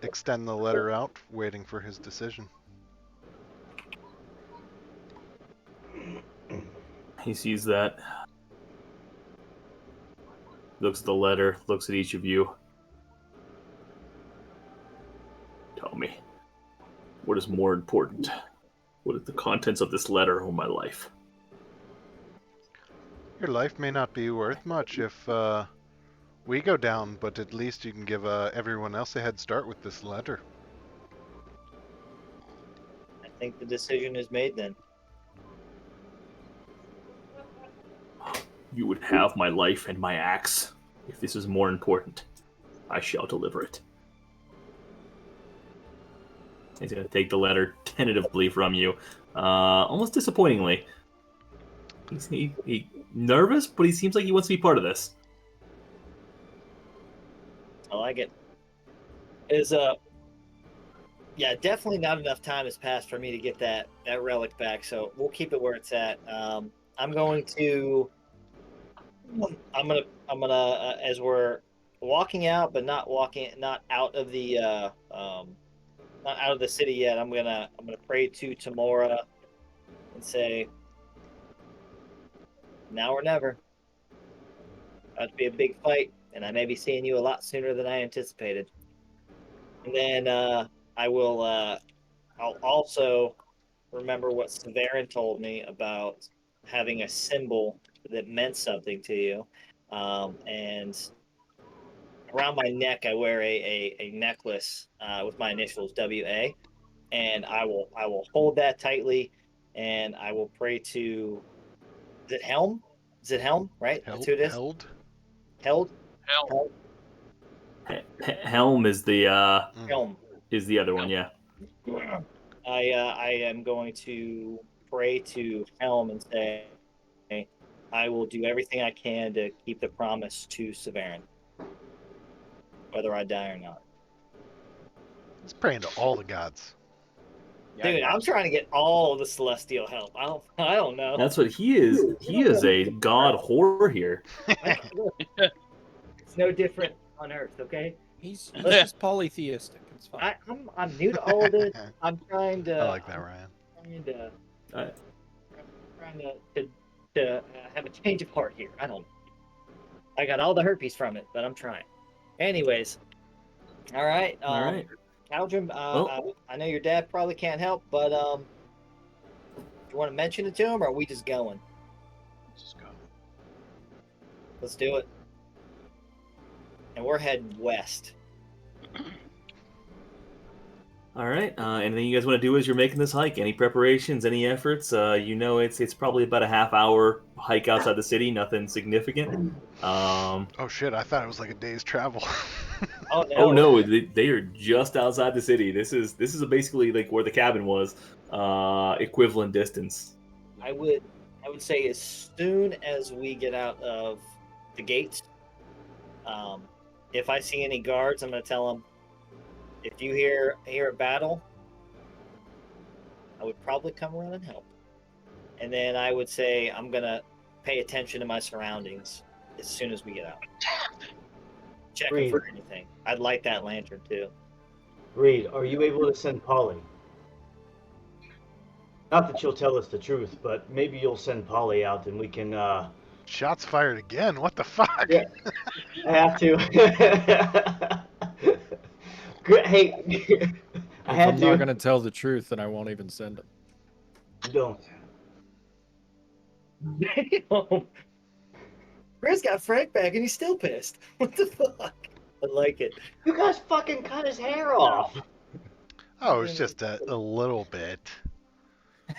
extend the letter out, waiting for his decision. He sees that, looks at the letter, looks at each of you. Tell me, what is more important? What is the contents of this letter or my life? Your life may not be worth much if we go down, but at least you can give everyone else a head start with this letter. I think the decision is made then. You would have my life and my axe. If this is more important, I shall deliver it. He's going to take the letter tentatively from you, almost disappointingly. He's nervous, but he seems like he wants to be part of this. I like it. Yeah, definitely not enough time has passed for me to get that relic back, so we'll keep it where it's at. I'm going to I'm gonna as we're walking out, but not out of the not out of the city yet. I'm gonna pray to Tamora and say, now or never. About to be a big fight, and I may be seeing you a lot sooner than I anticipated. And then I will. I'll also remember what Severin told me about having a symbol that meant something to you, and around my neck I wear a necklace with my initials WA, and I will hold that tightly, and I will pray to. Is it Helm? Is it Helm? Right? That's who it is. Held? Held. Hell, Helm is the Helm. other one. Yeah. I am going to pray to Helm and say, I will do everything I can to keep the promise to Severin, whether I die or not. It's praying to all the gods. Dude, I'm trying to get all the celestial help. I don't know. That's what he is. He is a god whore here. It's no different on Earth, okay? He's just polytheistic. It's fine. I'm new to all of this. I'm trying to. I like that, Ryan. Trying to have a change of heart here. I don't. I got all the herpes from it, but I'm trying. Anyways, all right. All right. Caldrum, I know your dad probably can't help, but do you want to mention it to him, or are we just going? Just go. Let's do it. And we're heading west. All right. Anything you guys want to do as you're making this hike? Any preparations? Any efforts? It's probably about a half-hour hike outside the city. Nothing significant. Oh shit! I thought it was like a day's travel. Oh no! They are just outside the city. This is basically like where the cabin was. Equivalent distance. I would say as soon as we get out of the gates, if I see any guards, I'm going to tell them, if you hear a battle, I would probably come around and help. And then I would say I'm going to pay attention to my surroundings as soon as we get out. Checking for anything. I'd light that lantern too. Reed, are you able to send Polly? Not that she'll tell us the truth, but maybe you'll send Polly out and we can Shots fired again. What the fuck? Yeah. I have to. Hey, I had I'm to. not gonna tell the truth, then I won't even send him. Don't. Damn. Chris got Frank back and he's still pissed. What the fuck? I like it. You guys fucking cut his hair off. Oh, it's just a little bit.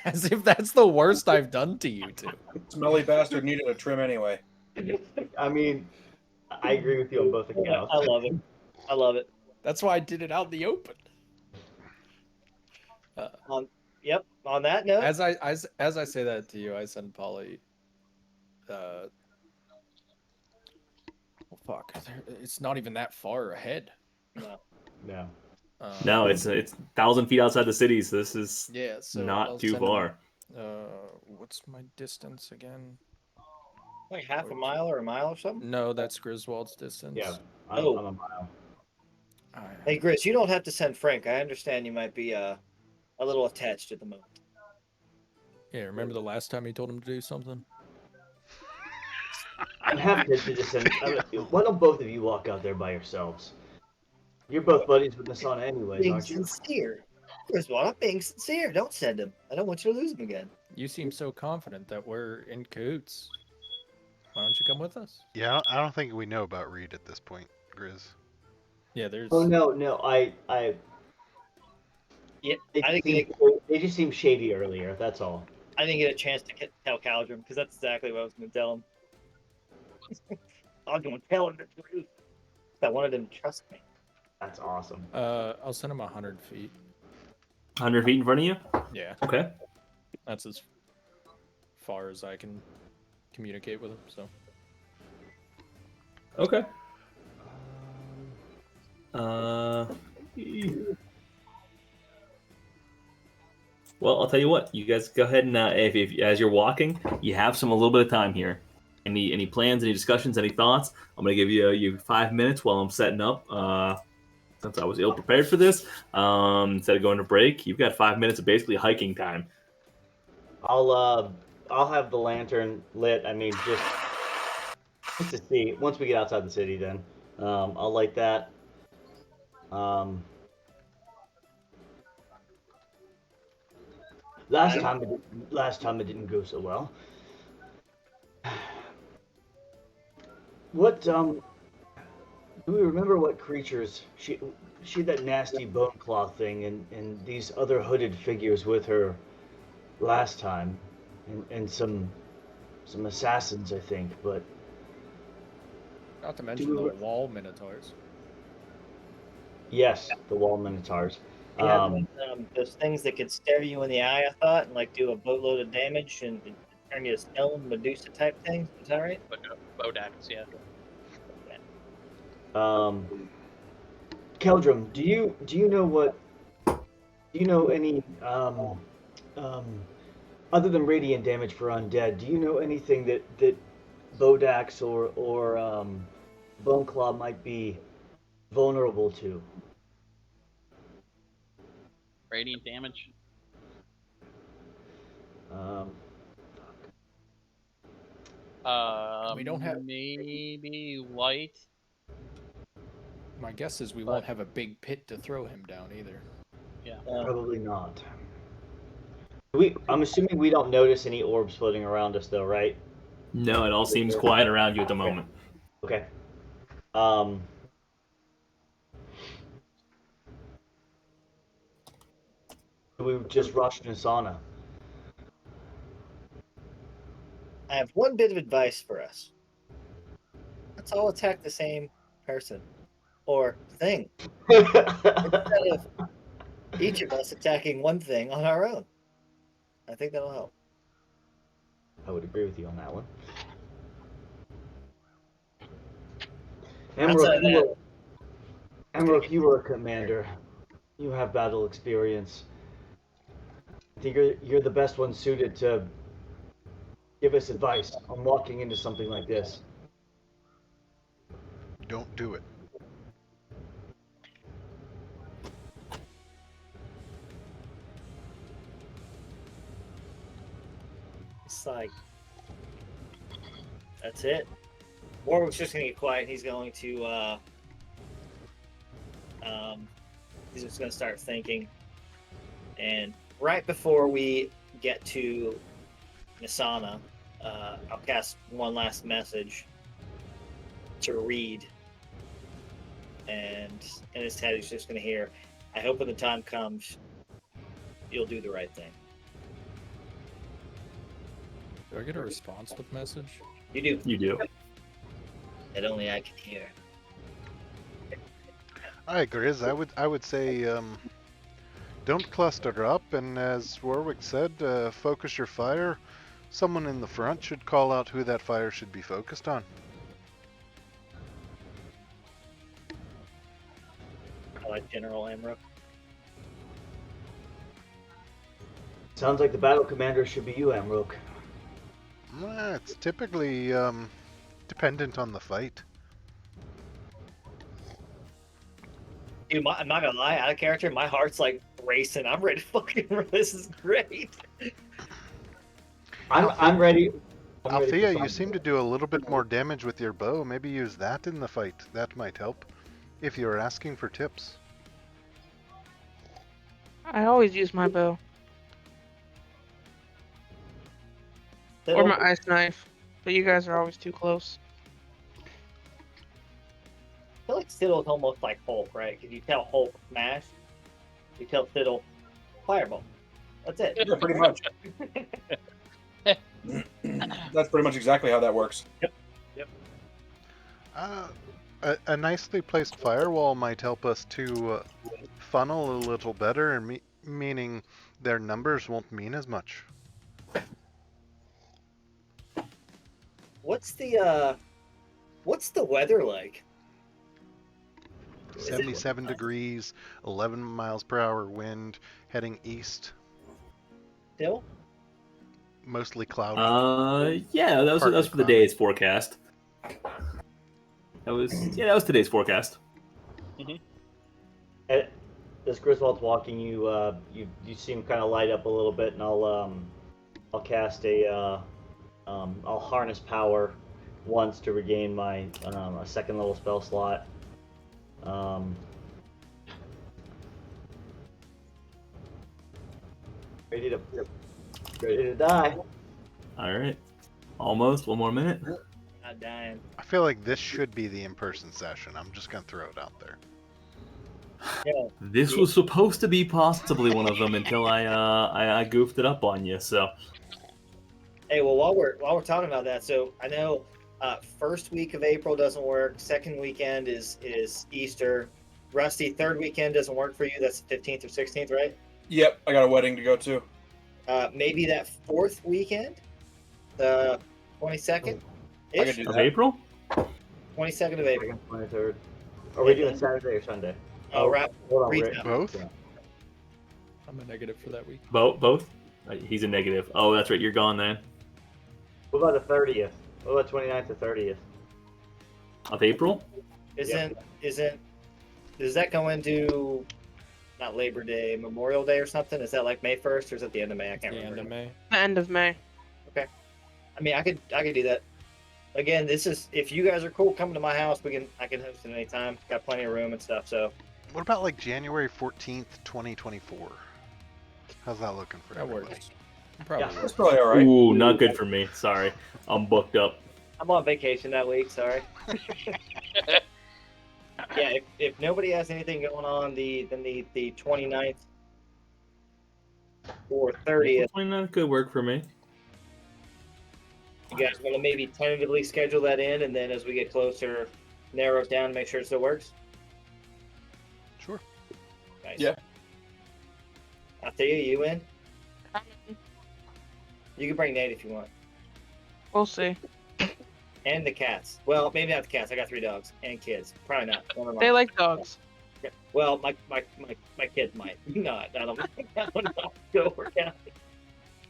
As if that's the worst I've done to you two. Smelly bastard needed a trim anyway. I mean, I agree with you on both accounts. I love it. I love it. That's why I did it out in the open. Yep. On that note, As I say that to you, I send Polly. Well, fuck. It's not even that far ahead. No. No, it's 1,000 feet outside the city, so this is Yeah, so not I'll too send him- far. What's my distance again? like half a mile or a mile or something. No, that's Griswold's distance. Yeah. I'm a mile. Hey, Gris, you don't have to send Frank. I understand you might be a little attached at the moment. Yeah, remember the last time you told him to do something? I'm happy to just send. Why don't both of you walk out there by yourselves? You're both buddies with Nasana anyways, Being aren't you? sincere. Griswold, I'm being sincere. Don't send him. I don't want you to lose him again. You seem so confident that we're in cahoots. Why don't you come with us? Yeah, I don't think we know about Reed at this point, Grizz. Yeah, there's. Oh no, I. Yeah, They just seemed shady earlier. That's all. I didn't get a chance to tell Caldrum because that's exactly what I was going to tell him. I was going to tell him the truth. I wanted him to trust me. That's awesome. I'll send him 100 feet. 100 feet in front of you? Yeah, Okay. that's as far as I can communicate with him. So. Okay. Well, I'll tell you what. You guys go ahead and if as you're walking, you have a little bit of time here. Any plans, any discussions, any thoughts? I'm gonna give you 5 minutes while I'm setting up. Since I was ill prepared for this, instead of going to break, you've got 5 minutes of basically hiking time. I'll have the lantern lit. I mean, just to see. Once we get outside the city, then I'll light that. Last time it didn't go so well. What do we remember what creatures she had that nasty bone claw thing and these other hooded figures with her last time and some assassins, I think, but Not to mention the wall minotaurs. yes, the wall minotaurs. Yeah, those things that could stare you in the eye, I thought, and like do a boatload of damage and turn you to stone, Medusa type things. Is that right? Bodax, yeah. Keldrum, do you know any other than radiant damage for undead? Do you know anything that Bodax or Boneclaw might be vulnerable to? Radiant damage. We don't have maybe light. My guess is we won't have a big pit to throw him down either. Yeah. Probably not. I'm assuming we don't notice any orbs floating around us, though, right? No, it all seems quiet around you at the moment. Okay. We just rushed Nasana. I have one bit of advice for us. Let's all attack the same person or thing instead of each of us attacking one thing on our own. I think that'll help. I would agree with you on that one. Emroch, you were a commander. You have battle experience. I think you're the best one suited to give us advice on walking into something like this. Don't do it. It's like, that's it. Warwick's just gonna get quiet. He's going to, he's just gonna start thinking. And right before we get to Nisana, I'll cast one last message to read. And in his head, he's just gonna hear, I hope when the time comes, you'll do the right thing. Do I get a response with message? You do. You do. That only I can hear. Alright, Grizz, I would say don't cluster up, and as Warwick said, focus your fire. Someone in the front should call out who that fire should be focused on. I like General Amrook. Sounds like the battle commander should be you, Amrook. It's typically dependent on the fight. Dude, I'm not gonna lie, out of character, my heart's like racing. I'm ready to fucking. This is great. I'm ready. Althea, you seem to do a little bit more damage with your bow. Maybe use that in the fight. That might help. If you're asking for tips. I always use my bow. Or my ice knife. But you guys are always too close. I feel like Siddle's almost like Hulk, right? Because you tell Hulk smash, you tell Siddle fireball. That's it. Yeah, pretty much. That's pretty much exactly how that works. Yep. A nicely placed firewall might help us to funnel a little better, and meaning their numbers won't mean as much. What's the weather like? 77 degrees, 11 miles per hour wind, heading east. Still? Mostly cloudy. Yeah, that was Partly for the cloudy. day's forecast. That was today's forecast. As Griswold's walking, you see him kind of light up a little bit, and I'll cast I'll harness power once to regain my a second level spell slot. Ready to die. All right, almost 1 more minute. Not dying. I feel like this should be the in-person session. I'm just gonna throw it out there. Yeah. This was supposed to be possibly one of them until I goofed it up on you. So Hey, well, while we're talking about that, so I know first week of April doesn't work. Second weekend is Easter. Rusty, third weekend doesn't work for you. That's the 15th or 16th, right? Yep, I got a wedding to go to. Maybe that fourth weekend, the 22nd. I could do of that. April. 22nd of April. 23rd. Are we doing Saturday or Sunday? Oh, right. Hold on, Read that. Both? I'm a negative for that week. Both. He's a negative. Oh, that's right. You're gone then. What about the 30th? What about 29th or 30th? Of April. Isn't does that go into not Labor Day, Memorial Day or something? Is that like May 1st or is that the end of May? I can't The remember. end of May. The end of May. I mean, I could do that. Again, this is if you guys are cool coming to my house, I can host it anytime. Got plenty of room and stuff. So What about like January 14th, 2024? How's that looking for That everybody? works. Probably. Yeah. That's probably all right. Ooh, not good for me. Sorry, I'm booked up. I'm on vacation that week. Sorry. Yeah, if nobody has anything going on, the 29th or 30th, 29th could work for me. you guys want to maybe tentatively schedule that in, and then as we get closer, narrow it down and make sure it still works. Sure. Nice. Yeah. Althea, you in? You can bring Nate if you want. We'll see. And the cats. Well, maybe not the cats. I got 3 dogs and kids. Probably not. Never mind. They like dogs. Well, my kids might not. I don't think that would not go work out.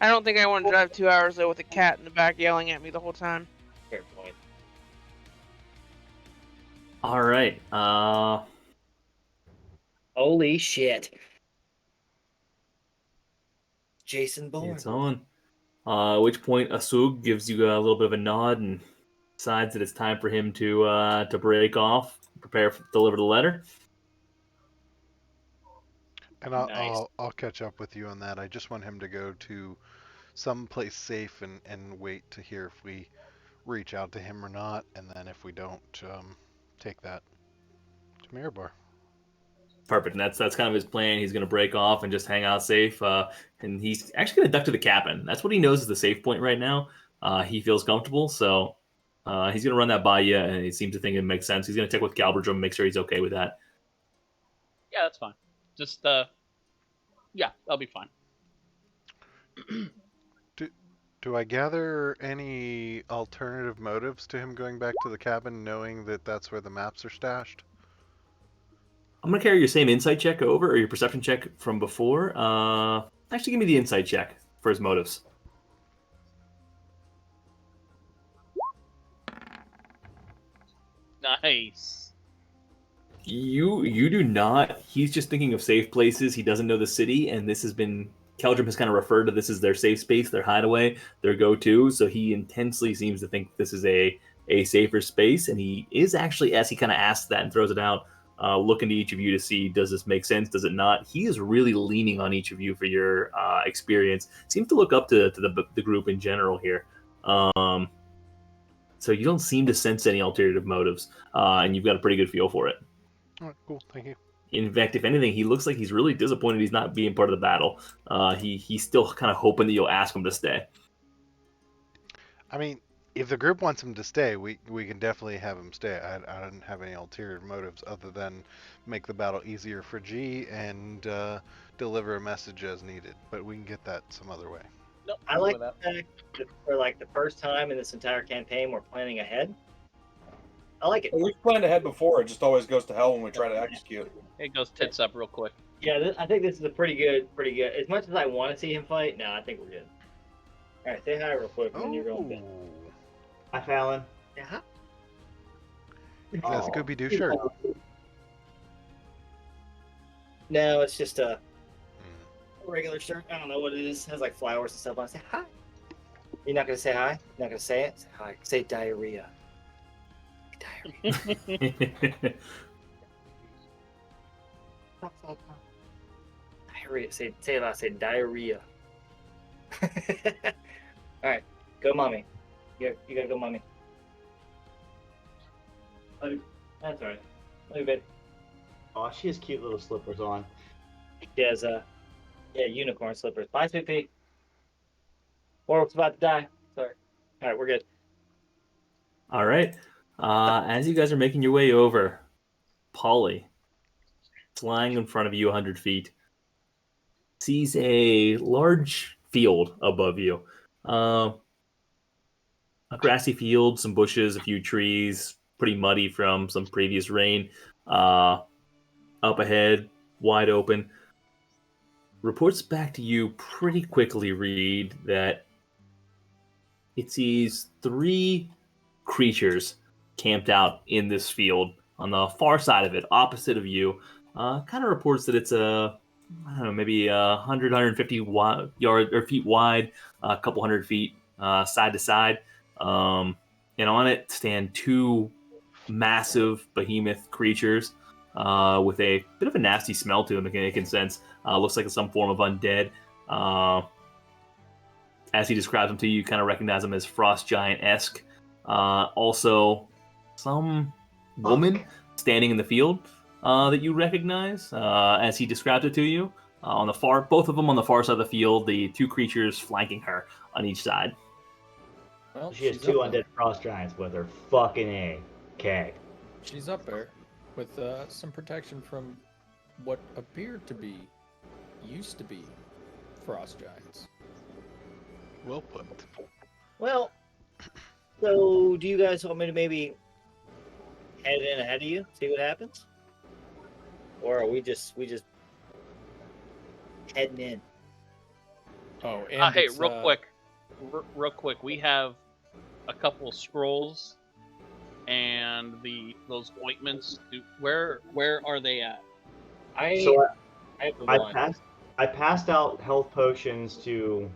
I don't think I want to drive 2 hours though with a cat in the back yelling at me the whole time. Fair point. All right. Holy shit. Jason Bourne. It's on. At which point Asug gives you a little bit of a nod and decides that it's time for him to break off, prepare to deliver the letter. And Nice. I'll catch up with you on that. I just want him to go to some place safe and wait to hear if we reach out to him or not, and then if we don't, take that to Chamb3r. Perfect. And that's kind of his plan. He's going to break off and just hang out safe. And he's actually going to duck to the cabin. That's what he knows is the safe point right now. He feels comfortable, so he's going to run that by you, and he seems to think it makes sense. He's going to check with Galberdrum and make sure he's okay with that. Yeah, that's fine. Just yeah, that'll be fine. Do I gather any alternative motives to him going back to the cabin, knowing that that's where the maps are stashed? I'm going to carry your same insight check over, or your perception check from before. Actually, give me the insight check for his motives. Nice. You do not. He's just thinking of safe places. He doesn't know the city, and this has been... Keldrum has kind of referred to this as their safe space, their hideaway, their go-to, so he intensely seems to think this is a safer space, and he is actually, as he kind of asks that and throws it out, looking to each of you to see, does this make sense, does it not? He is really leaning on each of you for your experience. Seems to look up to the group in general here. So you don't seem to sense any alternative motives, and you've got a pretty good feel for it. All right, cool, thank you. In fact, if anything, he looks like he's really disappointed he's not being part of the battle. He's still kind of hoping that you'll ask him to stay. I mean, if the group wants him to stay, we can definitely have him stay. I don't have any ulterior motives other than make the battle easier for G and deliver a message as needed. But we can get that some other way. Nope, I I'll go like with the that. fact that for like the first time in this entire campaign, we're planning ahead. I like it. We've planned ahead before. It just always goes to hell when we try to execute. It goes tits up real quick. Yeah, I think this is a pretty good. As much as I want to see him fight, no, I think we're good. All right, say hi real quick when you're going to Oh, Hi, Fallon. Yeah. that's a Scooby-Doo shirt. No, it's just a Hmm. regular shirt. I don't know what it is. It has like flowers and stuff on it. Say hi. You're not gonna say hi? You're not gonna say it? Say hi. Say diarrhea. Diarrhea. Diarrhea. Say it loud. Say diarrhea. All right, go, mommy. You gotta go, mommy. Oh, that's all right. Love you, babe. Oh, she has cute little slippers on. She has unicorn slippers. Bye, Sweet Pea. Warwick's about to die. Sorry. All right, we're good. All right. As you guys are making your way over, Polly, flying in front of you 100 feet, sees a large field above you. A grassy field, some bushes, a few trees, pretty muddy from some previous rain. Up ahead, wide open. Reports back to you pretty quickly read that it sees 3 creatures camped out in this field on the far side of it, opposite of you. Kind of reports that it's I don't know, maybe 100, 150 yard or feet wide, a couple hundred feet side to side. And on it stand 2 massive behemoth creatures with a bit of a nasty smell to them, making sense. Looks like some form of undead. As he describes them to you, you kind of recognize them as frost giant-esque. Also, some woman standing in the field that you recognize as he describes it to you. On the far, both of them on the far side of the field, the 2 creatures flanking her on each side. Well, She has she's 2 up there. undead frost giants with her. Fucking A. Okay. She's up there with some protection from what used to be frost giants. Well put. Well, so do you guys want me to maybe head in ahead of you, see what happens, or are we just heading in? Oh, and Hey, it's, real quick, we have a couple scrolls and those ointments. Where are they at? So I have the one. I passed out health potions to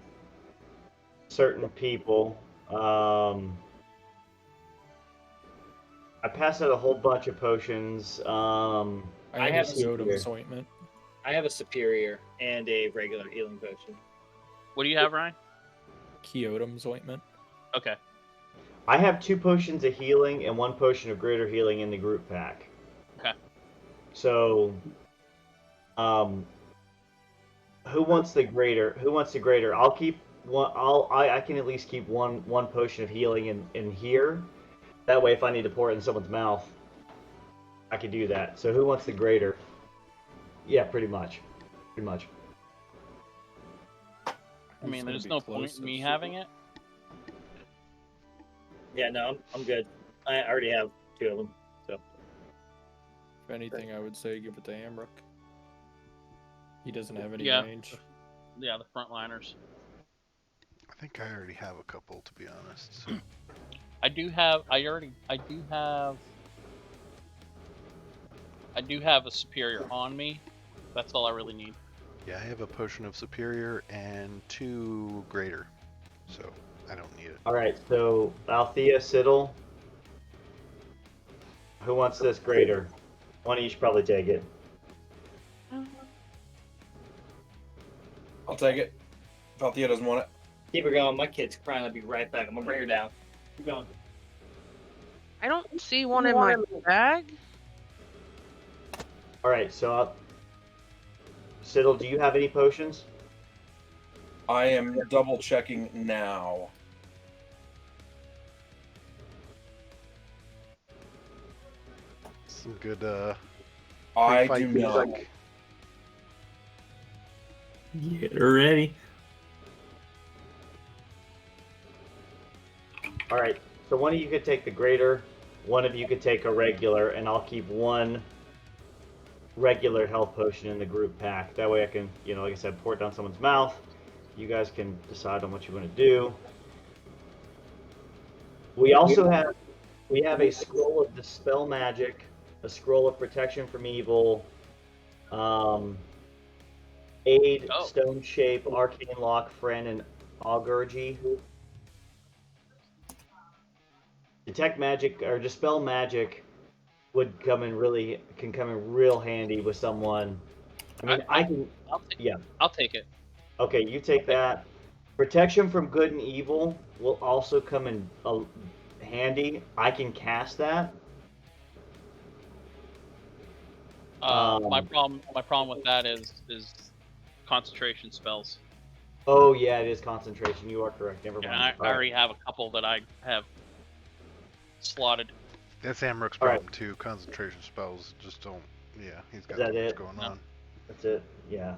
certain people. I passed out a whole bunch of potions. I I have have a Yodom's ointment. I have a superior and a regular healing potion. What do you have, Ryan? Kyotom's ointment. Okay. I have 2 potions of healing and 1 potion of greater healing in the group pack. Okay. So, who wants the greater? Who wants the greater? I'll keep one. I can at least keep one potion of healing in here. That way, if I need to pour it in someone's mouth, I can do that. So, who wants the greater? Yeah, pretty much. Pretty much. I mean, there's no point in me having it. Yeah, no, I'm good. I already have 2 of them. So If anything, I would say give it to Amrook. He doesn't have any Yeah. range. Yeah, the frontliners. I think I already have a couple, to be honest. So. I do have a superior on me. That's all I really need. Yeah, I have a potion of superior and 2 greater, so I don't need it. All right. So, Althea, Siddle, who wants this greater? One of you should probably take it. I'll take it. If Althea doesn't want it. keep her going. My kid's crying. I'll be right back. I'm gonna bring her down. Keep going. I don't see one in my bag. All right. So, Siddle, do you have any potions? I am double checking now. Some good I pre-fight do not. music. Get ready. All right. So one of you could take the greater, one of you could take a regular, and I'll keep one regular health potion in the group pack. That way I can, like I said, pour it down someone's mouth. you guys can decide on what you want to do. We also have a scroll of dispel magic, a scroll of protection from evil, aid, stone shape, arcane lock, friend, and augury. Detect magic or dispel magic can come in real handy with someone. I mean, I'll take it. Okay, you take that. Protection from good and evil will also come in handy. I can cast that. My problem with that is concentration spells. Oh yeah, it is concentration. You are correct. Never mind. And I already have a couple that I have slotted. That's Amrook's problem too. Concentration spells just don't. Yeah, he's got too much going on. That's it. Yeah.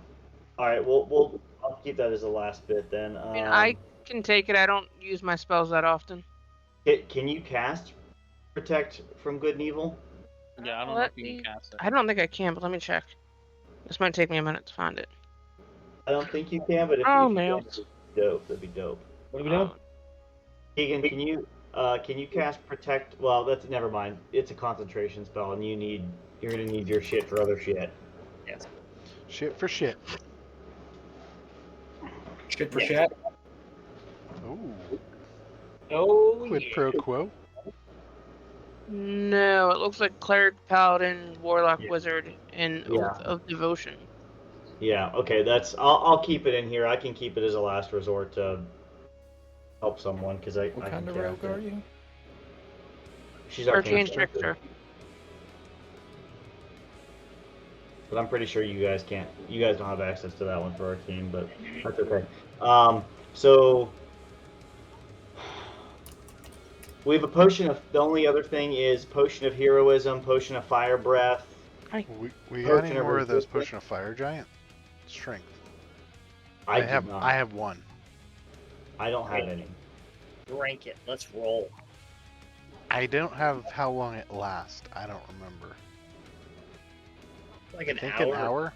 All right. I'll keep that as the last bit then. I mean, I can take it. I don't use my spells that often. Can you cast protect from good and evil? Yeah, I don't know if you can cast it. I don't think I can, but let me check. This might take me a minute to find it. I don't think you can, but if you can, that'd be dope. What are we doing? Keegan, can you cast protect? Well, never mind. It's a concentration spell, and you're gonna need your shit for other shit. Yes. Shit for shit. Shit for shit. Ooh. Oh, Quid pro quo. No, it looks like cleric, paladin, warlock, wizard, and oath of devotion. Yeah. Okay. I'll keep it in here. I can keep it as a last resort to help someone because I. What kind of rogue are you? She's Arcane Trickster. But I'm pretty sure you guys can't. You guys don't have access to that one for Arcane, but that's okay. So we have a potion of. The only other thing is potion of heroism, potion of fire breath. We got any more of those potion of fire giant strength? I have one. I don't have any. Drink it. Let's roll. I don't have how long it lasts. I don't remember. Like an hour?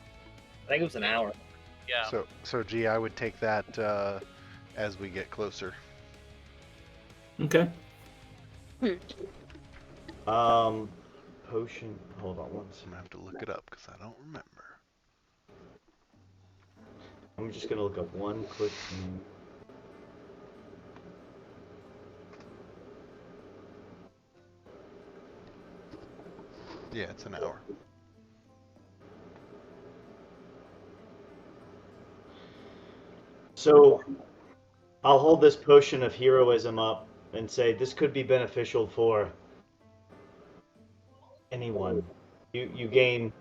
I think it was an hour. Yeah. So gee, I would take that as we get closer. Okay. Potion. Hold on one second. I'm gonna have to look it up because I don't remember. I'm just gonna look up one quick thing. Yeah, it's an hour. So, I'll hold this potion of heroism up and say this could be beneficial for anyone. You gain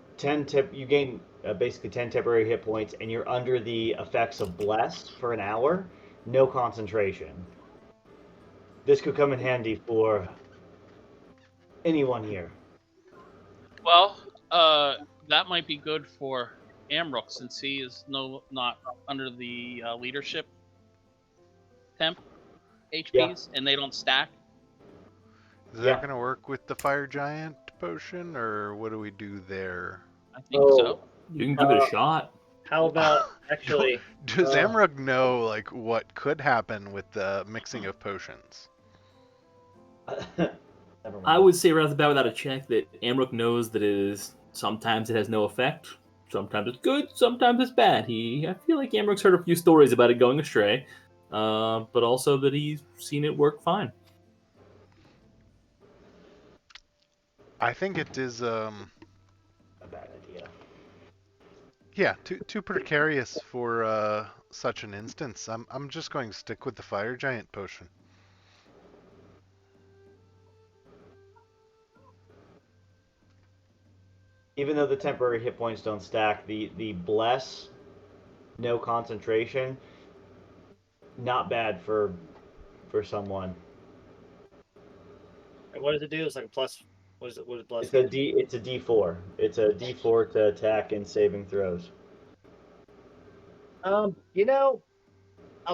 basically 10 temporary hit points, and you're under the effects of bless for an hour. No concentration. This could come in handy for anyone here. Well, that might be good for Amrook since he is not under the leadership temp HPs, and they don't stack. Is that going to work with the fire giant potion, or what do we do there? I think so. You can give it a shot. How about actually? Does Amrook know like what could happen with the mixing of potions? I would say right off the bat, without a check, that Amrook knows that sometimes it has no effect. Sometimes it's good, sometimes it's bad. I feel like Amrook's heard a few stories about it going astray, but also that he's seen it work fine. I think it is a bad idea. Yeah, too precarious for such an instance. I'm just going to stick with the fire giant potion. Even though the temporary hit points don't stack, the bless, no concentration, not bad for someone. And what does it do? It's like a plus. What is bless? It's a D4. It's a D4 to attack and saving throws. I'll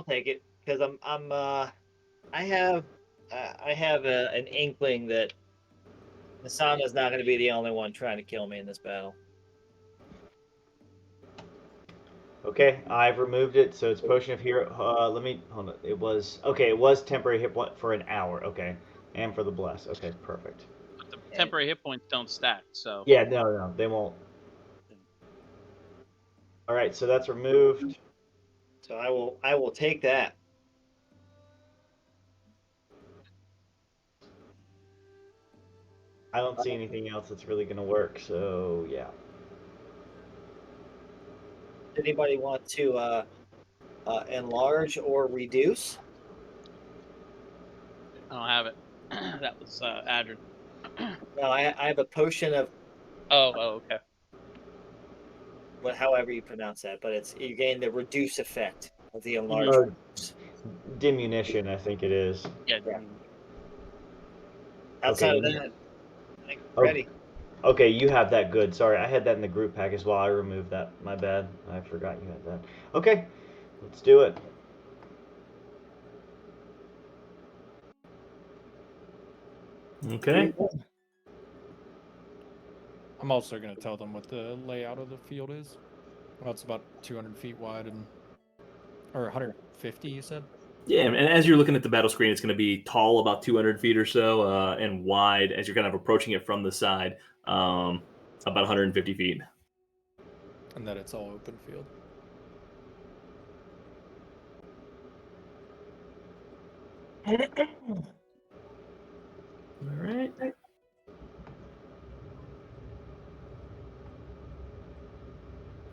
take it because I have an inkling that Nasana's not going to be the only one trying to kill me in this battle. Okay, I've removed it, so it's potion of hero. Let me hold on. It was okay. It was temporary hit point for an hour. Okay, and for the bless. Okay, perfect. But the temporary hit points don't stack, so. Yeah, no, they won't. All right, so that's removed. So I will take that. I don't see anything else that's really gonna work. So yeah. Does anybody want to enlarge or reduce? I don't have it. That was Adrian. No, I have a potion of Oh, okay. however you pronounce that, but it's you gain the reduce effect of the Mm-hmm. enlargement. Diminution, I think it is. Yeah. Outside Okay. of that, I think we're ready. Okay, you have that good. Sorry, I had that in the group pack as well. I removed that. My bad. I forgot you had that. Okay, let's do it. Okay. I'm also going to tell them what the layout of the field is. Well, it's about 200 feet wide and, or 150, you said? Yeah, and as you're looking at the battle screen, it's going to be tall, about 200 feet or so, and wide as you're kind of approaching it from the side, about 150 feet. And that it's all open field. All right.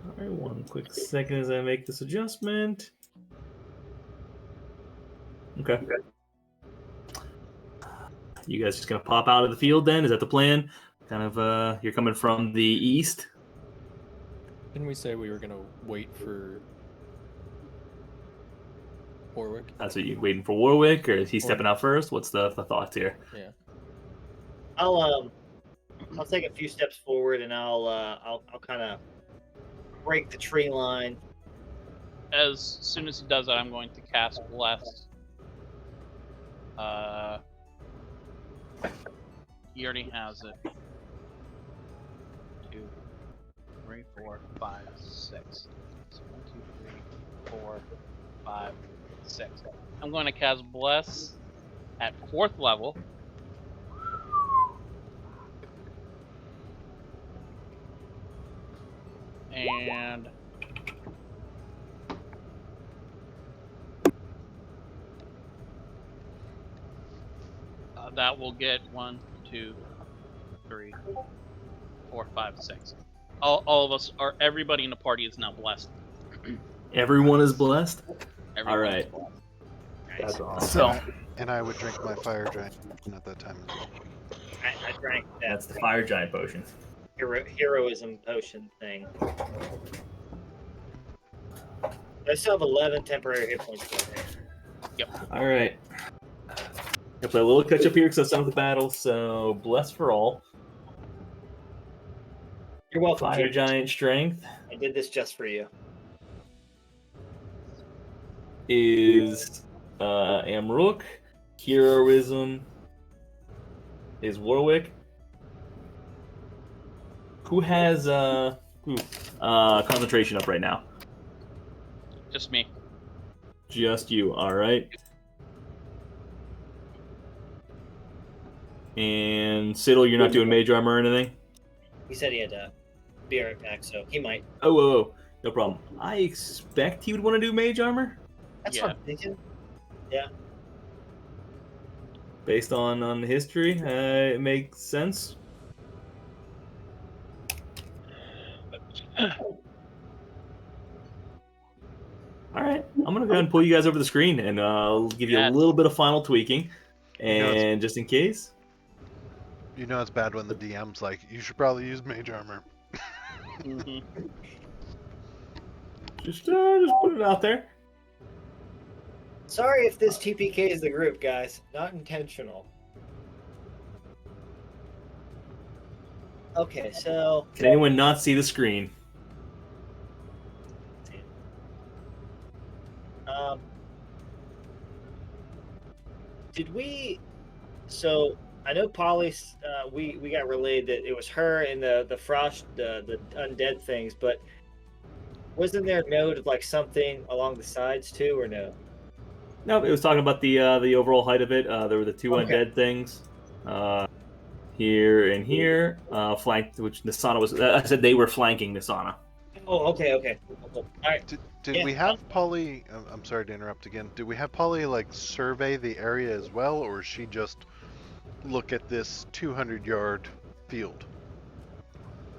All right, one quick second as I make this adjustment. Okay. You guys just gonna pop out of the field then? Is that the plan? Kind of, you're coming from the east. Didn't we say we were gonna wait for Warwick? That's what you waiting for Warwick, or is he stepping out first? What's the thoughts here? Yeah. I'll take a few steps forward and I'll kind of break the tree line. As soon as he does that, I'm going to cast Bless. He already has it. 2, 3, 4, 5, 6. So 1, 2, 3, 4, 5, 6. I'm going to cast Bless at 4th level. And that will get 1, 2, 3, 4, 5, 6. All of us are. Everybody in the party is now blessed. Everyone is blessed. Everyone All right. is blessed. That's awesome. So And I would drink my fire giant at that time as well. I drank that. that's the fire giant potion. Heroism potion thing. I still have 11 temporary hit points left. Yep. All right. I'll play a little catch up here because that's some of the battle. So bless for all. You're welcome. Fire Jake. giant strength I did this just for you. is Amrook. Heroism is Warwick. Who has concentration up right now? Just me. Just you. All right. And Siddle, you're not doing mage armor or anything? He said he had to be right back, so he might. Oh, whoa. No problem. I expect he would want to do mage armor. That's Yeah. what I'm thinking. Yeah. Based on history, it makes sense. All right, I'm gonna go ahead and pull you guys over the screen, and I'll give you a Yes. little bit of final tweaking, and You know, just in case. You know it's bad when the DM's like, you should probably use mage armor. Mm-hmm. Just put it out there. Sorry if this TPK is the group, guys. Not intentional. Okay, so Can anyone not see the screen? did we? So I know Polly. We got relayed that it was her and the frost, the undead things. But wasn't there a note of like something along the sides too, or no? No, it was talking about the overall height of it. There were the two Okay. undead things. Here and here, flanked, which Nisana was. I said they were flanking Nisana. Oh, okay. All right. Did we have Polly? I'm sorry to interrupt again. Did we have Polly like survey the area as well, or is she just look at this 200-yard field?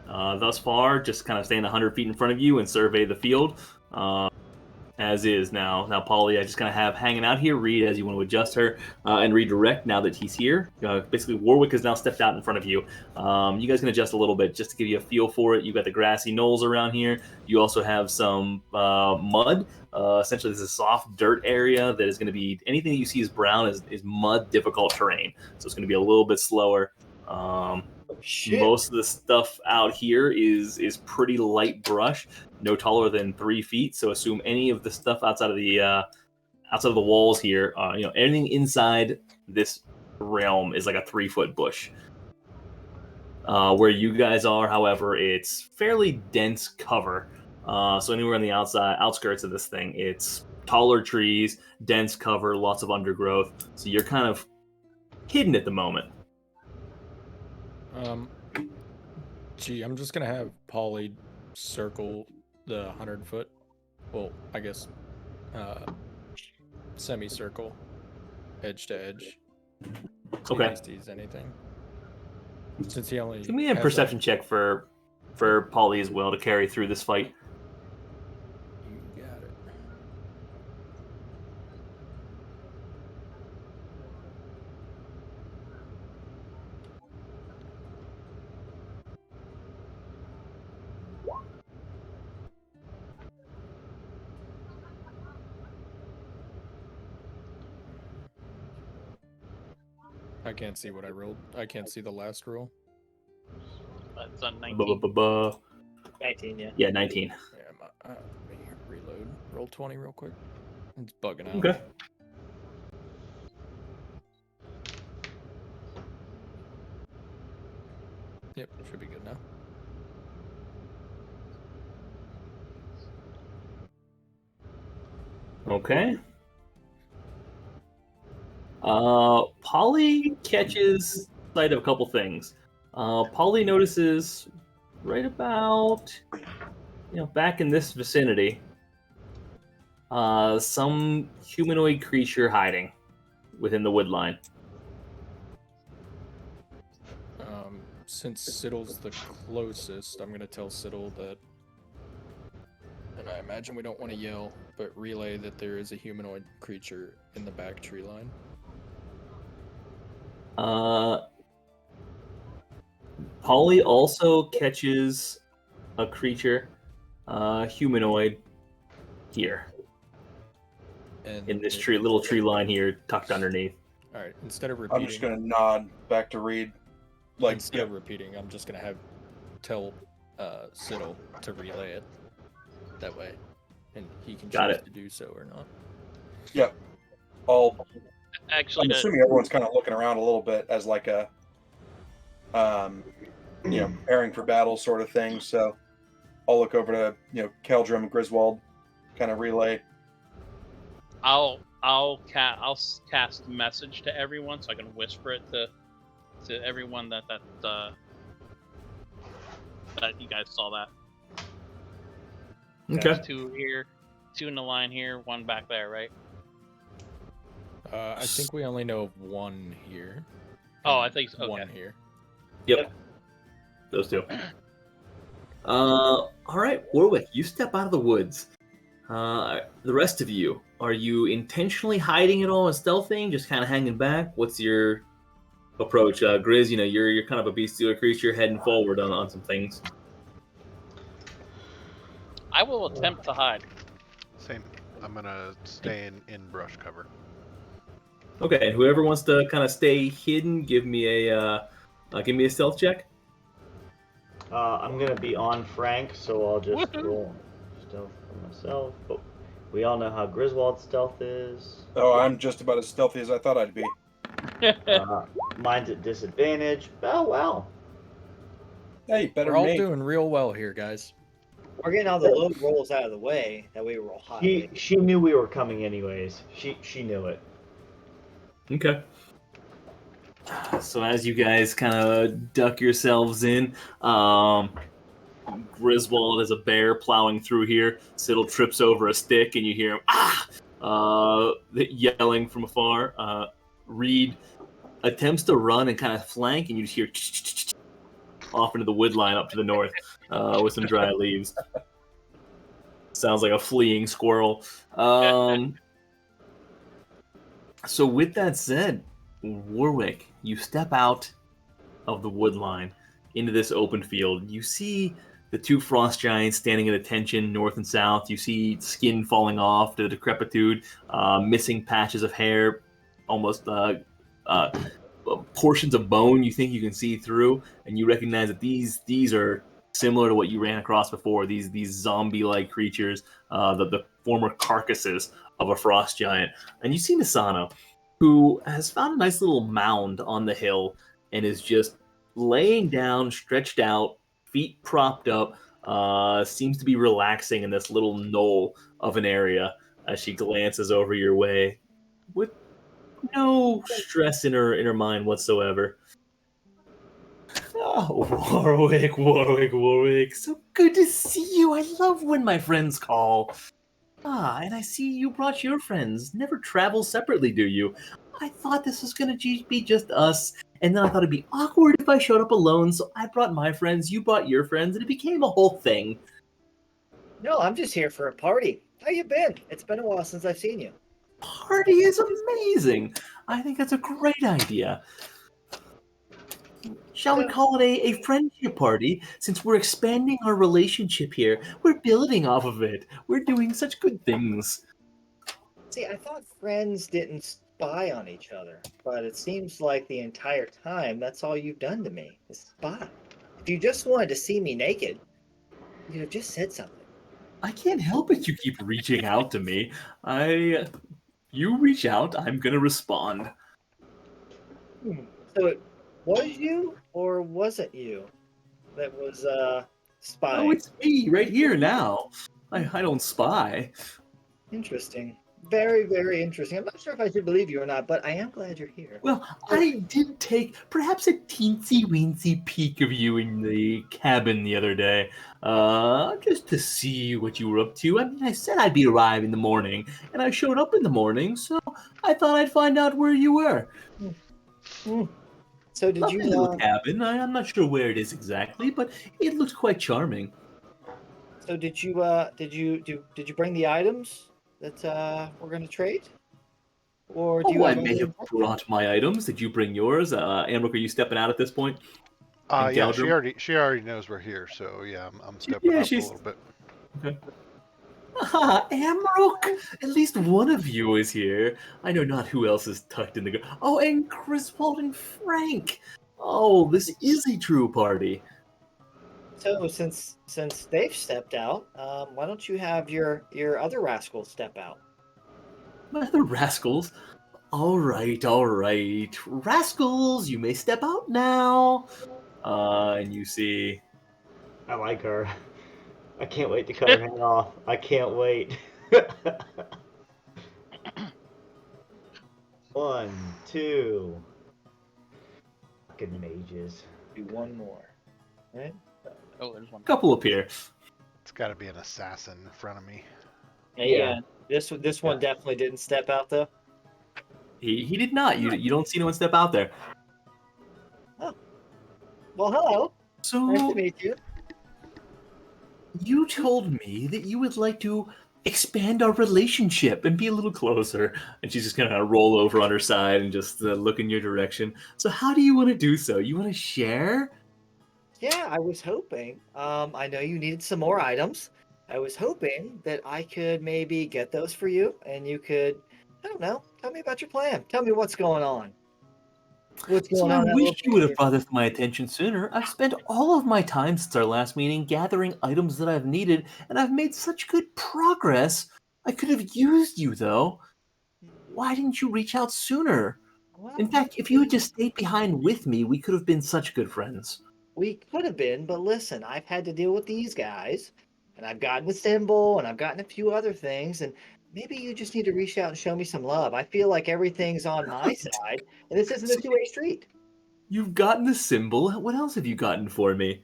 Thus far, just kind of staying 100 feet in front of you and survey the field. As is now. Now, Polly, I just kind of have hanging out here. Read as you want to adjust her and redirect now that he's here. Basically, Warwick has now stepped out in front of you. You guys can adjust a little bit just to give you a feel for it. You've got the grassy knolls around here. You also have some mud. Essentially, this is a soft dirt area that is going to be anything that you see as brown is mud, difficult terrain. So it's going to be a little bit slower. Most of the stuff out here is pretty light brush, no taller than 3 feet. So assume any of the stuff outside of the walls here, anything inside this realm is like a 3-foot bush. Where you guys are, however, it's fairly dense cover. So anywhere on the outskirts of this thing, it's taller trees, dense cover, lots of undergrowth. So you're kind of hidden at the moment. I'm just gonna have Polly circle the 100-foot. Well, I guess semicircle, edge to edge. Okay. If he sees anything. Since he only give me a perception check for Polly as well to carry through this fight. You got it. I can't see what I rolled. I can't see the last roll. That's on 19. 19, yeah. Yeah, 19. Yeah, let me reload. Roll 20 real quick. It's bugging out. Okay. Yep, should be good now. Okay. Polly catches sight of a couple things. Polly notices right about, back in this vicinity, some humanoid creature hiding within the wood line. Since Siddle's the closest, I'm gonna tell Siddle that, and I imagine we don't want to yell, but relay that there is a humanoid creature in the back tree line. Polly also catches a creature, humanoid, here. And in this little tree line here, tucked underneath. All right. Instead of repeating, I'm just gonna nod back to Reed. Instead of repeating, I'm just gonna tell Siddle to relay it that way, and he can choose to do so or not. Yep. Actually, I'm assuming everyone's kind of looking around a little bit as like a, preparing for battle sort of thing. So I'll look over to Keldrum and Griswold, kind of relay. I'll cast a message to everyone so I can whisper it to everyone that you guys saw that. Okay. There's 2 here, 2 in the line here, 1 back there, right? I think we only know of 1 here. Oh, I think so. Okay. 1 here. Yep. Those 2. All right, Warwick, you step out of the woods. The rest of you, are you intentionally hiding at all and stealthing, just kind of hanging back? What's your approach? Grizz, you're kind of a bestial creature heading forward on some things. I will attempt to hide. Same. I'm gonna stay in brush cover. Okay, and whoever wants to kind of stay hidden, give me a stealth check. I'm gonna be on Frank, so I'll just roll stealth for myself. But we all know how Griswold's stealth is. Oh, I'm just about as stealthy as I thought I'd be. Mine's at disadvantage. Oh well. Hey, better We're all than me. doing real well here, guys. We're getting all the low rolls out of the way that we roll high. She knew we were coming anyways. She knew it. Okay. So as you guys kind of duck yourselves in, Griswold is a bear plowing through here. Siddle trips over a stick, and you hear him yelling from afar. Reed attempts to run and kind of flank, and you just hear off into the wood line up to the north with some dry leaves. Sounds like a fleeing squirrel. So with that said, Warwick, you step out of the wood line into this open field. You see the two frost giants standing at attention north and south. You see skin falling off to decrepitude, missing patches of hair, almost portions of bone you think you can see through, and you recognize that these are similar to what you ran across before. These zombie-like creatures, the former carcasses of a frost giant. And you see Misano, who has found a nice little mound on the hill and is just laying down, stretched out, feet propped up, seems to be relaxing in this little knoll of an area as she glances over your way with no stress in her mind whatsoever. Oh, Warwick. So good to see you. I love when my friends call. And I see you brought your friends. Never travel separately, do you? I thought this was going to be just us, and then I thought it'd be awkward if I showed up alone, so I brought my friends, you brought your friends, and it became a whole thing. No, I'm just here for a party. How you been? It's been a while since I've seen you. Party is amazing. I think that's a great idea. Shall we call it a friendship party? Since we're expanding our relationship here, we're building off of it. We're doing such good things. See, I thought friends didn't spy on each other, but it seems like the entire time that's all you've done to me is spy. If you just wanted to see me naked, you'd have just said something. I can't help it. You keep reaching out to me. You reach out, I'm gonna respond. So it was you or wasn't you that was spying? Oh, it's me right here now. I don't spy. Interesting. Very, very interesting. I'm not sure if I should believe you or not, but I am glad you're here. Well, I did take perhaps a teensy-weensy peek of you in the cabin the other day, just to see what you were up to. I mean, I said I'd be arriving in the morning, and I showed up in the morning, so I thought I'd find out where you were. So did you? Little cabin. I'm not sure where it is exactly, but it looks quite charming. So did you? Did you bring the items that we're going to trade? Or do you I may have brought my items. Did you bring yours? Amrook, are you stepping out at this point? Yeah, she already knows we're here, so yeah, I'm stepping up a little bit. Okay. Amrook! At least one of you is here. I know not who else is tucked in the... Oh, and Griswold and Frank! Oh, this is a true party. So since they've stepped out, why don't you have your other rascals step out? My other rascals? All right. Rascals, you may step out now. And you see... I like her. I can't wait to cut her head off. I can't wait. 1, 2. Fucking mages. Do one more. Right? Oh, there's one. Couple appear. It's got to be an assassin in front of me. Yeah. This one definitely didn't step out though. He did not. You don't see no one step out there. Oh. Well, hello. So nice to meet you. You told me that you would like to expand our relationship and be a little closer. And she's just going to roll over on her side and just look in your direction. So how do you want to do so? You want to share? Yeah, I was hoping. I know you needed some more items. I was hoping that I could maybe get those for you, and you could, I don't know, tell me about your plan. Tell me what's going on. What's going on? I wish you would have brought this to my attention sooner. I've spent all of my time since our last meeting gathering items that I've needed, and I've made such good progress. I could have used you, though. Why didn't you reach out sooner? Well, in fact, if you had just stayed behind with me, we could have been such good friends. We could have been, but listen, I've had to deal with these guys and I've gotten the symbol, and I've gotten a few other things, and maybe you just need to reach out and show me some love. I feel like everything's on my side, and this isn't a two-way street. You've gotten the symbol. What else have you gotten for me?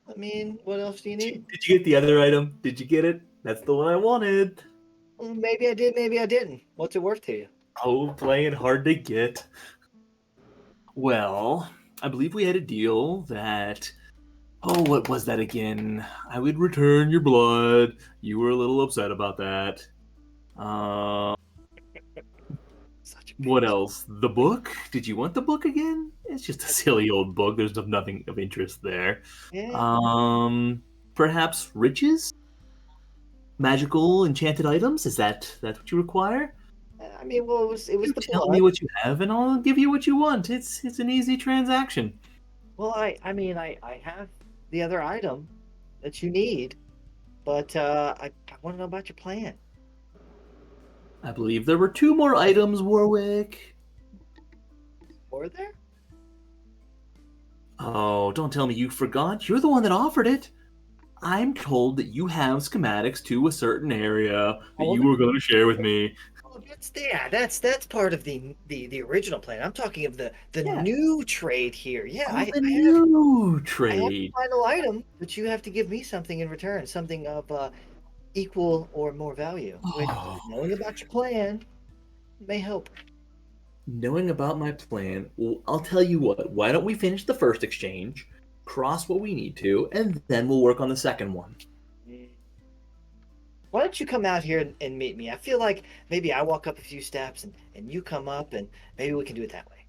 I mean, what else do you need? Did you get the other item? Did you get it? That's the one I wanted. Well, maybe I did, maybe I didn't. What's it worth to you? Oh, playing hard to get. Well, I believe we had a deal that... Oh, what was that again? I would return your blood. You were a little upset about that. What else? The book? Did you want the book again? It's just a silly old book. There's nothing of interest there. Yeah. Perhaps riches? Magical, enchanted items? Is that what you require? I mean, well, it was the Tell blood. me what you have, and I'll give you what you want. It's an easy transaction. Well, I have the other item that you need, but I want to know about your plan. I believe there were 2 more items, Warwick. Were there? Oh, don't tell me you forgot. You're the one that offered it. I'm told that you have schematics to a certain area that you were going to share with me. Oh, that's part of the original plan. I'm talking of the new trade here. Yeah, I have new trade. I have the final item, but you have to give me something in return, something of equal or more value. Which, knowing about your plan may help. Knowing about my plan, well, I'll tell you what. Why don't we finish the first exchange, cross what we need to, and then we'll work on the second one. Why don't you come out here and meet me? I feel like maybe I walk up a few steps and you come up, and maybe we can do it that way.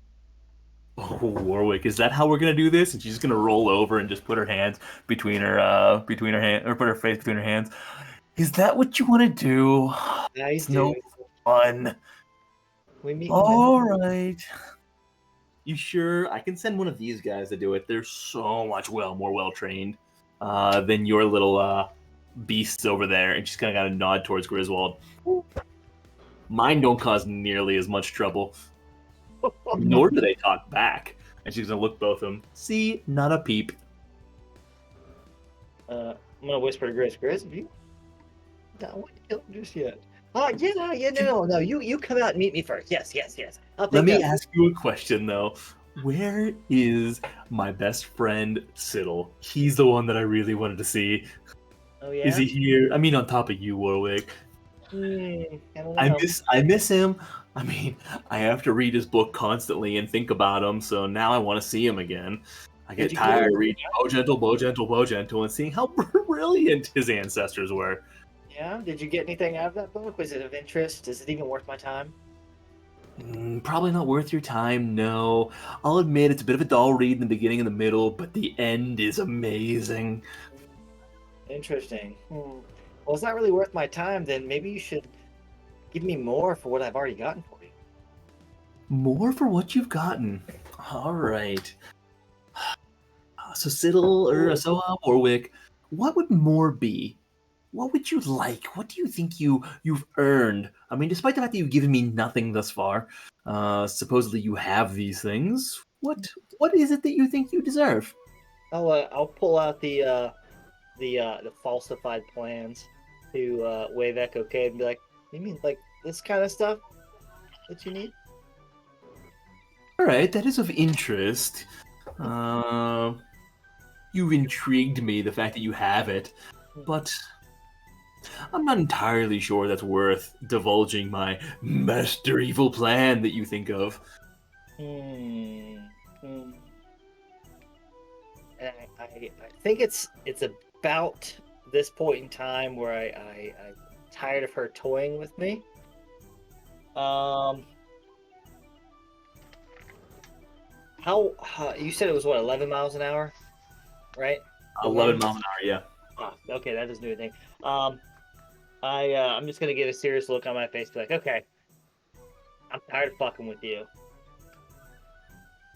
Oh, Warwick, is that how we're gonna do this? And she's gonna roll over and just put her hands between her hand, or put her face between her hands. Is that what you want to do? Nice, no fun. We meet. All right. You sure? I can send one of these guys to do it. They're so much more well trained than your little beasts over there. And she's kind of got a nod towards Griswold. Mine don't cause nearly as much trouble. Nor do they talk back. And she's gonna look both of them. See, not a peep. I'm gonna whisper to Grizz, have you not want to kill him just yet? No. You come out and meet me first. Yes. Let me ask you a question though. Where is my best friend Siddle? He's the one that I really wanted to see. Oh yeah. Is he here? I mean, on top of you, Warwick. I miss him. I mean, I have to read his book constantly and think about him, so now I want to see him again. I get tired of reading Bow Gentle, and seeing how brilliant his ancestors were. Yeah? Did you get anything out of that book? Was it of interest? Is it even worth my time? Probably not worth your time, no. I'll admit it's a bit of a dull read in the beginning and the middle, but the end is amazing. Interesting. Well, it's not really worth my time, then maybe you should give me more for what I've already gotten for you. More for what you've gotten? All right. So Siddle, or Warwick, what would more be? What would you like? What do you think you've earned? I mean, despite the fact that you've given me nothing thus far, supposedly you have these things. What is it that you think you deserve? I'll pull out the falsified plans to Wave Echo Cave and be like, you mean like this kind of stuff that you need? All right, that is of interest. You've intrigued me, the fact that you have it, but I'm not entirely sure that's worth divulging my master evil plan that you think of. And I think it's about this point in time where I'm tired of her toying with me. How you said it was what, 11 miles an hour, right? 11 miles an hour, yeah. Oh, okay, that doesn't do anything. I'm just gonna get a serious look on my face, be like, okay, I'm tired of fucking with you,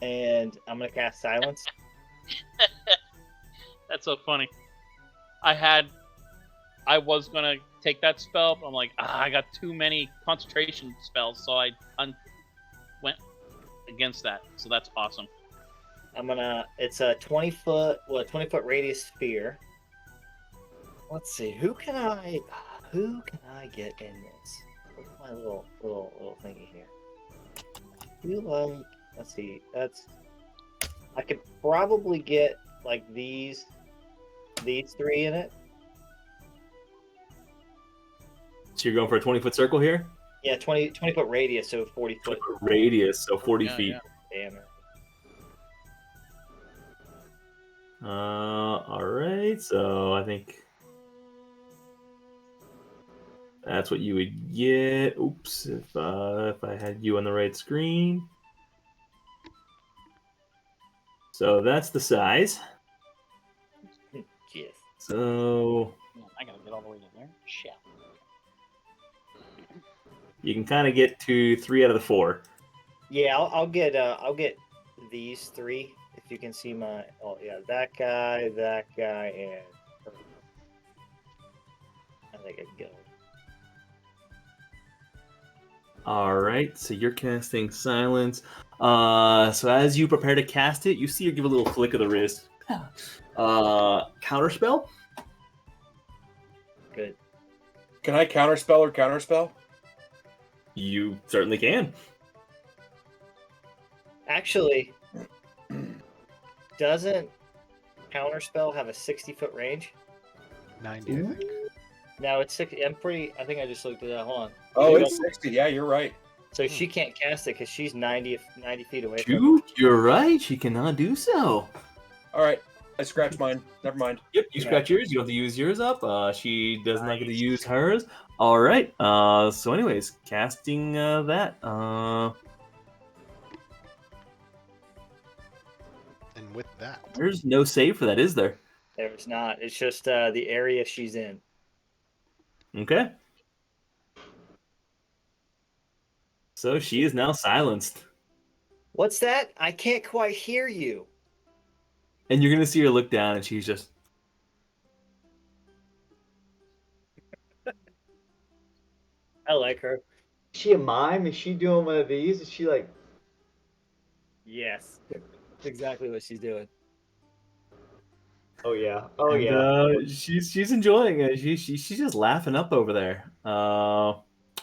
and I'm gonna cast silence. That's so funny. I was gonna take that spell, but I'm like, I got too many concentration spells, so I went against that. So that's awesome. It's a 20 foot radius sphere. Let's see. Who can I get in this? What's my little thingy here? Let's see. I could probably get like these three in it. So you're going for a 20-foot circle here? Yeah, 20 foot radius, so 40 foot radius, so 40 Yeah, feet. yeah. Damn it. All right. So I think that's what you would get. Oops, if I had you on the right screen. So that's the size. Yes. So I gotta get all the way to there. Shit. you can kind of get to 3 out of the 4. Yeah, I'll get these three. If you can see my that guy, and her. I think I can get them. All right. So you're casting silence. So as you prepare to cast it, you see her give a little flick of the wrist. Counterspell. Good. Can I counterspell or counterspell? You certainly can. Actually, doesn't Counterspell have a 60-foot range? 90, I think. No, it's 60. I think I just looked at that. Hold on. Oh, it's 60. Yeah, you're right. So she can't cast it because she's 90 feet away from Shoot, you're right. She cannot do so. All right. I scratched mine. Never mind. Yep, you scratch yours. You have to use yours up. She does not get to use hers. All right. So, anyways, casting that. And with that, There's no save for that, is there? There's not. It's just the area she's in. Okay. So she is now silenced. What's that? I can't quite hear you. And you're going to see her look down, and she's just... I like her. Is she a mime? Is she doing one of these? Is she like... Yes. That's exactly what she's doing. Oh, yeah. Oh, and, yeah. she's enjoying it. She's just laughing up over there.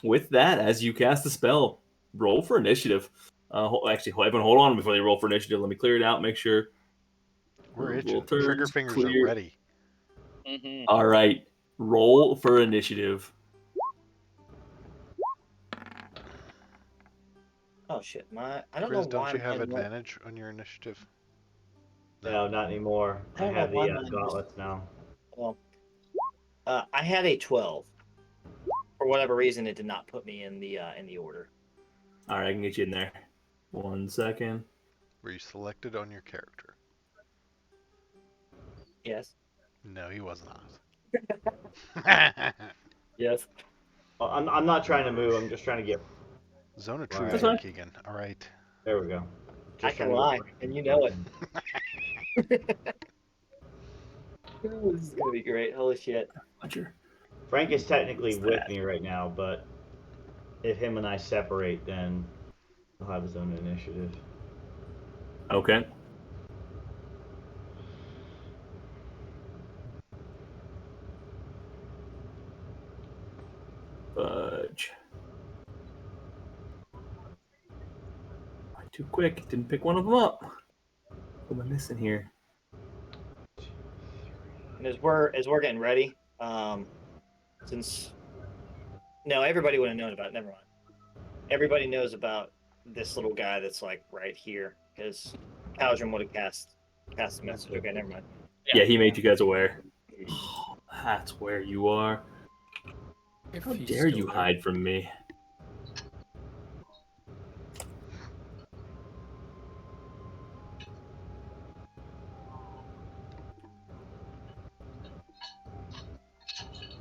With that, as you cast the spell, roll for initiative. Actually, everyone hold on before they roll for initiative. Let me clear it out, make sure. we're itching. Turns, Trigger fingers clear. are ready. Mm-hmm. All right, roll for initiative. Oh shit! I don't Chris, know don't why you have I'm advantage on your initiative? No, not anymore. I don't know have the why mine gauntlets now. Well, I had a 12. For whatever reason, it did not put me in the order. All right, I can get you in there. 1 second. Were you selected on your character? Yes. No, he was not. Yes. Well, I'm not trying to move. I'm just trying to get... Zone of truth, Right. That's Keegan. All right. There we go. I Just can trying to lie, get- and you know it. Ooh, this is gonna be great. Holy shit. Roger. Frank is technically What's with that? me right now, but if him and I separate, then he'll have his own initiative. Okay. Fudge. Too quick. Didn't pick one of them up. What am I missing here? And as we're getting ready, since everybody would have known about it. Never mind. Everybody knows about this little guy that's like right here because Caldrum would have cast the message. Okay, never mind. Yeah, he made you guys aware. Oh, that's where you are. If How he's dare still you there. hide from me?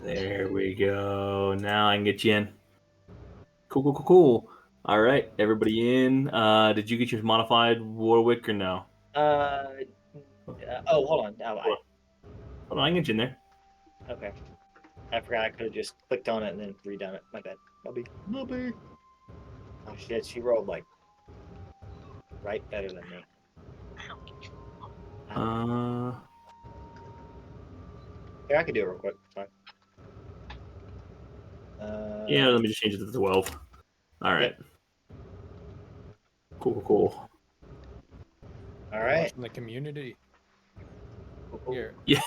There we go. Now I can get you in. Cool. All right, everybody in. Did you get your modified Warwick or no? Hold on. No, Hold on, I can get you in there. okay. I forgot I could have just clicked on it and then redone it. My bad. Nubby. Oh shit, she rolled like right better than me. Yeah, I can do it real quick. Fine. Yeah, let me just change it to 12. All right. Yep. Cool. All right. Watching the community. Here. Yeah,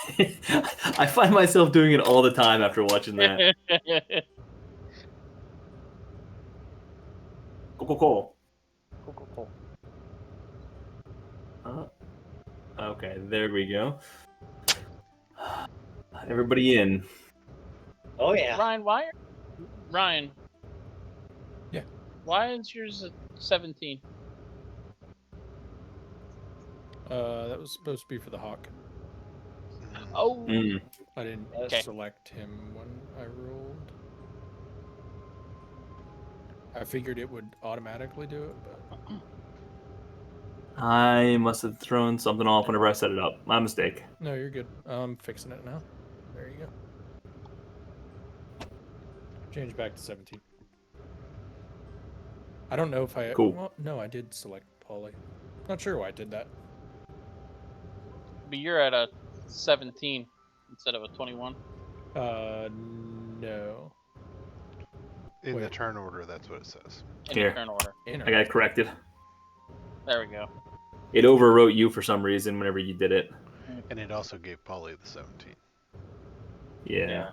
I find myself doing it all the time after watching that. Cool. Okay, there we go. Everybody in. Oh yeah. Ryan. Yeah. Why is yours a 17? That was supposed to be for the hawk. Oh. I didn't Okay. select him when I rolled. I figured it would automatically do it, but I must have thrown something off whenever I set it up. My mistake. no, you're good. I'm fixing it now. There you go. Change back to 17. I don't know if I... Cool. Well, no, I did select Polly. Not sure why I did that. But you're at a 17 instead of a 21. No. In the Wait. turn order, that's what it says. In Here. the turn order. I got it corrected. There we go. It overwrote you for some reason whenever you did it. And it also gave Polly the 17. Yeah.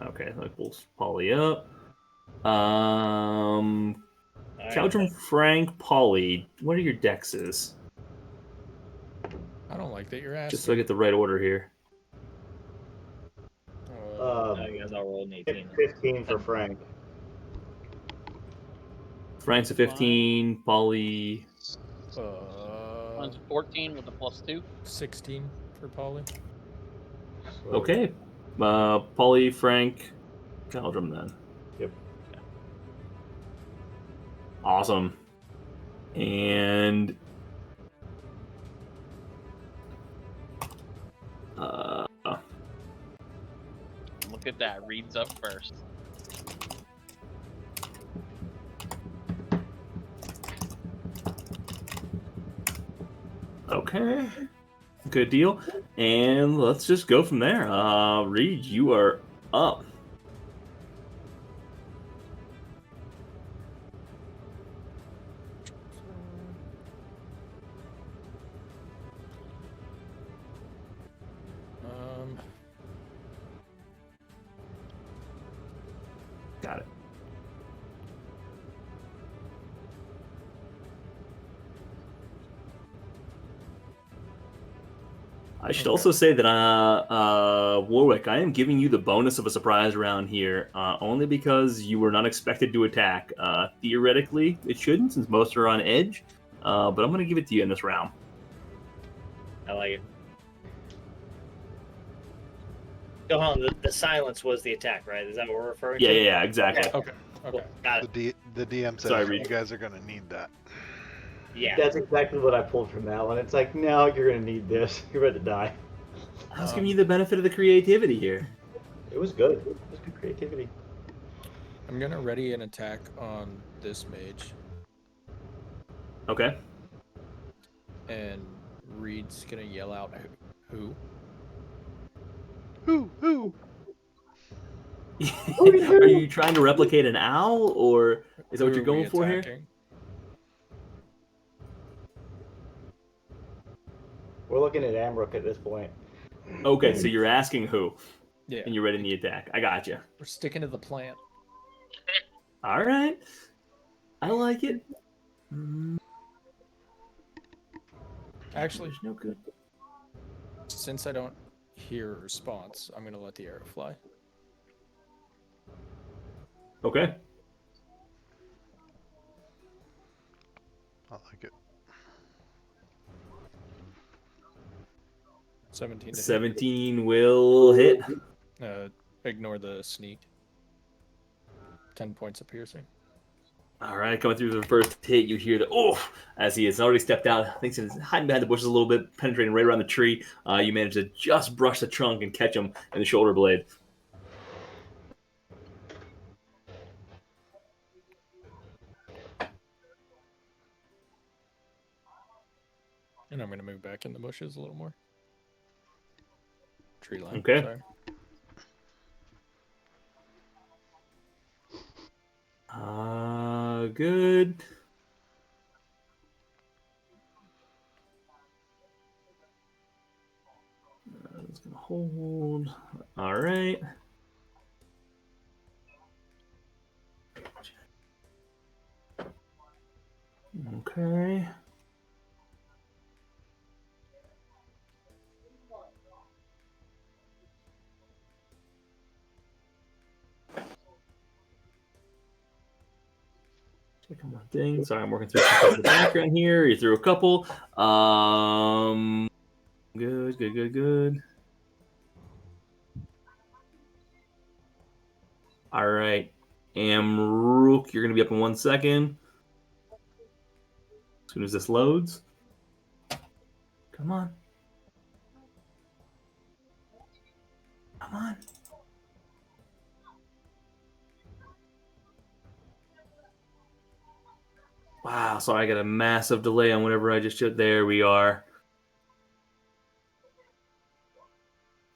Okay, that pulls Polly up. Caldrum, Frank, Polly, what are your dexes? I don't like that you're asking. Just so I get the right order here. I guess I'll roll an 18. 15 for Frank. Frank's a 15, Polly... Mine's 14 with a +2. 16 for Polly. Okay. Polly, Frank, Caldrum then. Yep. Awesome. And... Look at that. Reed's up first. Okay. Good deal. And let's just go from there. Reed, you are up. Got it. I should also say that, Warwick, I am giving you the bonus of a surprise round here, only because you were not expected to attack. Theoretically, it shouldn't, since most are on edge, but I'm going to give it to you in this round. I like it. Go on. The silence was the attack, right? Is that what we're referring to? Yeah, exactly. Okay. Cool. Got it. The DM says Sorry, you Reed. guys are going to need that. Yeah. That's exactly what I pulled from that one. It's like, no, you're gonna need this. You're about to die. I was giving you the benefit of the creativity here. It was good. It was good creativity. I'm gonna ready an attack on this mage, Okay. and Reed's gonna yell out, "Who?" Who? Are you trying to replicate an owl, or is that what Who you're are going we for here? attacking? We're looking at Amrook at this point. Okay, so you're asking who, Yeah, and you're ready the attack. I got you. we're sticking to the plan. All right. I like it. Actually, There's no good. since I don't hear a response, I'm gonna let the arrow fly. Okay. I like it. 17 to 17 will hit. hit. Ignore the sneak. 10 points of piercing. All right, coming through the first hit, you hear the oof as he has already stepped out. I think he's hiding behind the bushes a little bit, penetrating right around the tree. You manage to just brush the trunk and catch him in the shoulder blade. And I'm gonna move back in the bushes a little more. Tree line. Okay. Sorry. good. It's gonna hold. All right. Okay. Check one thing. Sorry, I'm working through some stuff in the background here. You threw a couple. Good. All right. Amrook, you're going to be up in 1 second. As soon as this loads. Come on. Come on. Wow, sorry, I got a massive delay on whatever I just showed. There we are.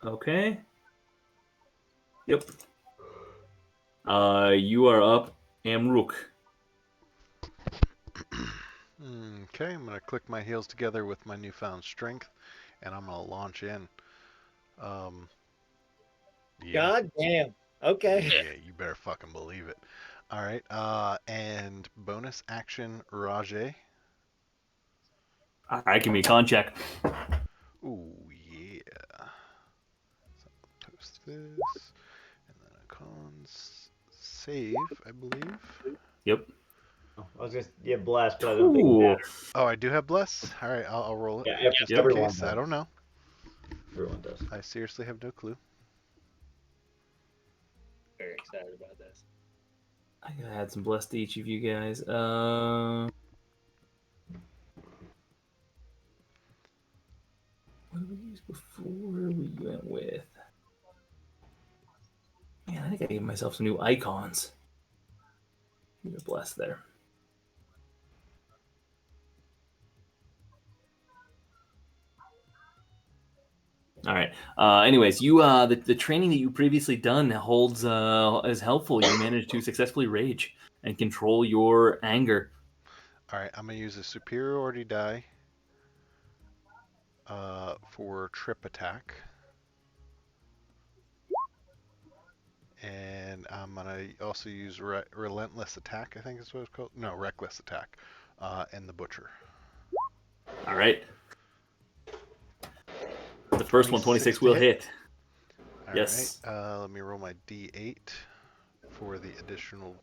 Okay. Yep. You are up, Amrook. Okay, I'm going to click my heels together with my newfound strength, and I'm going to launch in. Yeah. God damn. Okay. Yeah, you better fucking believe it. All right, and bonus action, Rajay. All right, give me a con check. Ooh, yeah. So I'll post this, and then a con save, I believe. Yep. I was gonna bless, but I don't think it Ooh. matters. Oh, I do have bless. All right, I'll roll it. Yeah, just everyone in case. does. I don't know. Everyone does. I seriously have no clue. Very excited about this. I gotta add some bless to each of you guys. What did we use before we went with? Man, I think I gave myself some new icons. Need a bless there. All right. Anyways, you the training that you previously done holds is helpful. You managed to successfully rage and control your anger. All right, I'm gonna use a superiority die for trip attack, and I'm gonna also use relentless attack. I think is what it's called. No, reckless attack, and the butcher. All right. The first one, 26 will hit. All yes. Right, let me roll my D8 for the additional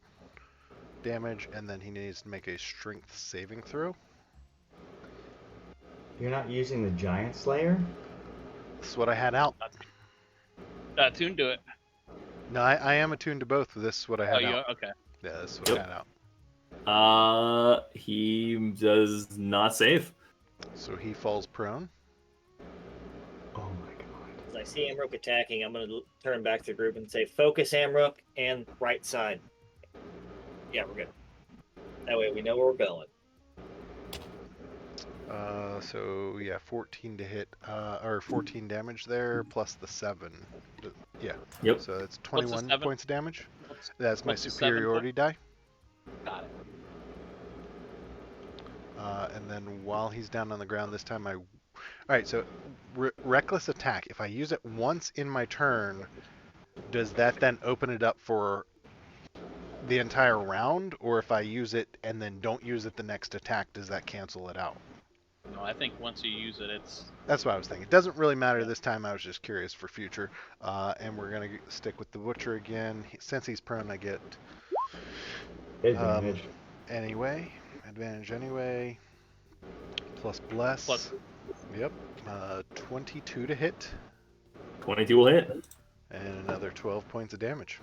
damage, and then he needs to make a strength saving throw. You're not using the Giant Slayer? That's what I had out. Attuned to it. No, I am attuned to both. This is what I had out. Okay. Yeah, this is what I had out. He does not save. So he falls prone. Oh my god. As I see Amrook attacking, I'm going to turn back to the group and say, focus Amrook and right side. Yeah, we're good. That way we know where we're going. So yeah, 14 to hit, or 14 damage there, plus the 7. Yeah. Yep. So it's 21 points of damage. That's my what's the superiority die. Got it. And then while he's down on the ground this time, all right, so reckless attack. If I use it once in my turn, does that then open it up for the entire round? Or if I use it and then don't use it the next attack, does that cancel it out? No, I think once you use it, it's... That's what I was thinking. It doesn't really matter this time. I was just curious for future. And we're going to stick with the butcher again. Since he's prone, I get... Advantage. Advantage anyway. Plus bless. Yep. 22 to hit. 22 will hit. And another 12 points of damage.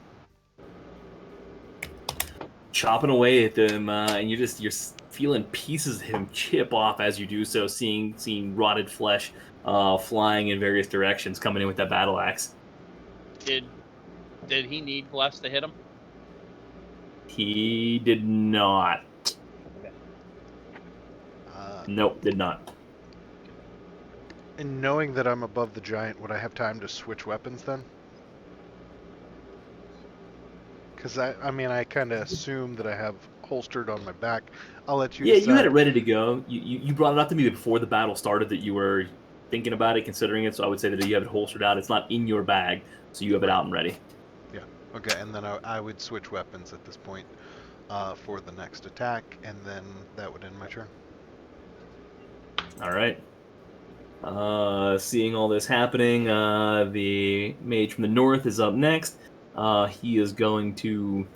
Chopping away at them, and you're feeling pieces of him chip off as you do so, seeing rotted flesh flying in various directions, coming in with that battle axe. Did he need bless to hit him? He did not. Nope, did not. And knowing that I'm above the giant, would I have time to switch weapons then? Because I kind of assume that I have holstered on my back. I'll let you Yeah, decide. you had it ready to go. You brought it up to me before the battle started that you were thinking about it, considering it. So I would say that you have it holstered out. It's not in your bag, so you have it out and ready. Yeah. Okay, and then I would switch weapons at this point for the next attack, and then that would end my turn. All right. Seeing all this happening, the mage from the north is up next. He is going to.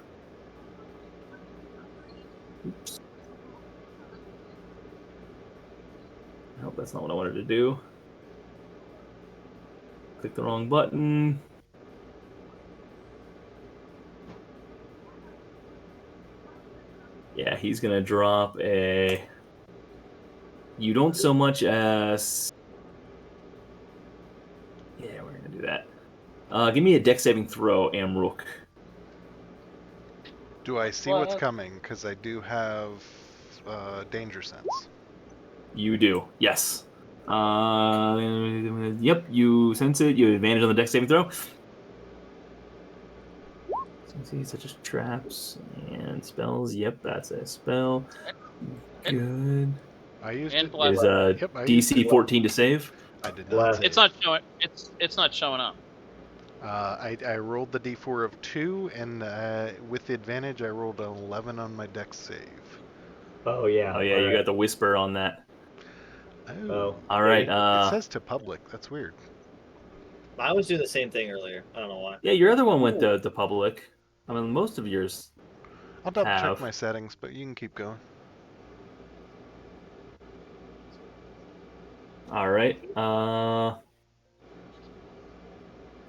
Oops. Nope, that's not what I wanted to do. Click the wrong button. Yeah, he's going to drop a... You don't so much as... Yeah, we're going to do that. Give me a dex saving throw, Amrook. Do I see what's coming? Because I do have danger sense. You do, yes. Yep, you sense it. You have advantage on the dex saving throw. See, such as traps and spells. Yep, that's a spell. Good. I used And it. bless. Is a Yep, I used DC it. 14 to save. I did not. Bless. Save. It's not showing. It's not showing up. I rolled the d4 of 2, and with the advantage, I rolled an 11 on my dex save. Oh yeah. Oh yeah, you got the whisper on that. Oh. All right. It says to public. That's weird. I was doing the same thing earlier. I don't know why. Yeah, your other one went to public. I mean, most of yours. I'll double check have. my settings, but you can keep going. All right.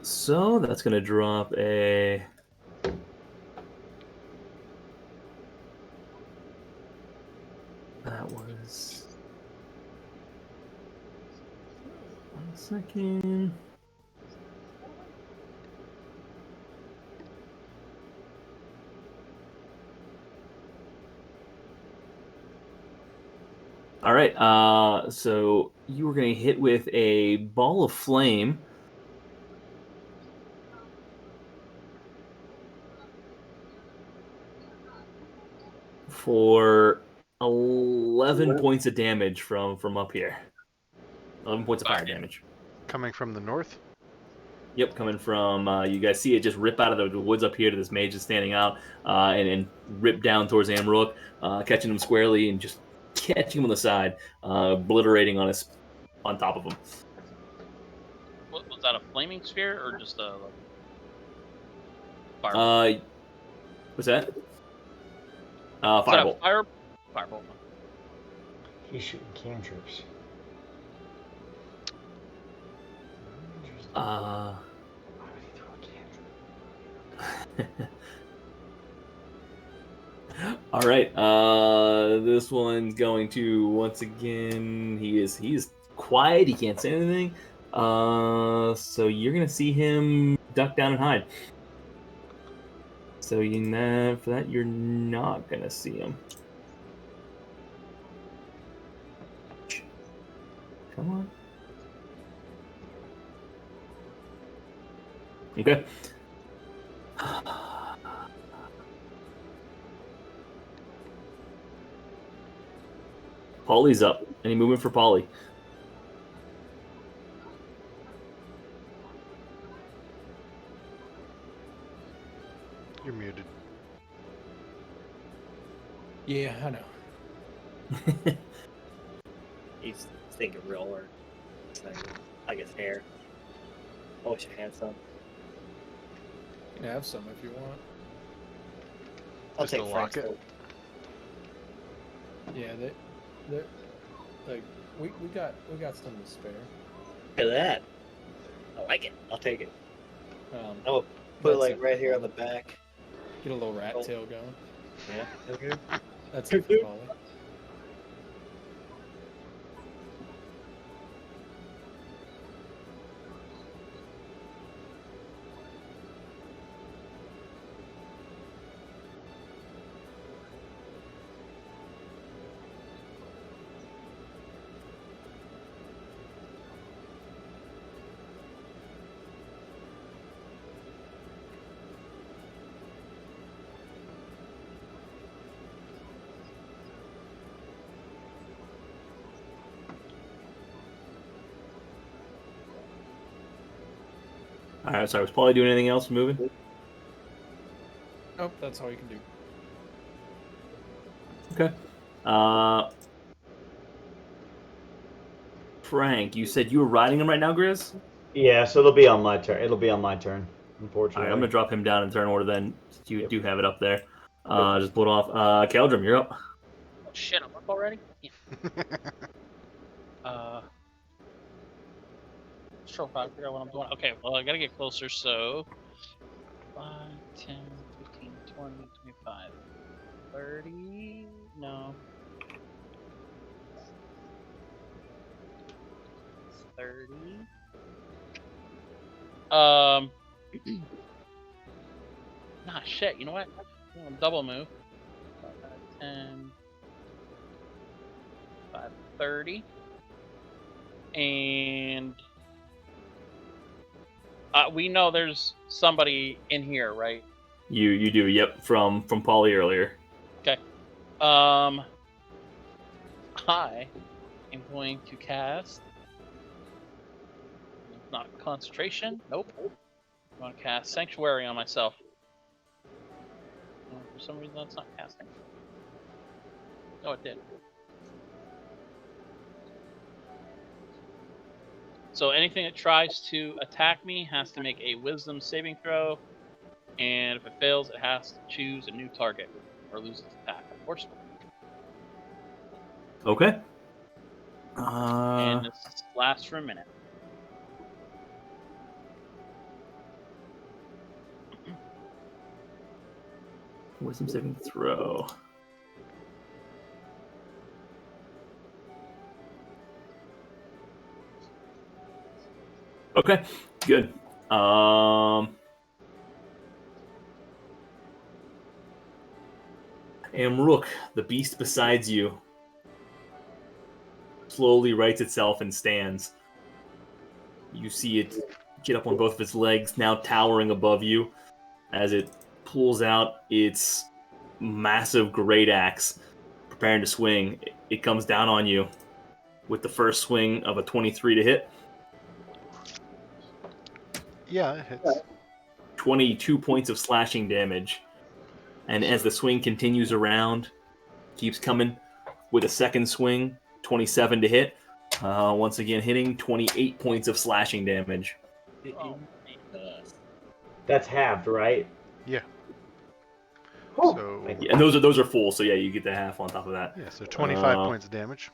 So that's gonna drop a. That was. 1 second. All right. So you were going to hit with a ball of flame. For 11 points of damage from up here. 11 points of fire damage. Coming from the north? Yep, coming from, you guys see it just rip out of the woods up here to this mage that's standing out and rip down towards Amrook, catching him squarely and just catching him on the side, obliterating on top of him. Was that a flaming sphere or just a fireball? What's that? Firebolt. Firebolt. He's shooting cantrips. All right. This one's going to once again. He's quiet. He can't say anything. So you're gonna see him duck down and hide. So for that you're not gonna see him. Come on. Okay. Polly's up. Any movement for Polly? You're muted. Yeah, I know. He's thinking real hard. Like his hair. Oh, your hand some. You can have some if you want. I'll Just take a Frank's locket? vote. Yeah, they like we got some to spare. Look at that. I like it. I'll take it. Um, I'll put it that's like it. right here on the back. Get a little rat tail going. Yeah. Okay. That's it for Polly. All right. Sorry, was Paulie doing anything else moving? Nope, that's all you can do. Okay. Frank, you said you were riding him right now, Grizz? Yeah, so it'll be on my turn. It'll be on my turn, All unfortunately. right, I'm gonna drop him down in turn order then. You Yep. do have it up there. Just pull it off. Keldrum, you're up. Oh shit, I'm up already? Yeah. Sure, if I figure out what I'm doing. Okay, well, I gotta get closer, so 5, 10, 15, 20, 25, 30. No. 30. Nah, shit, you know what? I'm gonna double move. 5, 10, 5, 30. And we know there's somebody in here, right? You do. Yep, from Paulie earlier. Okay. I am going to cast. Not concentration. Nope. I'm going to cast Sanctuary on myself. For some reason, that's not casting. Oh, it did. So anything that tries to attack me has to make a Wisdom saving throw, and if it fails, it has to choose a new target or lose its attack. Of course. Okay. And this lasts for a minute. Wisdom saving throw. Okay, good. Amrook, the beast beside you, slowly rights itself and stands. You see it get up on both of its legs, now towering above you, as it pulls out its massive great axe, preparing to swing. It comes down on you with the first swing of a 23 to hit. Yeah, it hits. 22 points of slashing damage. And as the swing continues around, keeps coming with a second swing, 27 to hit. Once again, hitting 28 points of slashing damage. Oh. That's halved, right? Yeah. Oh, So Yeah, and those are full, so yeah, you get the half on top of that. yeah, so 25 points of damage.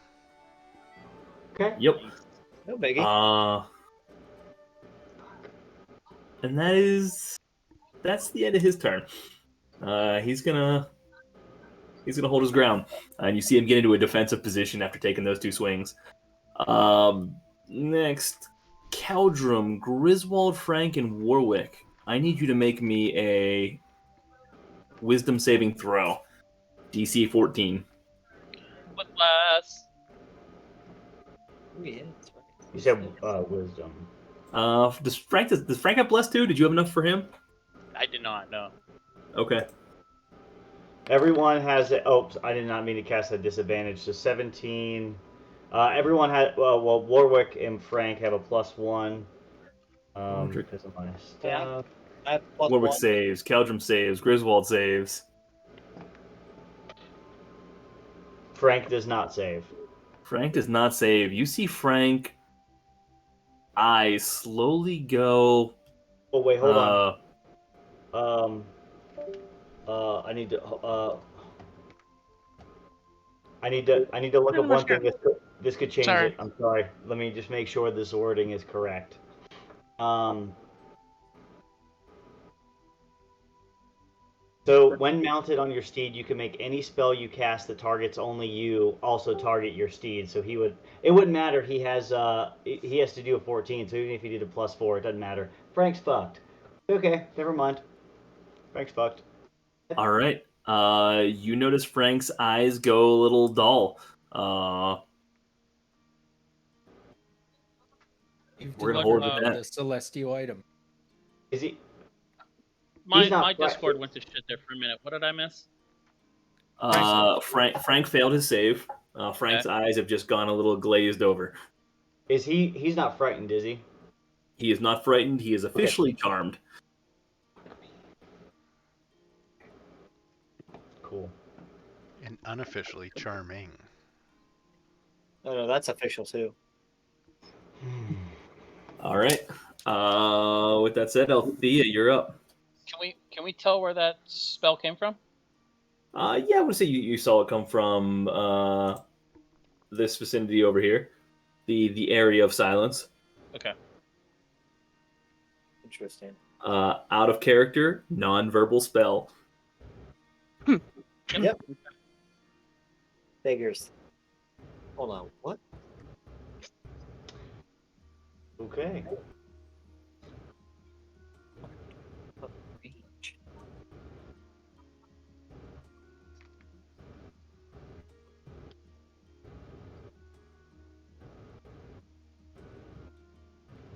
okay. Yep. No biggie. And that's the end of his turn. He's gonna hold his ground, and you see him get into a defensive position after taking those two swings. Next, Keldrum, Griswold, Frank, and Warwick. I need you to make me a Wisdom saving throw, DC 14. With less. You said wisdom. Does Frank have blessed too? Did you have enough for him? I did not know. Okay. Everyone has it. Oh, I did not mean to cast a disadvantage. So 17. Everyone had. Well, Warwick and Frank have a +1. Because of my stuff. I have +1. Warwick saves, Keldrum saves, Griswold saves. Frank does not save. Frank does not save. You see Frank eyes slowly go. Oh wait, hold on. I need to. I need to look up one thing. This could change it. I'm sorry. Let me just make sure this wording is correct. So when mounted on your steed, you can make any spell you cast that targets only you also target your steed. So it wouldn't matter. He has to do a 14. So even if he did a +4, it doesn't matter. Frank's fucked. Okay, never mind. Frank's fucked. All right. You notice Frank's eyes go a little dull. We're gonna hold with that. The celestial item. Is he? My Discord went to shit there for a minute. What did I miss? Frank failed his save. Frank's eyes have just gone a little glazed over. Is he? He's not frightened, is he? He is not frightened. He is officially charmed. Cool. And unofficially charming. No, that's official too. All right. With that said, Althea, you're up. Can we tell where that spell came from? Yeah, I would say you saw it come from this vicinity over here, the area of silence. Okay. Interesting. Out of character, non-verbal spell. Yep. Figures. Hold on. What? Okay.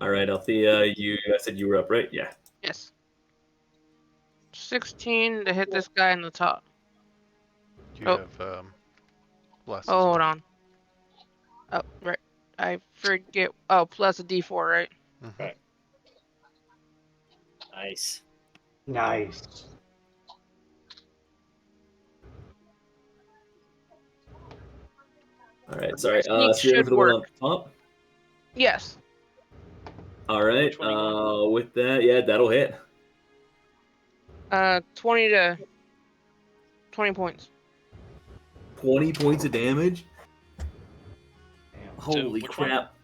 All right, Althea, I said you were up, right? Yeah. Yes. 16 to hit this guy in the top. Do you have bless? Oh, hold on. Oh, right. I forget. Oh, plus a D4, right? Mm-hmm. Right. Nice. Nice. All right, sorry. Sneak So you're should for the one work. on top? Yes. All right. 21. With that, yeah, that'll hit. 20 to 20 points. 20 points of damage. Damn. Holy which one? crap!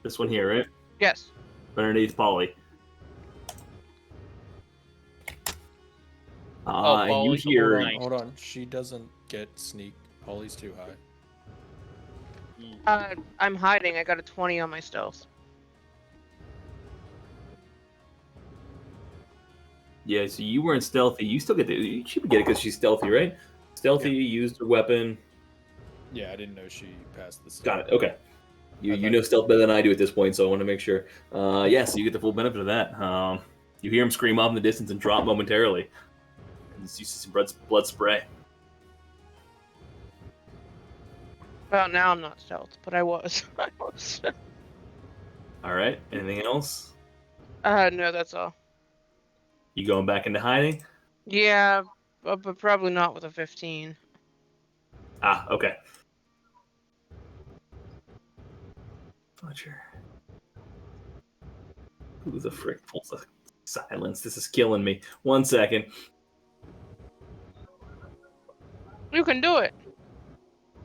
This one here, right? Yes. Underneath Polly. And you Polly. hear. Hold on. She doesn't get sneak. Polly's too high. I'm hiding. I got a 20 on my stealth. Yeah, so you weren't stealthy. You still get you should get it because she's stealthy, right? Stealthy, used her weapon. Yeah, I didn't know she passed the. Got it. Okay. You know stealth better than I do at this point, so I want to make sure. Yeah, so you get the full benefit of that. You hear him scream off in the distance and drop momentarily. And you see some blood spray. Well, now I'm not stealth, but I was. All right. Anything else? No, that's all. You going back into hiding? Yeah, but probably not with a 15. Ah, okay. Fletcher. Who the frick pulls the silence? This is killing me. 1 second. You can do it.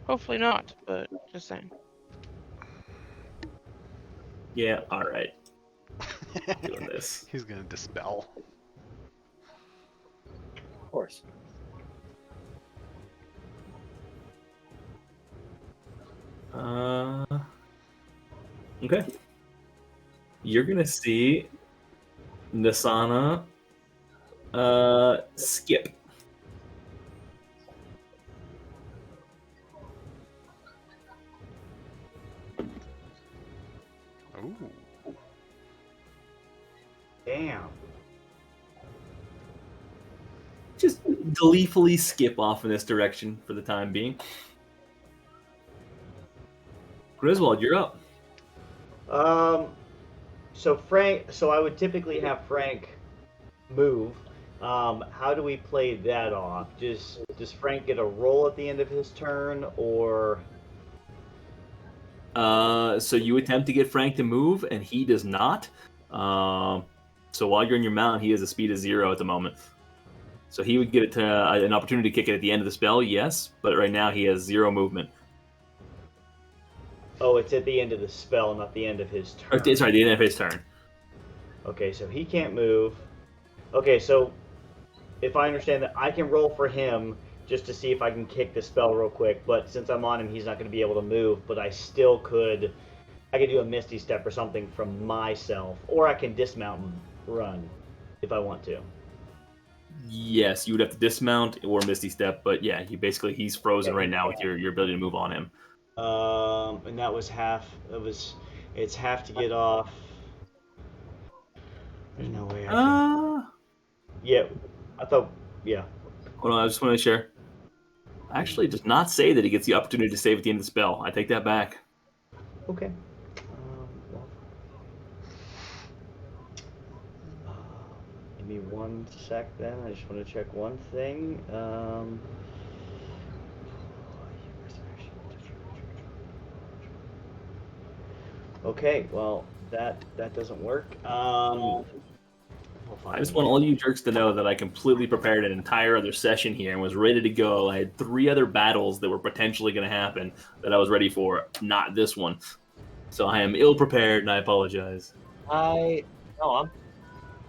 Hopefully not, but just saying. Yeah, all right. Doing this. He's gonna dispel. Of course. Okay. You're gonna see Nasana skip. Ooh. Damn. Just gleefully skip off in this direction for the time being. Griswold, you're up. So I would typically have Frank move. How do we play that off? Does Frank get a roll at the end of his turn, or? So you attempt to get Frank to move, and he does not. So while you're in your mount, he has a speed of 0 at the moment. So he would get it to an opportunity to kick it at the end of the spell, yes, but right now he has 0 movement. Oh, it's at the end of the spell, not the end of his turn. Sorry, the end of his turn. Okay, so he can't move. Okay, so if I understand that, I can roll for him just to see if I can kick the spell real quick, but since I'm on him, he's not going to be able to move, but I still could... I could do a Misty Step or something from myself, or I can dismount and run if I want to. Yes, you would have to dismount or Misty Step, but yeah, he's frozen right now with your ability to move on him. And that was half. It's half to get off. There's no way I can. Yeah, I thought. Yeah. Hold on, I just want to share. Actually, it does not say that he gets the opportunity to save at the end of the spell. I take that back. Okay. me 1 sec then. I just want to check one thing. Okay, well, that doesn't work. I just want all you jerks to know that I completely prepared an entire other session here and was ready to go. I had 3 other battles that were potentially going to happen that I was ready for, not this one. So I am ill prepared, and I apologize. I'm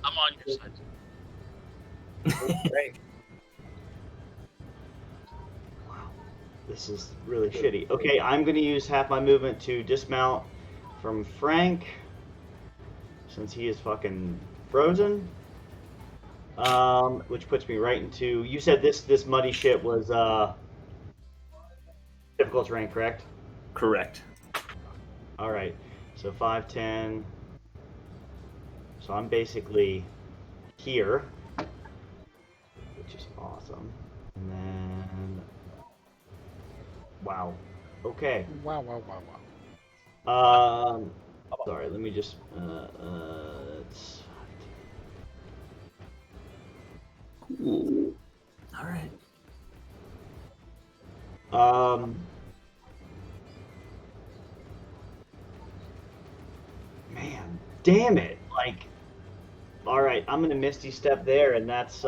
I'm on your side. great. This is really shitty. Okay, I'm going to use half my movement to dismount from Frank, since he is fucking frozen. Which puts me right into. You said this muddy shit was difficult terrain, correct? Correct. All right. So 5, 10. So I'm basically here, which is awesome. And then, wow. Okay. Wow, wow, wow, wow. Sorry. Let me just. It's Ooh. All right. Man, damn it! Like, all right, I'm gonna Misty Step there, and that's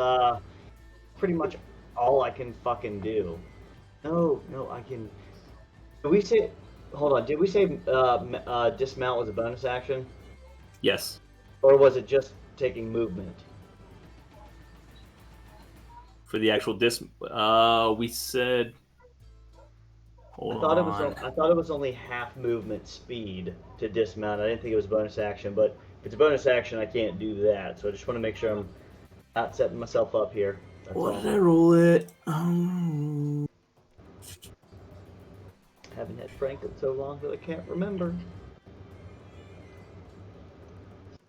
pretty much all I can fucking do. No, I can. Did we say? Hold on. Did we say dismount was a bonus action, Yes. or was it just taking movement? For the actual we said. Hold I thought on. I thought it was only half movement speed to dismount. I didn't think it was a bonus action, but if it's a bonus action, I can't do that. So I just want to make sure I'm not setting myself up here. That's What all. did I roll it? Haven't had Frank in so long that I can't remember.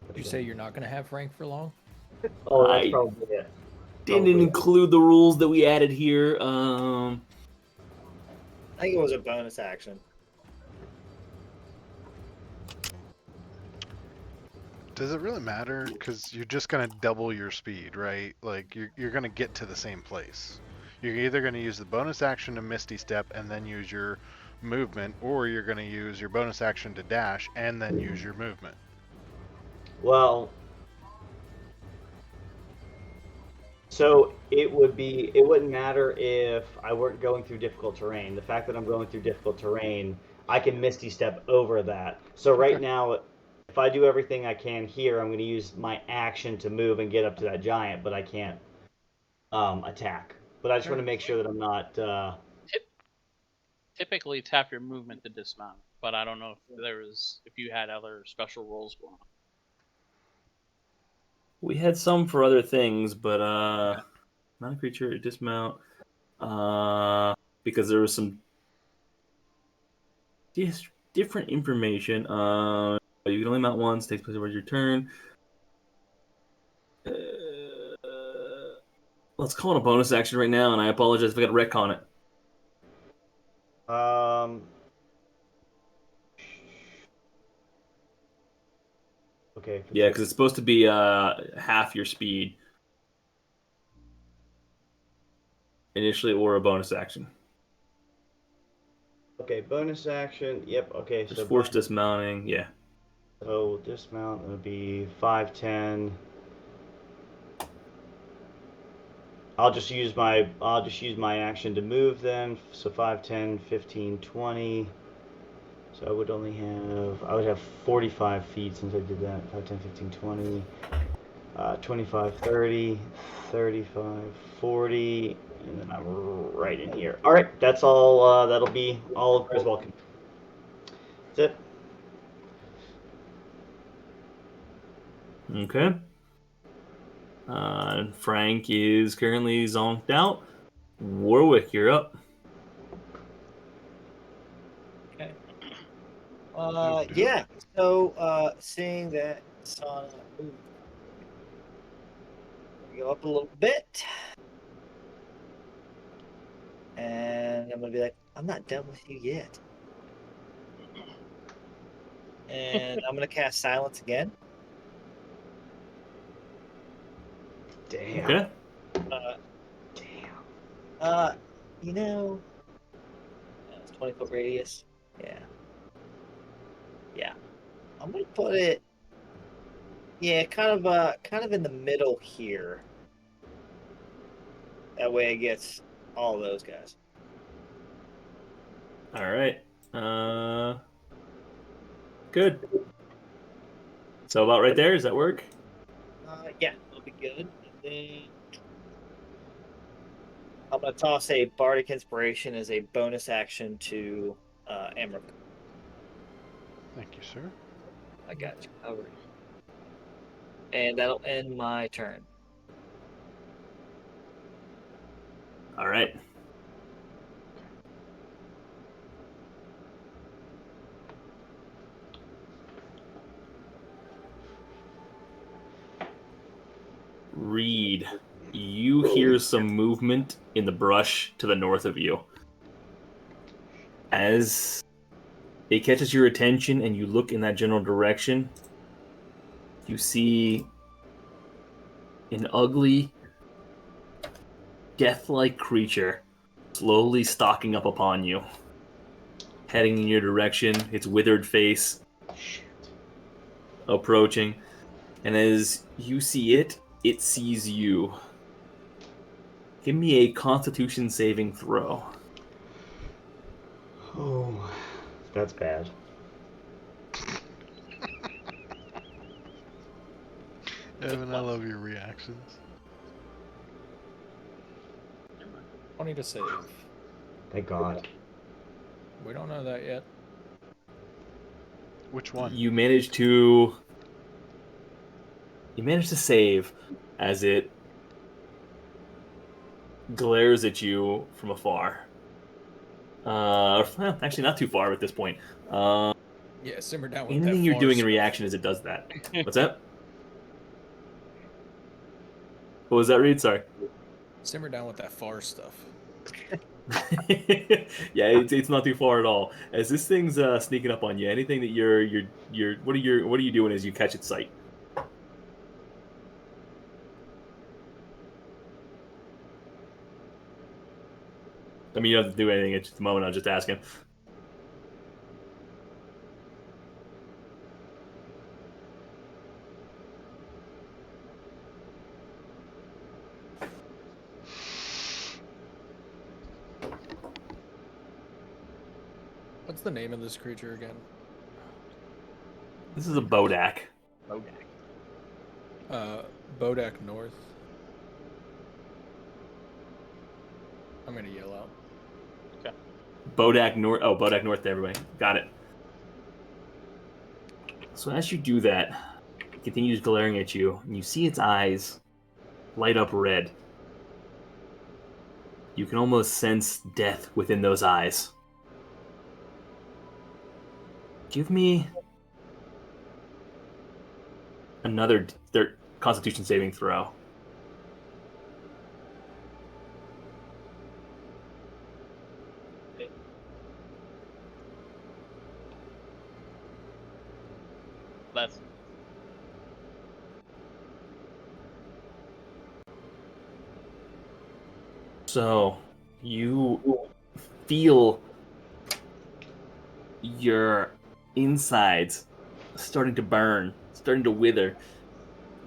Did you say you're not going to have Frank for long? Oh, that's I probably it. didn't include the rules that we added here. I think it was a bonus action. Does it really matter? Because you're just going to double your speed, right? Like, you're going to get to the same place. You're either going to use the bonus action to Misty Step and then use your movement, or you're going to use your bonus action to dash and then use your movement. Well, so it wouldn't matter if I weren't going through difficult terrain. The fact that I'm going through difficult terrain, I can Misty Step over that. So right now, if I do everything I can here, I'm going to use my action to move and get up to that giant, but I can't attack. But I just want to make sure that I'm not. Typically, tap your movement to dismount, but I don't know if you had other special rules going on. We had some for other things, but not a creature dismount. Because there was some different information. You can only mount once. Takes place over your turn. Let's call it a bonus action right now, and I apologize if I got to retcon it. Okay. Yeah, because it's supposed to be half your speed initially, or a bonus action. Okay, bonus action. Yep. Okay. There's forced dismounting. Yeah. So dismount would be 5, 10. I'll just use my action to move then. So 5, 10, 15, 20. So I would have 45 feet since I did that. 5, 10, 15, 20. 25, 30, 35, 40, and then I'm right in here. All right, that's all. That'll be all of Griswold. That's it. Okay. Frank is currently zonked out. Warwick, you're up. Okay. Yeah. So, seeing that Sana moved, go up a little bit, and I'm gonna be like, "I'm not done with you yet," and I'm gonna cast Silence again. Damn. Okay. Damn. You know, it's 20-foot radius. Yeah. Yeah. I'm gonna put it. Yeah, kind of in the middle here. That way it gets all those guys. All right. Good. So about right there. Does that work? Yeah, that'll be good. And then I'm gonna toss a bardic inspiration as a bonus action to Amrook. Thank you, sir. I got you covered. And that'll end my turn. All right. Reed, you hear some movement in the brush to the north of you. As it catches your attention and you look in that general direction, you see an ugly, death-like creature slowly stalking up upon you, heading in your direction, its withered face approaching. And as you see it, it sees you. Give me a Constitution saving throw. Oh, that's bad. Evan, I love your reactions. 20 to save. Thank God. We don't know that yet. Which one? You manage to save as it glares at you from afar. Well, actually, not too far at this point. Yeah, simmer down with Anything that you're far doing in stuff. reaction as it does that. What's that? What was that, Reed? Sorry. Simmer down with that far stuff. Yeah, it's not too far at all. As this thing's sneaking up on you, anything that you're what are you doing as you catch its sight? I mean, you don't have to do anything at the moment. I'm just asking. What's the name of this creature again? This is a Bodak. Bodak North. I'm gonna yell out. Okay. Bodak North. Oh, Bodak North to everybody. Got it. So as you do that, it continues glaring at you, and you see its eyes light up red. You can almost sense death within those eyes. Give me another Constitution saving throw. Less. So you feel your insides starting to burn, starting to wither.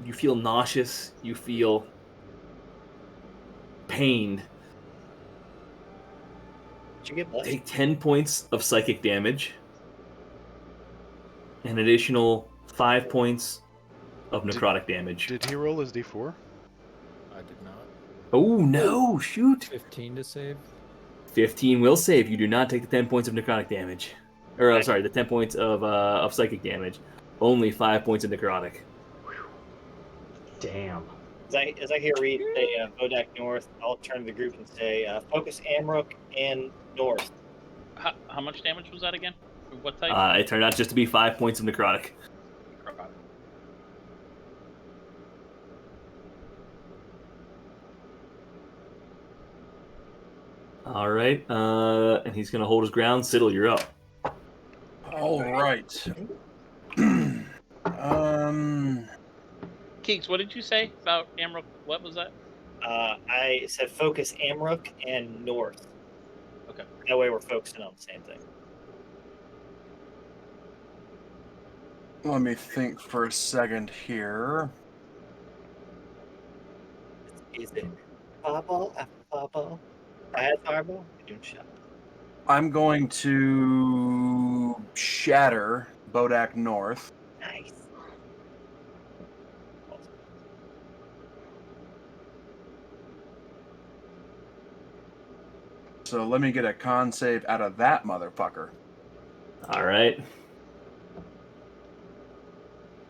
You feel nauseous. You feel pained. Did you get blessed? Take 10 points of psychic damage. An additional 5 points of necrotic damage. Did he roll his d4? I did not. Oh no! Shoot! 15 to save. 15 will save. You do not take the 10 points of necrotic damage, or sorry, the 10 points of psychic damage. Only 5 points of necrotic. Damn. As I hear Reed say Bodak North, I'll turn to the group and say focus Amrook and North. How much damage was that again? What type? It turned out just to be 5 points of necrotic. All right, and he's gonna hold his ground. Siddle, you're up. All right. Keeks, what did you say about Amrook? What was that? I said focus Amrook and north. Okay. That way we're focusing on the same thing. Let me think for a second here. Is it fireball after fireball? I had fireball. You're doing shot. I'm going to shatter Bodak North. Nice. So let me get a con save out of that motherfucker. All right.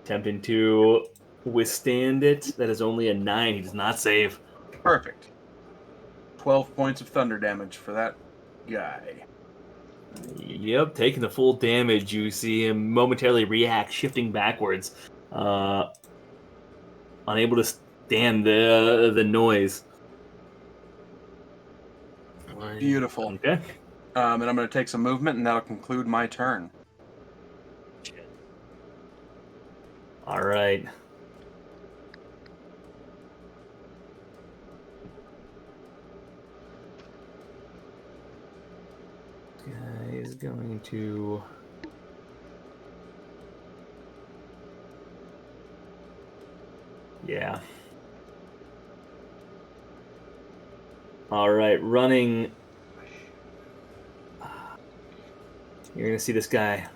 Attempting to withstand it. That is only a 9. He does not save. Perfect. 12 points of thunder damage for that guy. Yep, taking the full damage. You see him momentarily react, shifting backwards, unable to stand the noise. Beautiful. Okay. And I'm going to take some movement, and that'll conclude my turn. All right. Guy is going to. Yeah. All right, running. You're going to see this guy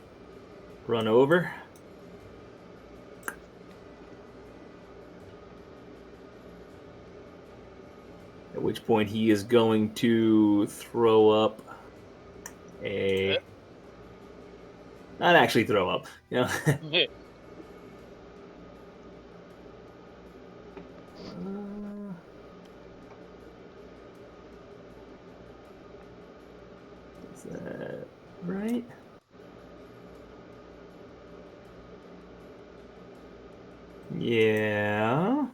run over. At which point he is going to throw up a. Not actually throw up. You know? Is that right? Yeah.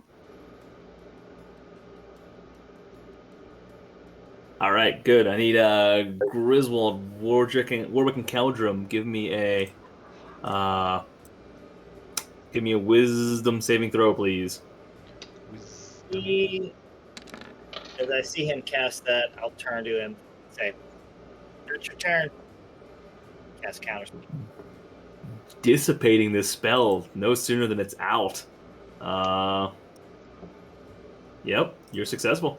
All right, good. I need Griswold, Warwick, and Keldrum. Give me a wisdom saving throw, please. As I see him cast that, I'll turn to him and say, "It's your turn." Cast counters. Dissipating this spell no sooner than it's out. Yep, you're successful.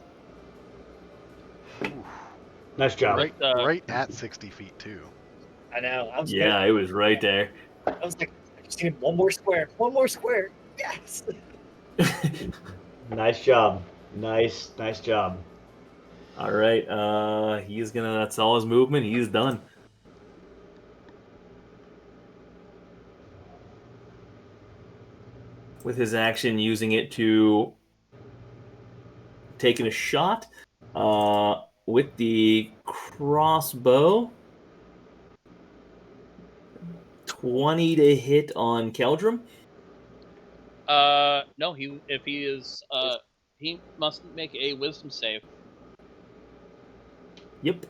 Nice job. Right at 60 feet too. I know. Yeah, it was right there. I was like, I just need one more square. One more square. Yes. Nice job. Nice job. All right, he's gonna. That's all his movement. He's done. With his action, using it to taking a shot with the crossbow. 20 to hit on Keldrum. No, he must make a wisdom save. Yep.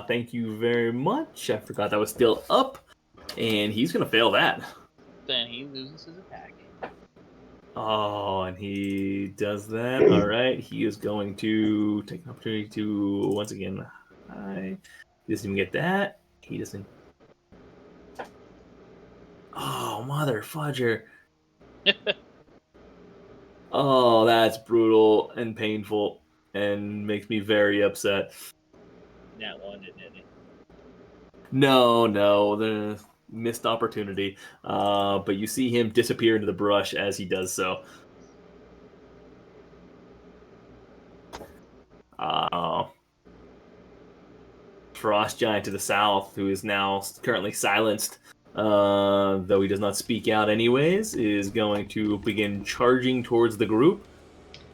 Thank you very much. I forgot that was still up, and he's gonna fail that. Then he loses his attack. Oh, and he does that. All right, he is going to take an opportunity to once again. He doesn't even get that. He doesn't. Oh, mother fudger. Oh, that's brutal and painful and makes me very upset. That one, didn't it? No, the missed opportunity. But you see him disappear into the brush as he does so. Frost Giant to the south, who is now currently silenced, though he does not speak out anyways, is going to begin charging towards the group.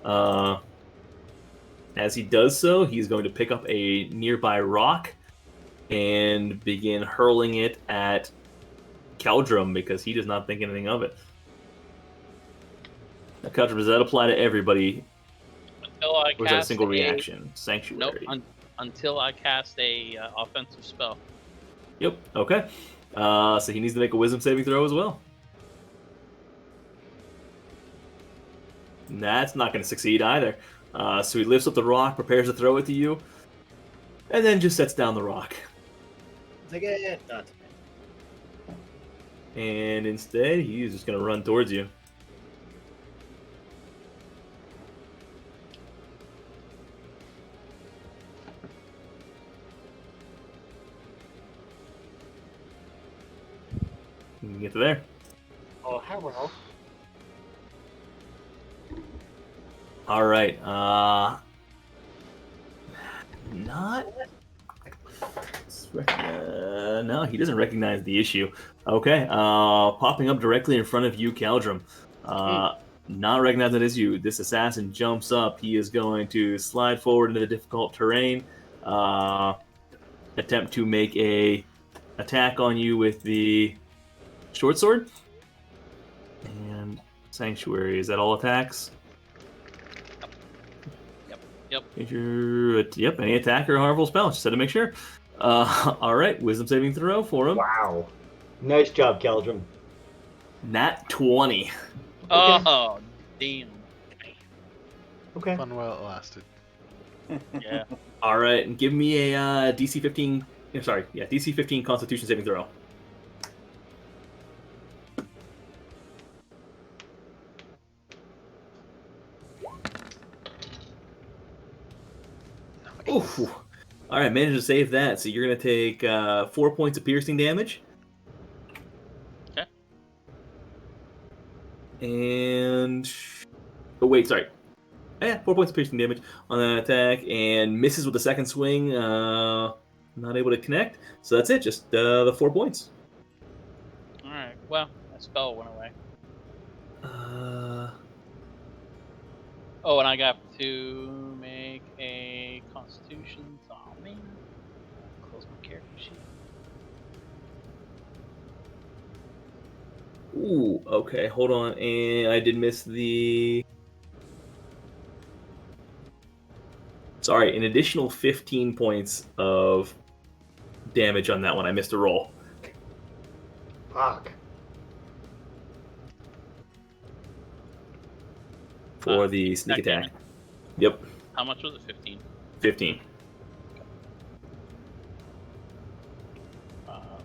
As he does so, he's going to pick up a nearby rock and begin hurling it at Keldrum because he does not think anything of it. Now, Keldrum, does that apply to everybody? Until I or is that a single reaction? Sanctuary. Nope. Until I cast a offensive spell. Yep. Okay. So he needs to make a wisdom saving throw as well. That's not going to succeed either. So he lifts up the rock, prepares to throw it to you, and then just sets down the rock. Take it. Not. And instead, he's just going to run towards you. You can get to there. Oh, hello. All right. No, he doesn't recognize the issue. Okay. Popping up directly in front of you, Caldrum. Not recognizing that as you. This assassin jumps up. He is going to slide forward into the difficult terrain. Attempt to make a attack on you with the short sword. And Sanctuary. Is that all attacks? Yep. Yep, any attack or harmful spell. Just had to make sure. All right, wisdom saving throw for him. Wow. Nice job, Caldrum. Nat 20. Oh, damn. Okay. Fun while it lasted. Yeah. All right, and give me a DC 15. DC 15 Constitution saving throw. Oof. All right, managed to save that. So you're going to take 4 points of piercing damage. Okay. And... Oh, wait, sorry. Yeah, 4 points of piercing damage on that attack. And misses with the second swing. Not able to connect. So that's it, just the 4 points. Alright, well, that spell went away. Oh, and I got to make a Constitution. Oh, man. Close my character sheet. Ooh, okay, hold on. And I did miss the... Sorry, an additional 15 points of damage on that one. I missed a roll. Fuck. For the sneak attack. Damage. Yep, How much was it? 15. 15.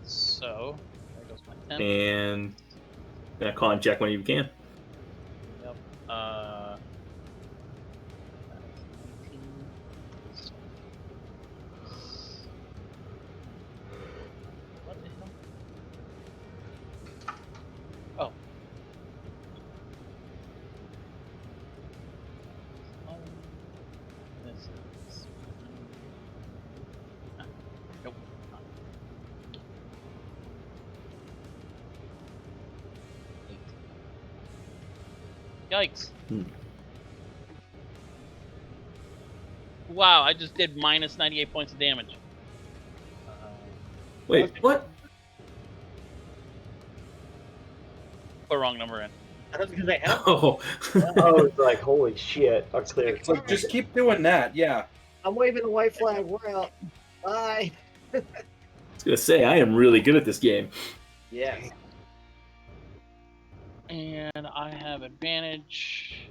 So, there goes my 10. And con check when you can. Yep. That is 19. What the hell? Oh. This is... Nope. Yikes. Wow, I just did minus 98 points of damage. Wait, what? Put a wrong number in. I was gonna say, how? Oh. Oh, it's like, holy shit. Our clear. So just keep doing that. Yeah. I'm waving the white flag. We're out. Bye. I was going to say, I am really good at this game. Yes. And I have advantage.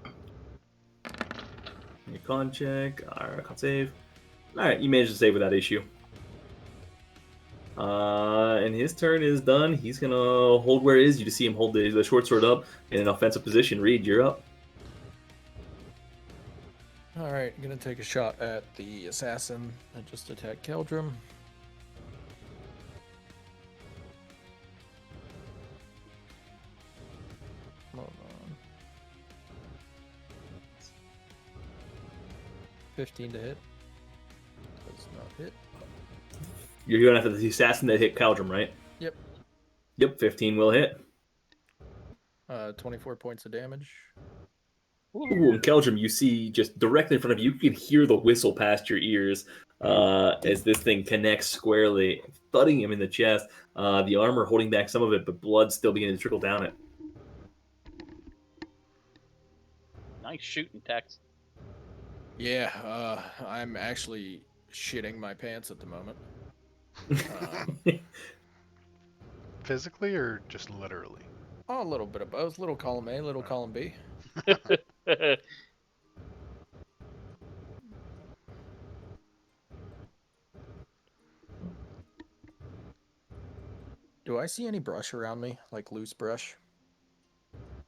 Your con check, or con save. Alright, you managed to save without issue. And his turn is done. He's going to hold where it is. You just see him hold the short sword up in an offensive position. Reed, you're up. Alright, I'm gonna take a shot at the assassin that just attacked Caldrum. Hold on. 15 to hit. Does not hit. You're going after the assassin that hit Caldrum, right? Yep. Yep, 15 will hit. 24 points of damage. Ooh, and Caldrum, you see just directly in front of you, you can hear the whistle past your ears as this thing connects squarely, thudding him in the chest. The armor holding back some of it, but blood still beginning to trickle down it. Nice shooting, Tex. Yeah, I'm actually shitting my pants at the moment. Physically or just literally? A little bit of both. Little column A, little column B. Do I see any brush around me, like loose brush?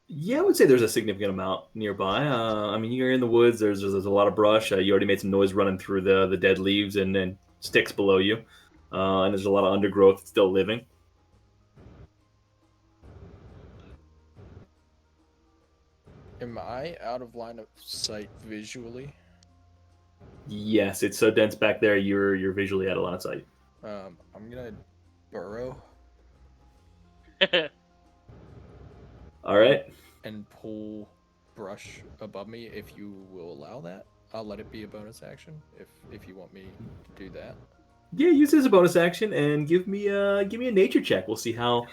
Yeah, I would say there's a significant amount nearby. I mean, you're in the woods. There's a lot of brush. You already made some noise running through the dead leaves and sticks below you, and there's a lot of undergrowth still living. Am I out of line of sight visually? Yes, it's so dense back there. You're visually out of line of sight. I'm gonna burrow All right. and pull brush above me if you will allow that. I'll let it be a bonus action if you want me to do that. Yeah, use it as a bonus action and give me a nature check. We'll see how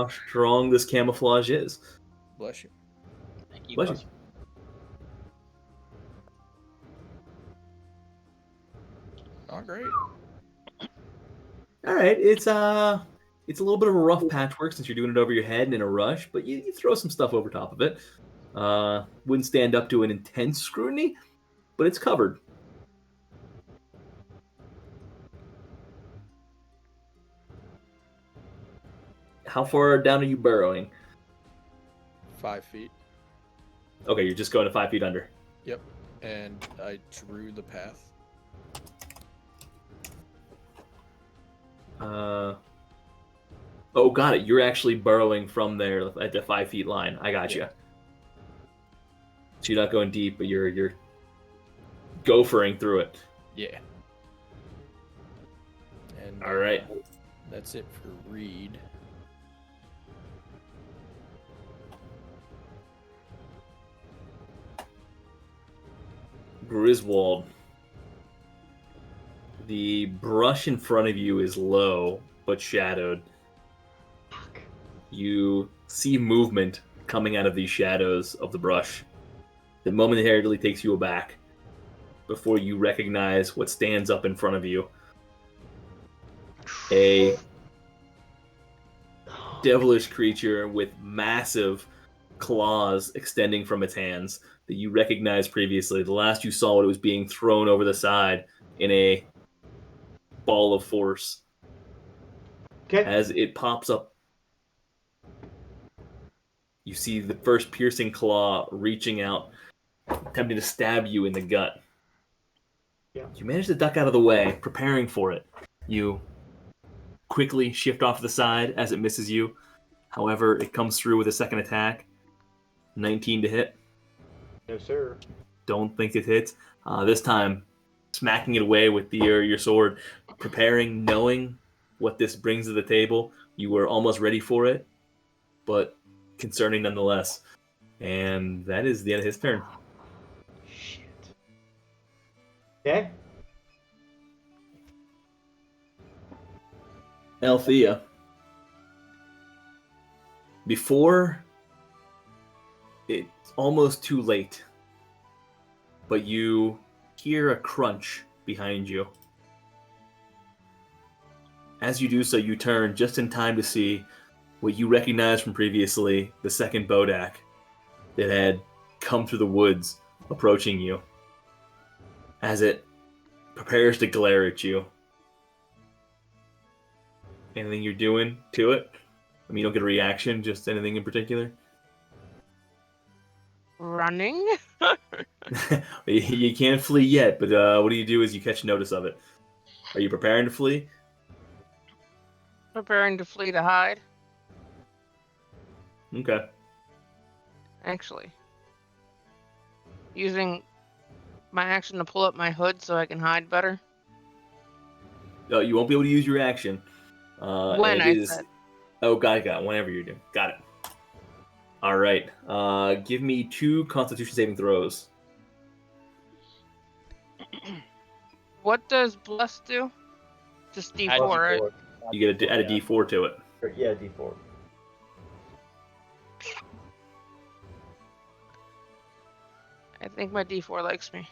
strong this camouflage is. Bless you. Thank you. Bless you. Oh, great. All right, it's a little bit of a rough patchwork since you're doing it over your head and in a rush, but you throw some stuff over top of it. Wouldn't stand up to an intense scrutiny, but it's covered. How far down are you burrowing? 5 feet. Okay, you're just going to 5 feet under. Yep. And I drew the path. Oh, got it. You're actually burrowing from there at the 5 feet line. I got you. So you're not going deep, but you're gophering through it. Yeah. And All right. That's it for Reed. Griswold. The brush in front of you is low, but shadowed. You see movement coming out of these shadows of the brush that momentarily takes you aback before you recognize what stands up in front of you. A devilish creature with massive claws extending from its hands that you recognized previously. The last you saw it was being thrown over the side in a ball of force. Okay. As it pops up, you see the first piercing claw reaching out, attempting to stab you in the gut. Yeah. You manage to duck out of the way, preparing for it. You quickly shift off to the side as it misses you. However, it comes through with a second attack. 19 to hit. No, sir. Don't think it hits. This time, smacking it away with your sword, preparing, knowing what this brings to the table. You were almost ready for it, but concerning nonetheless. And that is the end of his turn. Shit. Okay. Althea. Before it's almost too late, but you hear a crunch behind you. As you do so, you turn just in time to see what you recognize from previously, the second Bodak that had come through the woods, approaching you. As it prepares to glare at you. Anything you're doing to it? I mean, you don't get a reaction, just anything in particular? Running? You can't flee yet, but what do you do as you catch notice of it? Are you preparing to flee? Preparing to flee to hide, Okay. actually. Using my action to pull up my hood so I can hide better. You won't be able to use your action. When and I it is... said. Oh, got it. Whenever you do. Got it. All right. Give me 2 Constitution saving throws. What does Bless do? Just D4, Add right? D4. You get to add a D4 to it. Yeah, D4. I think my D4 likes me.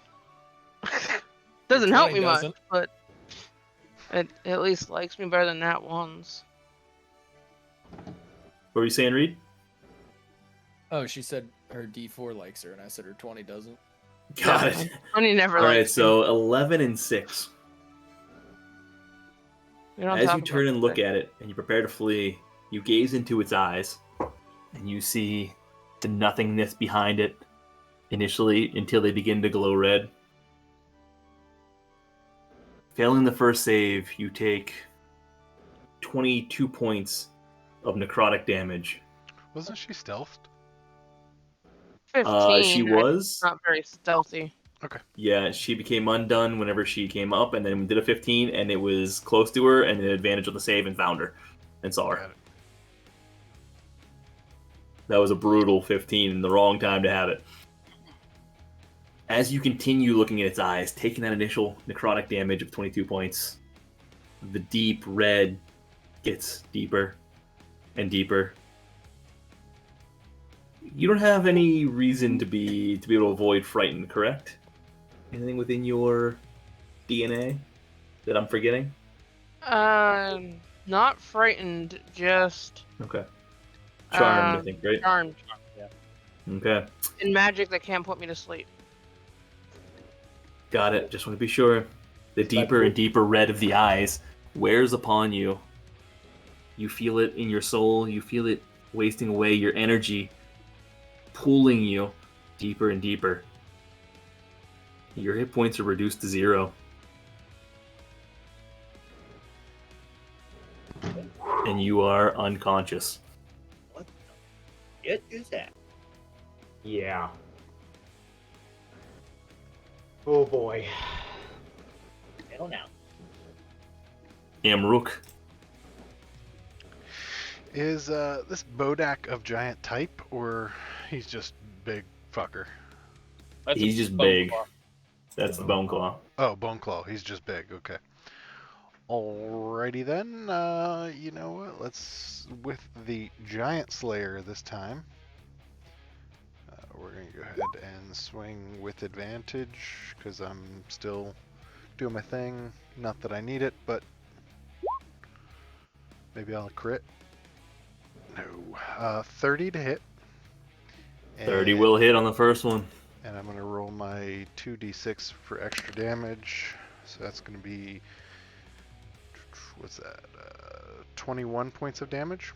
Doesn't help me much, doesn't. but it at least likes me better than that ones. What were you saying, Reed? Oh, she said her D4 likes her, and I said her 20 doesn't. Got it. Honey never All right, likes so 11 and 6. As you turn and look at it, and you prepare to flee, you gaze into its eyes, and you see the nothingness behind it initially until they begin to glow red. Failing the first save, you take 22 points of necrotic damage. Wasn't she stealthed? 15. She was. Not very stealthy. Okay. Yeah, she became undone whenever she came up, and then did a 15, and it was close to her, and an advantage of the save, and found her, and saw her. Got it. That was a brutal 15, and the wrong time to have it. As you continue looking at its eyes, taking that initial necrotic damage of 22 points, the deep red gets deeper and deeper. You don't have any reason to be able to avoid frightened, correct? Anything within your DNA that I'm forgetting? Not frightened, just Okay. Charmed, I think, right? charmed. Okay. And magic that can't put me to sleep. Got it. Just want to be sure. The deeper and deeper red of the eyes wears upon you. You feel it in your soul. You feel it wasting away your energy, pulling you deeper and deeper. Your hit points are reduced to 0. And you are unconscious. What the shit is that? Yeah. Oh boy. Hell now. Amrook. Is this Bodak of giant type, or he's just big fucker? He's just big. That's the Bone Claw. Oh, Bone Claw. He's just big. Okay. Alrighty then. You know what? Let's with the Giant Slayer this time. We're gonna go ahead and swing with advantage because I'm still doing my thing. Not that I need it, but maybe I'll crit. No. 30 to hit. 30 will hit on the first one. And I'm going to roll my 2d6 for extra damage. So that's going to be, what's that, 21 points of damage.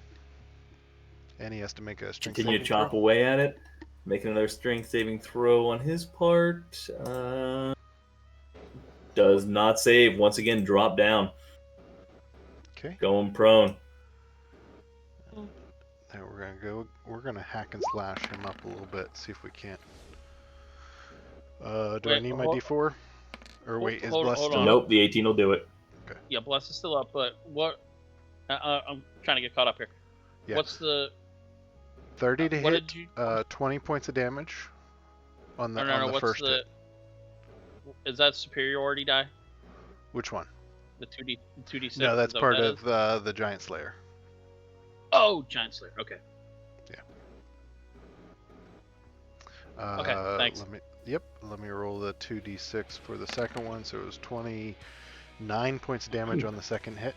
And he has to make a strength Continue to saving chop throw. away at it. Making another strength saving throw on his part. Does not save. Once again, drop down. Okay. Going prone. Now we're gonna hack and slash him up a little bit, see if we can't. Do I need my D4? Or wait, is Bless hold still on. up? Nope, the 18 will do it. Okay. Yeah, Bless is still up, but what? I'm trying to get caught up here. Yeah. What's the 30 to what hit, did you? 20 points of damage on the, No, on the what's first the? hit. Is that superiority die? Which one? The 2d6. No, that's is that part what that of is? the Giant Slayer. Oh, Giant Slayer. Okay. Yeah. Okay, thanks. Let me roll the 2d6 for the second one. So it was 29 points of damage on the second hit.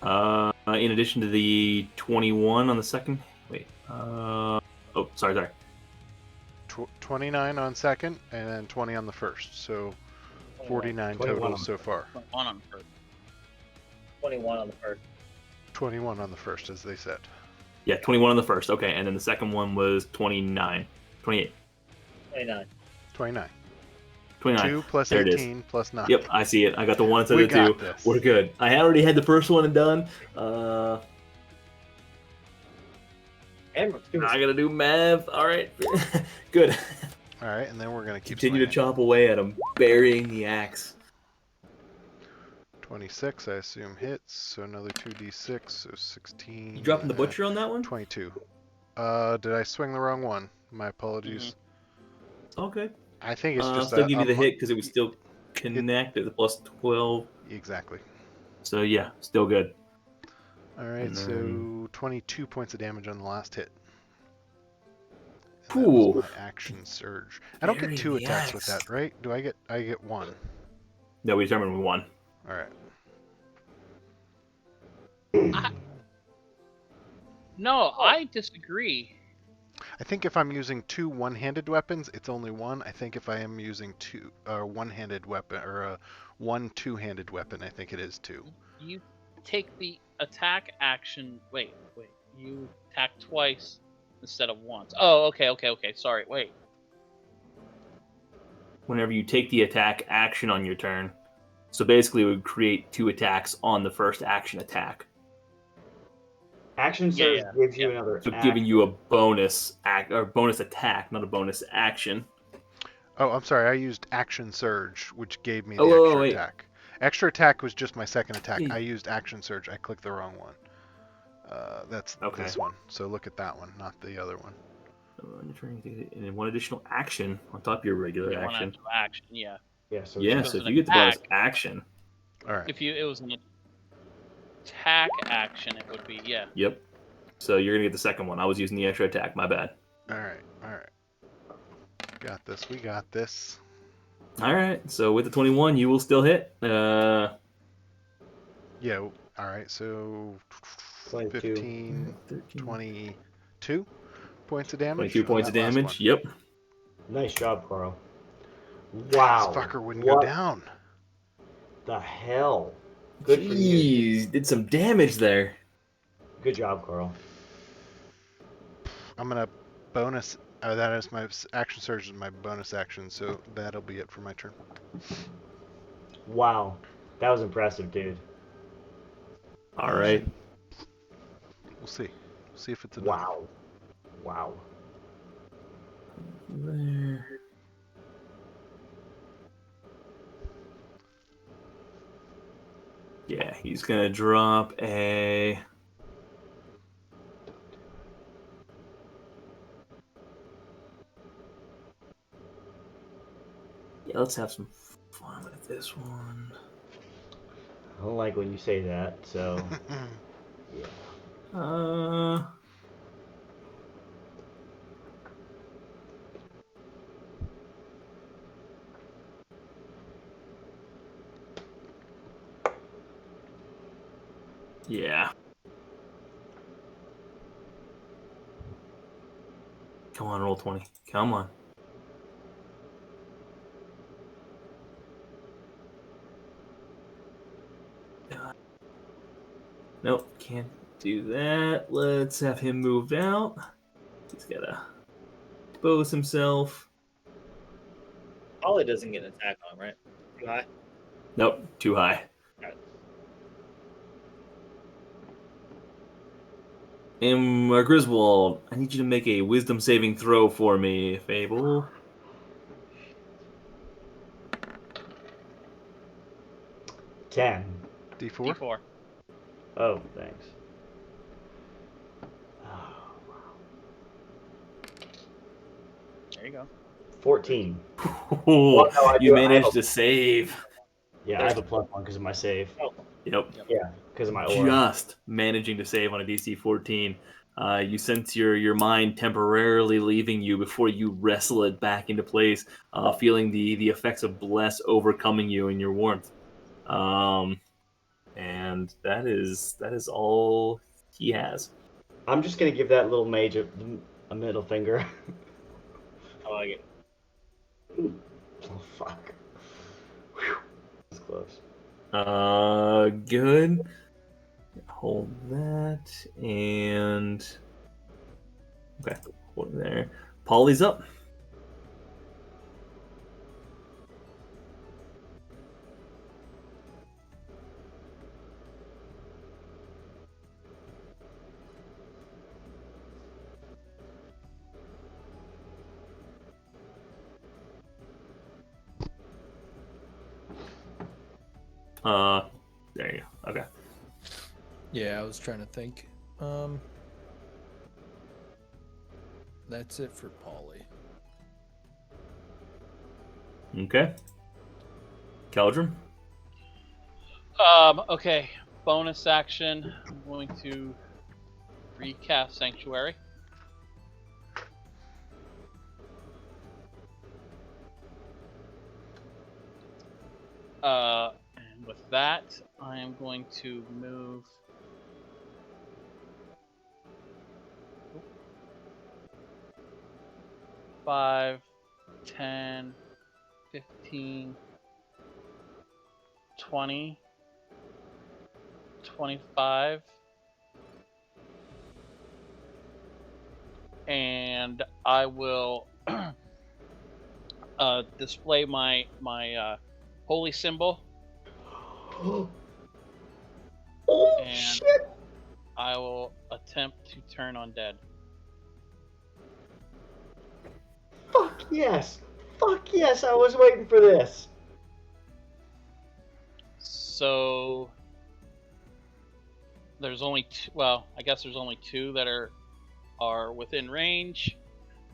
In addition to the 21 on the second. Wait. Sorry. 29 on second, and then 20 on the first. So 49 total so far. 1 on the first. 21 on the first. 21 on the first, as they said. Yeah, 21 on the first. Okay, and then the second one was 29. 28. 29. 29. 29. 2 plus There it is. 18 plus 9. Yep, I see it. I got the one instead of We the two. got this. We're good. I already had the first one done. And I gotta do math. All right, good. All right, and then we're going to keep Continue to swinging. chop away at him, burying the axe. 26, I assume, hits. So another 2d6, so 16. You dropping the butcher on that one? 22. Did I swing the wrong one? My apologies. Okay. I think it's I'll just still give you the hit because it was still connected. Plus 12. Exactly. So yeah, still good. All right, And so then- 22 points of damage on the last hit. Ooh. That was my action surge. I don't Bury get 2 the attacks with axe. that, right? Do I get 1? No, we determined we won. All right. No, I disagree. I think if I'm using 2 one-handed weapons, it's only 1. I think if I am using 2 one-handed weapon or 1 two-handed weapon, I think it is 2. You take the attack action. Wait. You attack twice instead of once. Oh, okay. Sorry. Wait. Whenever you take the attack action on your turn, so basically it would create 2 attacks on the first action attack. Action surge gives you another. So giving you a bonus bonus attack, not a bonus action. Oh, I'm sorry. I used action surge, which gave me the extra attack. Extra attack was just my second attack. I used action surge. I clicked the wrong one. That's this one. So look at that one, not the other one. And then 1 additional action on top of your regular action. 1 action, yeah. So if you get the bonus action. All right. If it was an attack action, it would be Yep. So you're gonna get the second one. I was using the extra attack. My bad. All right. We got this. All right. So with the 21, you will still hit. Yeah. All right. So 15, 22 points of damage. 22 points of damage. Yep. Nice job, Carl. Wow. This fucker wouldn't go down. The hell. Good for you. Jeez, did some damage there. Good job, Carl. I'm gonna bonus. That is my action surge is my bonus action, so that'll be it for my turn. Wow, that was impressive, dude. All right. We'll see. See if it's enough. Wow. There. Yeah, he's gonna drop a. Yeah, let's have some fun with this one. I don't like when you say that, so. Yeah. Yeah. Come on, roll 20. Come on. Nope, can't do that. Let's have him move out. He's gotta expose himself. Ollie doesn't get an attack on him, right? Too high? Nope, too high. And Griswold, I need you to make a wisdom saving throw for me, Fable. $10. D4? D4. Oh, thanks. There you go. 14. Oh, no, you managed to save. Yeah, I have a +1 because of my save. Yep. Yeah, because of my aura. Just managing to save on a DC 14. You sense your mind temporarily leaving you before you wrestle it back into place, feeling the effects of bless overcoming you in your warmth. And that is all he has. I'm just gonna give that little mage a middle finger. I like it. Oh fuck. Whew. That's close. Good. Hold that and okay, hold it there. Polly's up. There you go. Okay. Yeah, I was trying to think. That's it for Polly. Okay. Caldrum? Okay. Bonus action. I'm going to recast Sanctuary. And with that, I am going to move 5, 10, 15, 20, 25, and I will display my holy symbol. Oh And shit! I will attempt to turn undead. Fuck yes! Fuck yes! I was waiting for this. So there's only two, well, I guess there's only two that are within range,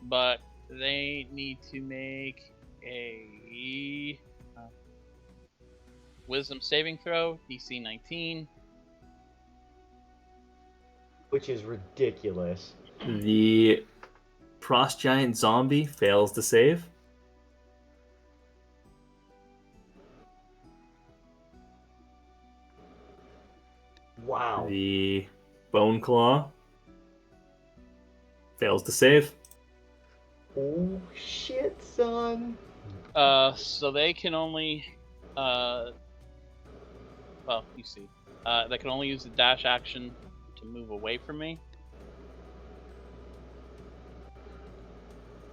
but they need to make a wisdom saving throw, DC 19. Which is ridiculous. The frost giant zombie fails to save. Wow. The bone claw fails to save. Oh shit, son. So they can only well, you see. They can only use the dash action to move away from me.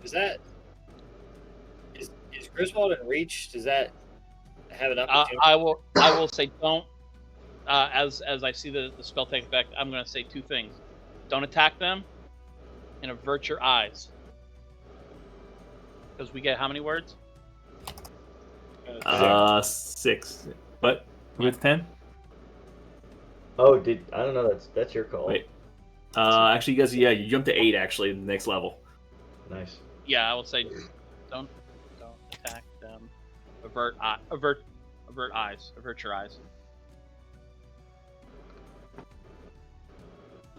Is Griswold in reach? Does that have an opportunity? I will say don't. As I see the spell take effect, I'm going to say two things: don't attack them, and avert your eyes. Because we get how many words? 6. But with 10? Oh, I don't know. That's your call. Wait. Actually, you guys, yeah, you jumped to 8 actually in the next level. Nice. Yeah, I will say don't attack them. Avert eyes. Avert your eyes.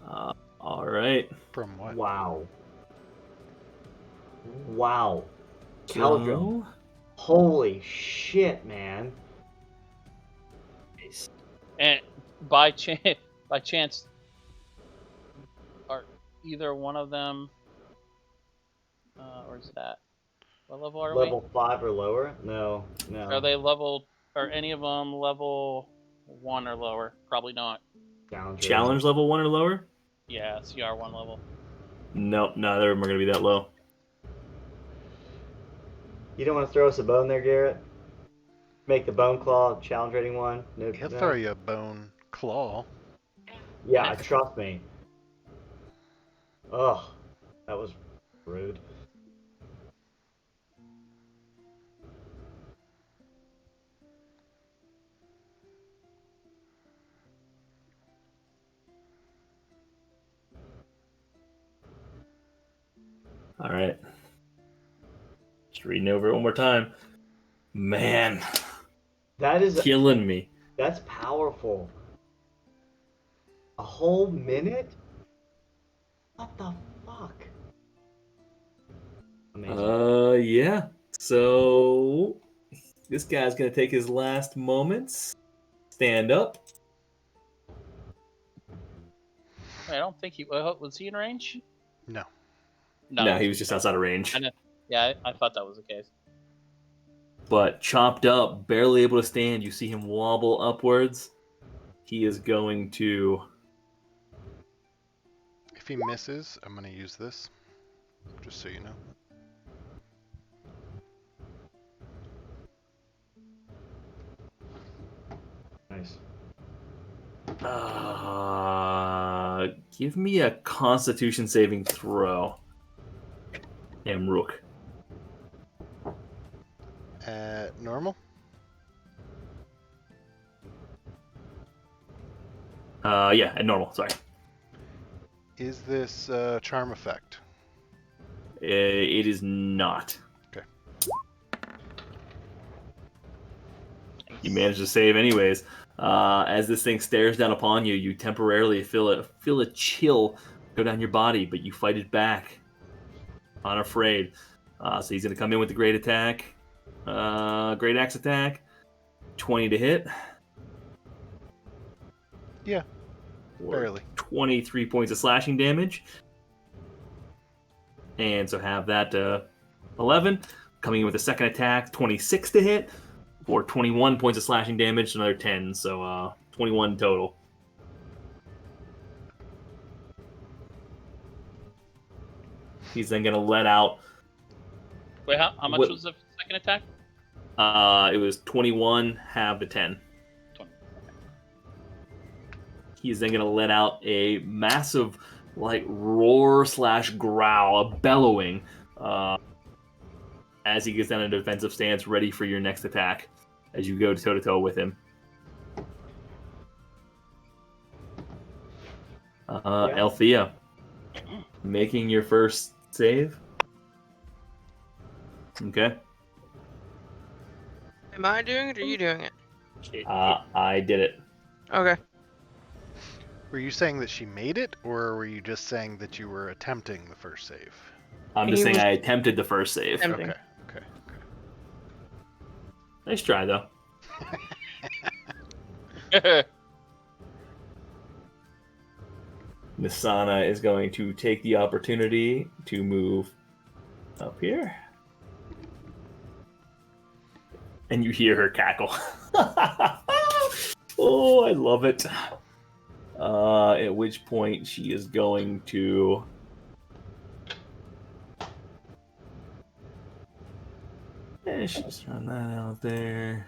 All right. From what? Wow. Wow. Caldrum. So, Holy shit, man. And by chance, are either one of them? Where's it at? What level are we? Level 5 or lower? No. Are they level? Are any of them level 1 or lower? Probably not. challenge level 1 or lower? Yeah, CR 1 level. Nope, neither of them are going to be that low. You don't want to throw us a bone there, Garrett? Make the bone claw challenge rating 1? No, He'll no. throw you a bone claw. Yeah, trust me. Ugh. That was rude. All right. Just reading over it one more time. Man, That is killing me. That's powerful. A whole minute? What the fuck? Amazing. Yeah. So this guy's gonna take his last moments. Stand up. I don't think he was he in range. No. No, he was just outside of range. Yeah, I thought that was the case. But chopped up, barely able to stand. You see him wobble upwards. He is going to. If he misses, I'm going to use this. Just so you know. Nice. Give me a Constitution saving throw. Rook. Normal? Yeah, at normal. Sorry. Is this charm effect? It is not. Okay. You manage to save anyways. As this thing stares down upon you, you temporarily feel a chill go down your body, but you fight it back, unafraid. So he's going to come in with the great attack, great axe attack, 20 to hit. Yeah, barely. 23 points of slashing damage, and so have that 11. Coming in with a second attack, 26 to hit, for 21 points of slashing damage, another 10, so 21 total. He's then going to let out... Wait, how much was the second attack? It was 21, half the 10. 20. He's then going to let out a massive, like, roar/growl, a bellowing, as he gets down in a defensive stance, ready for your next attack, as you go toe-to-toe with him. Althea, making your first save. Okay. Am I doing it or are you doing it? I did it. Okay. Were you saying that she made it, or were you just saying that you were attempting the first save? I'm just saying I attempted the first save. Attempting. Okay. Nice try, though. Nisana is going to take the opportunity to move up here. And you hear her cackle. Oh, I love it. At which point she is going to... she's throwing that out there.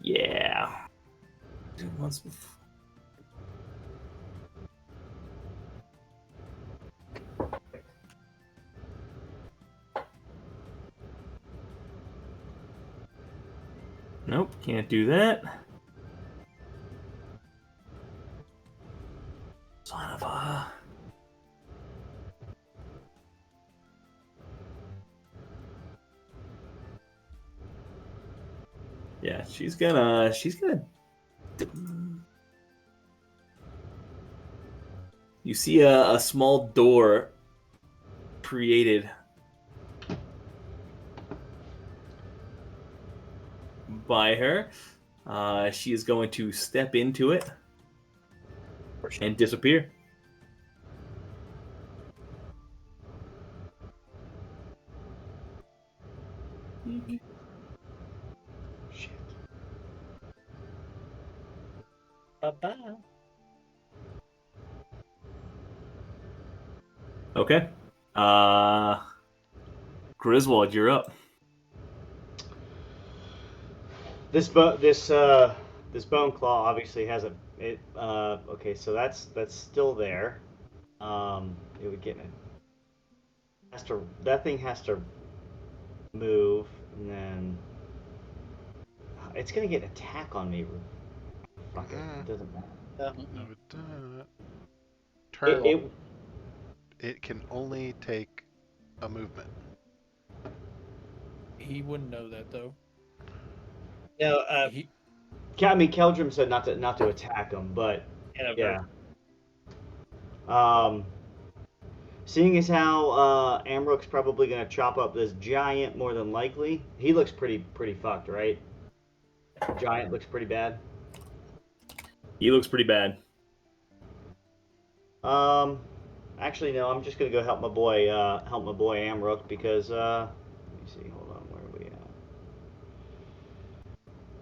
Yeah. Once before. Nope, can't do that. Son of a... Yeah, she's gonna... You see a small door created by her. She is going to step into it and disappear. Shit. Bye-bye. Okay. Griswold, you're up. This bone claw obviously has okay, so that's still there. It would get that thing has to move, and then it's gonna get an attack on me. Fuck it, it doesn't matter. Turn. It can only take a movement. He wouldn't know that though. No, I mean, Keldrum said not to attack him, but yeah. Seeing as how Amrook's probably gonna chop up this giant, more than likely, he looks pretty fucked, right? Giant looks pretty bad. He looks pretty bad. Actually, no. I'm just gonna go help my boy Amrook because let me see. Hold on, where are we at?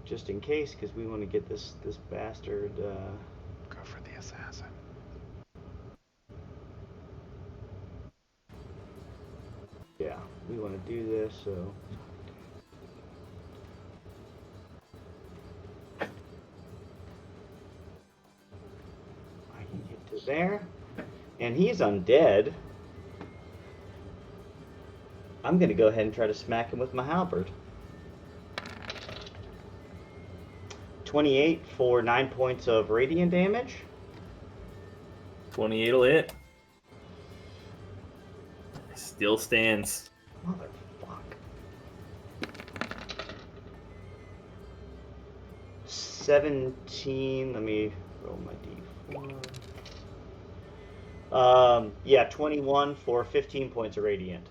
Just in case, because we want to get this bastard. Go for the assassin. Yeah, we want to do this. So. I can get to there. And he's undead. I'm going to go ahead and try to smack him with my halberd. 28 for 9 points of radiant damage. 28 will hit. Still stands. Motherfuck. 17. Let me roll my d4. Yeah, 21 for 15 points of radiant.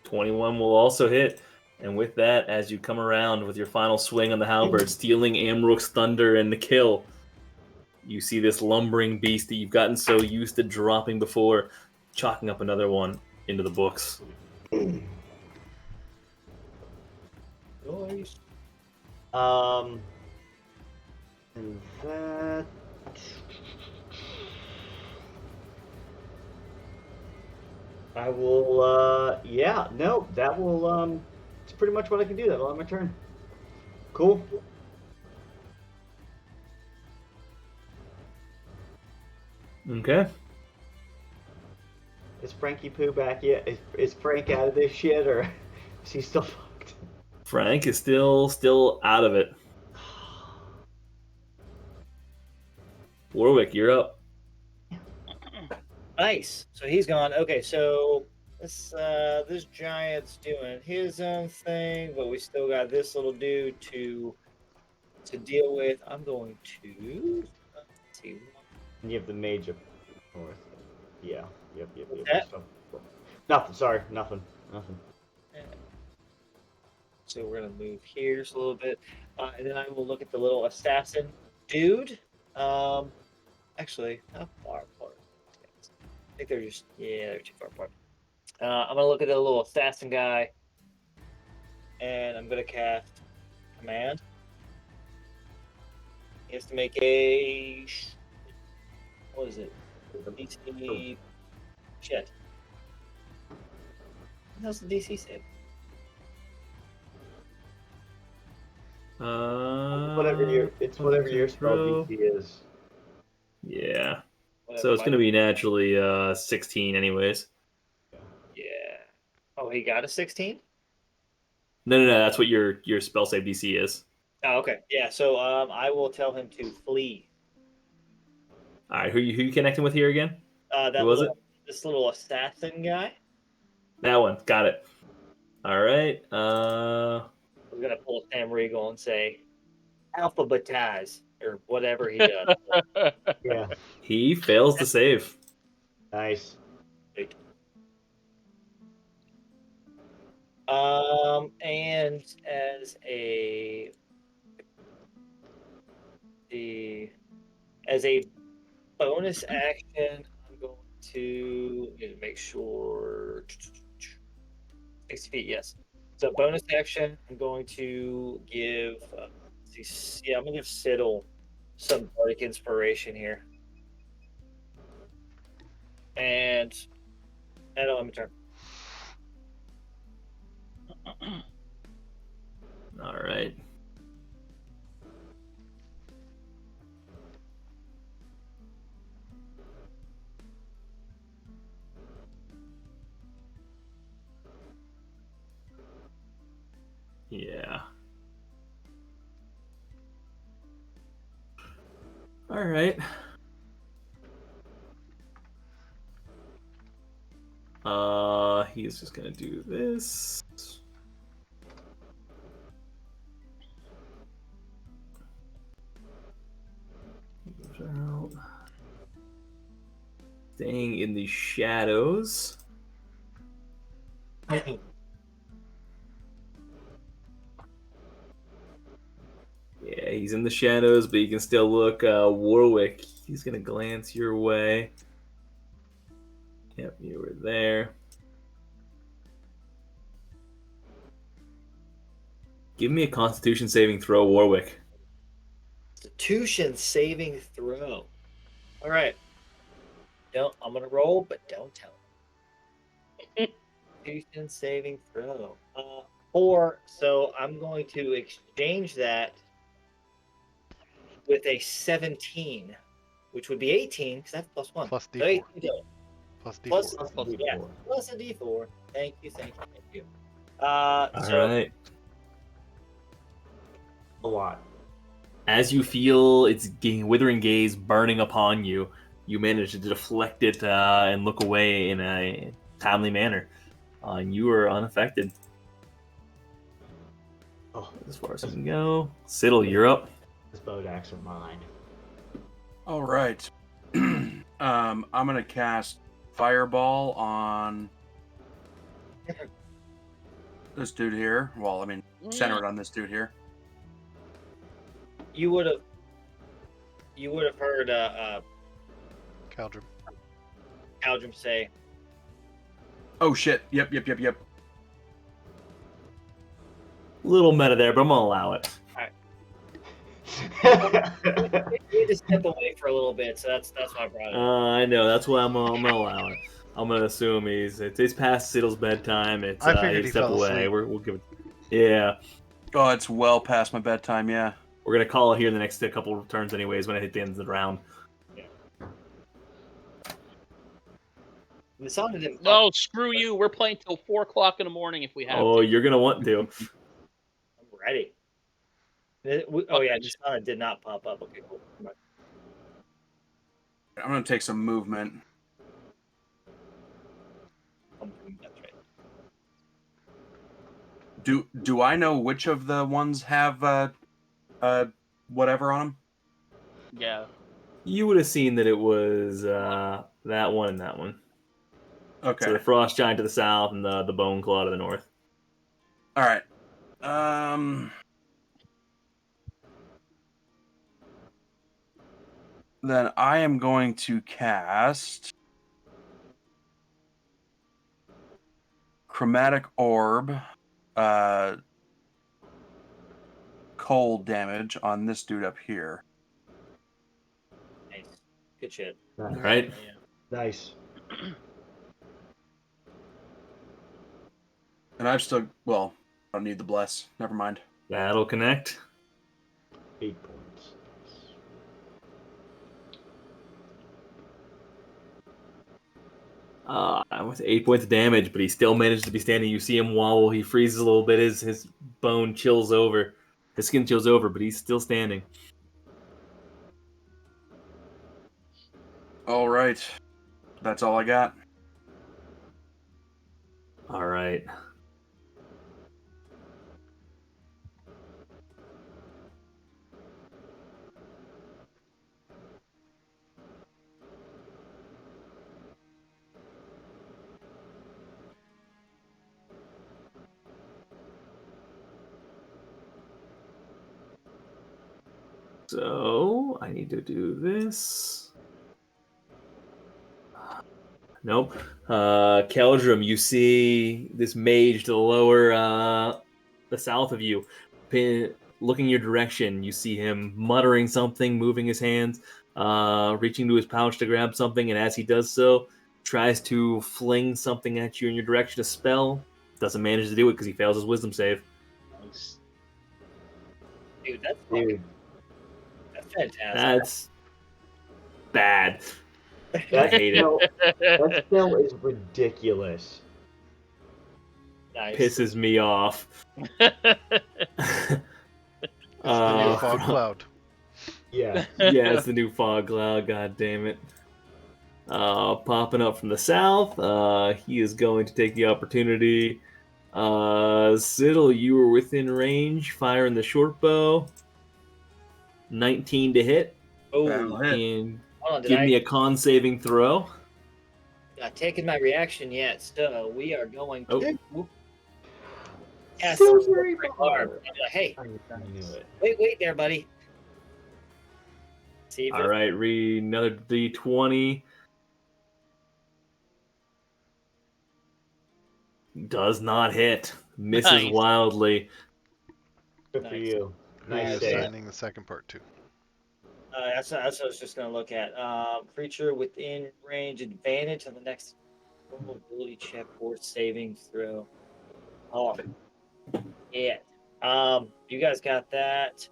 21 will also hit And with that, as you come around with your final swing on the halberd, stealing Amrook's thunder and the kill, you see this lumbering beast that you've gotten so used to dropping before, chalking up another one into the books. Noise. And that. I will. Yeah. No, that will. It's pretty much what I can do. That'll have my turn. Cool. Okay. Is Frankie Poo back yet? Is Frank out of this shit, or is he still fucked? Frank is still out of it. Warwick, you're up. Nice. So he's gone. Okay, so this giant's doing his own thing, but we still got this little dude to deal with. I'm going to let's see. And you have the mage up north. Yeah. Yep. That? Nothing. Sorry. Nothing. So we're gonna move here just a little bit, and then I will look at the little assassin dude. Actually, how far apart? I think they're they're too far apart. I'm gonna look at the little assassin guy, and I'm gonna cast command. He has to make a what is it? DC. Shit. What the hell's the DC save? Whatever your spell DC is. Yeah. Whatever So it's my- going to be naturally 16 anyways. Yeah. Oh, he got a 16? No. That's what your spell save DC is. Oh, okay. Yeah. So I will tell him to flee. All right. Who you connecting with here again? That was it? This little assassin guy. That one. Got it. All right. We're gonna pull a Sam Regal and say, alphabetize or whatever he does. Yeah. He fails to save. Nice. And as a bonus action, I'm going to make sure 60 feet. Yes. So bonus action, I'm going to give. I'm gonna give Siddle some bardic inspiration here, and that'll end my turn. All right. Yeah. All right. He's just gonna do this. Out. Staying in the shadows. Yeah, he's in the shadows, but you can still look. Warwick, he's gonna glance your way. Yep, you were there. Give me a Constitution saving throw, Warwick. Constitution saving throw. All right. I'm gonna roll, but don't tell me. Constitution saving throw. 4. So I'm going to exchange that with a 17, which would be 18 because that's +1. Plus So D4. 18 Plus D4. plus D4. yeah, plus a D4. Thank you. All right. A lot. As you feel its withering gaze burning upon you, you manage to deflect it and look away in a timely manner. And you are unaffected. Oh, As far as you can go. Siddle, you're up. this boat axe are mine. All right. I'm gonna cast Fireball on This dude here. Well, I mean, center it on this dude here. You would have heard Caldrum. say, Oh shit! Yep. Little meta there, but I'm gonna allow it. we had to step away for a little bit, so that's why I brought it up. I know. That's why I'm gonna allow it. I'm gonna assume it's past Siddle's bedtime. It's I figured he step fell away. asleep. We'll give it. Yeah, Oh, it's well past my bedtime. Yeah. we're gonna call it here in the next couple of turns, anyways. When I hit the end of the round. The sound didn't. No, screw you. We're playing till 4 o'clock in the morning if we have Oh, to. you're gonna want to. I'm ready. Oh yeah, the sound did not pop up. Okay, cool. I'm gonna take some movement. That's right. Do I know which of the ones have whatever on them? Yeah. You would have seen that it was that one and that one. Okay. So the Frost Giant to the south and the Bone Claw to the north. All right. Then I am going to cast Chromatic Orb, cold damage on this dude up here. Nice. Good shit. All right. Nice. And I've still, well, I don't need the bless. Never mind. That'll connect. 8 points. With 8 points of damage, but he still managed to be standing. You see him wobble. He freezes a little bit. His bone chills over. His skin chills over, but he's still standing. All right. That's all I got. All right. So I need to do this. Nope. Caldrum, you see this mage to the lower, the south of you, looking your direction. You see him muttering something, moving his hands, reaching to his pouch to grab something, and as he does so, tries to fling something at you in your direction, a spell. Doesn't manage to do it because he fails his wisdom save. Nice. Dude, that's fantastic. That's bad. That hate it. That spell is ridiculous. Nice. Pisses me off. It's the new fog cloud. Yeah. Yeah, it's the new fog cloud. God damn it. Popping up from the south. He is going to take the opportunity. Siddle, you were within range. Firing the short bow. 19 to hit. That'll hit. And Hold on, give me a con saving throw. Not taken my reaction yet, so we are going to. Yes, Silvery barb. barb. I'm like, hey, I knew it. wait there, buddy. See if All right, read another d20. Does not hit. Misses Nice. wildly. Good for Nice. you. Nice He's save. assigning the second part too. that's what I was just going to look at. Creature within range, advantage on the next ability check or saving throw. Oh, yeah. You guys got that.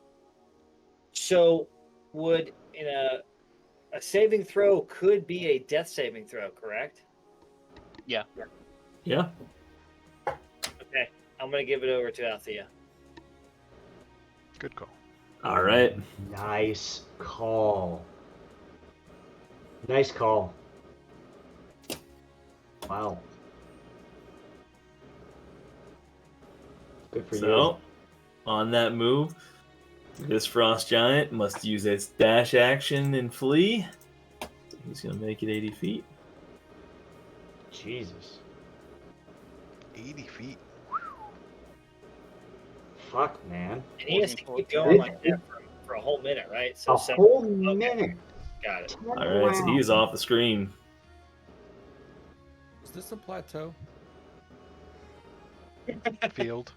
So, would in a saving throw could be a death saving throw, correct? Yeah. Yeah. Okay, I'm gonna give it over to Althea. Good call. All right. Nice call. Nice call. Wow. Good for you. So, on that move, this Frost Giant must use its dash action and flee. So he's going to make it 80 feet. Jesus. 80 feet. fuck, man? And he has to keep Looking going like that for a whole minute, right? So A whole minute. got it. All right, so he's off the screen. Is this a plateau? Field.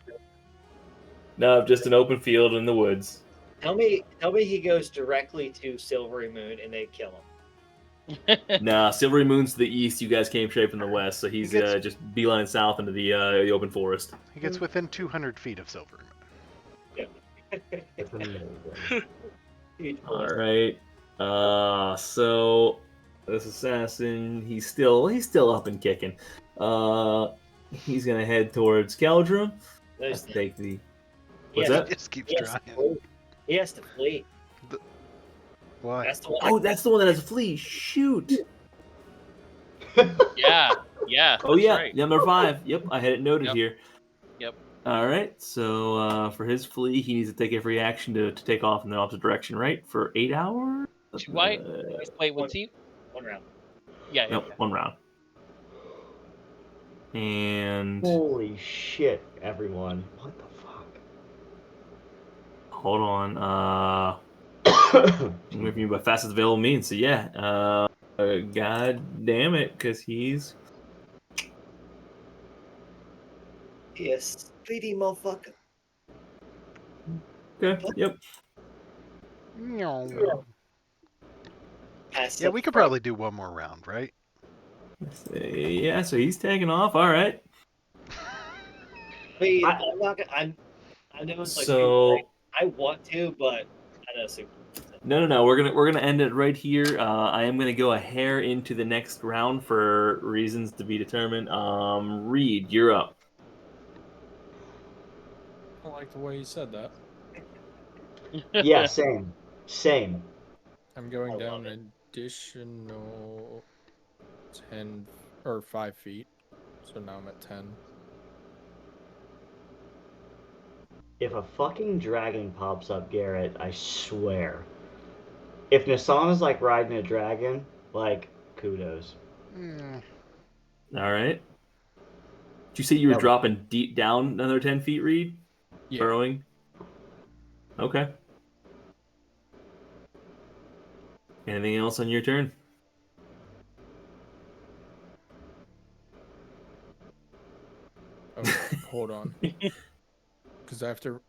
No, just an open field in the woods. Tell me he goes directly to Silvery Moon and they kill him. Nah, Silvery Moon's to the east. You guys came straight from the west, so he's He gets- just beeline south into the open forest. He gets within 200 feet of Silver Moon. It's amazing. Huge All bullet. right. So this assassin, he's still up and kicking. He's gonna head towards Caldrum. There's Let's take the. he What's has that? to- Just keeps he has to trying. flee. He has to flee. Why? That's the one. Oh, that's the one that has a flea. Shoot. Yeah. Oh that's yeah, right. number 5. Yep, I had it noted Yep. here. Yep. All right. So for his flea, he needs to take every action to take off in the opposite direction, right? For 8 hours. Wait, what's he? 1 round. Yeah. Nope, 1 round. And Holy shit, everyone! What the hold on. fuck? I'm with you by fastest available means. So yeah. God damn it, because he's. Yes, speedy motherfucker. Okay. Yep. Pass Yeah, up we could front. probably do one more round, right? Yeah. So he's taking off. All right. Wait, I'm not gonna. I know it's like So. I want to, but I know super. No. We're gonna end it right here. I am gonna go a hair into the next round for reasons to be determined. Reed, you're up. I like the way you said that. Yeah, same. I'm going I down love it. an additional 10 or 5 feet. So now I'm at 10. If a fucking dragon pops up, Garrett, I swear. If Nasana's like riding a dragon, like, kudos. Mm, All right. Did you say you were No. dropping deep down another 10 feet, Reed? Yeah. Burrowing? Okay. Anything else on your turn? Oh, hold on. Because I have to.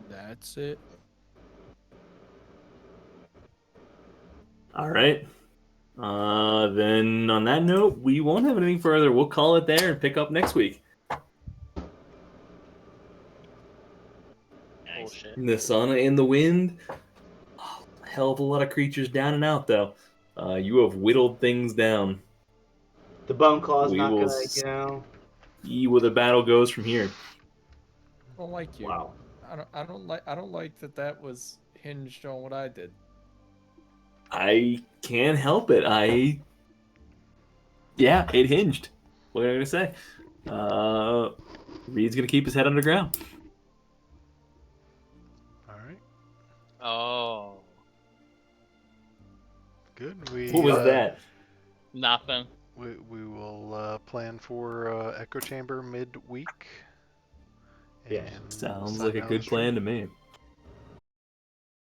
That's it. All right. Then on that note, we won't have anything further. We'll call it there and pick up next week. Nice. Bullshit. The sun and the wind. Oh, hell of a lot of creatures down and out, though. You have whittled things down. The bone claw's We not will gonna, you know. See where the battle goes from here. I don't like you. Wow. I don't like that was hinged on what I did. I can't help it. Yeah, it hinged. What am I gonna say? Reed's gonna keep his head underground. all right. Oh, Good. What was that? nothing. We will plan for Echo Chamber midweek. Yeah. and Sounds sign like a down good the stream. plan to me.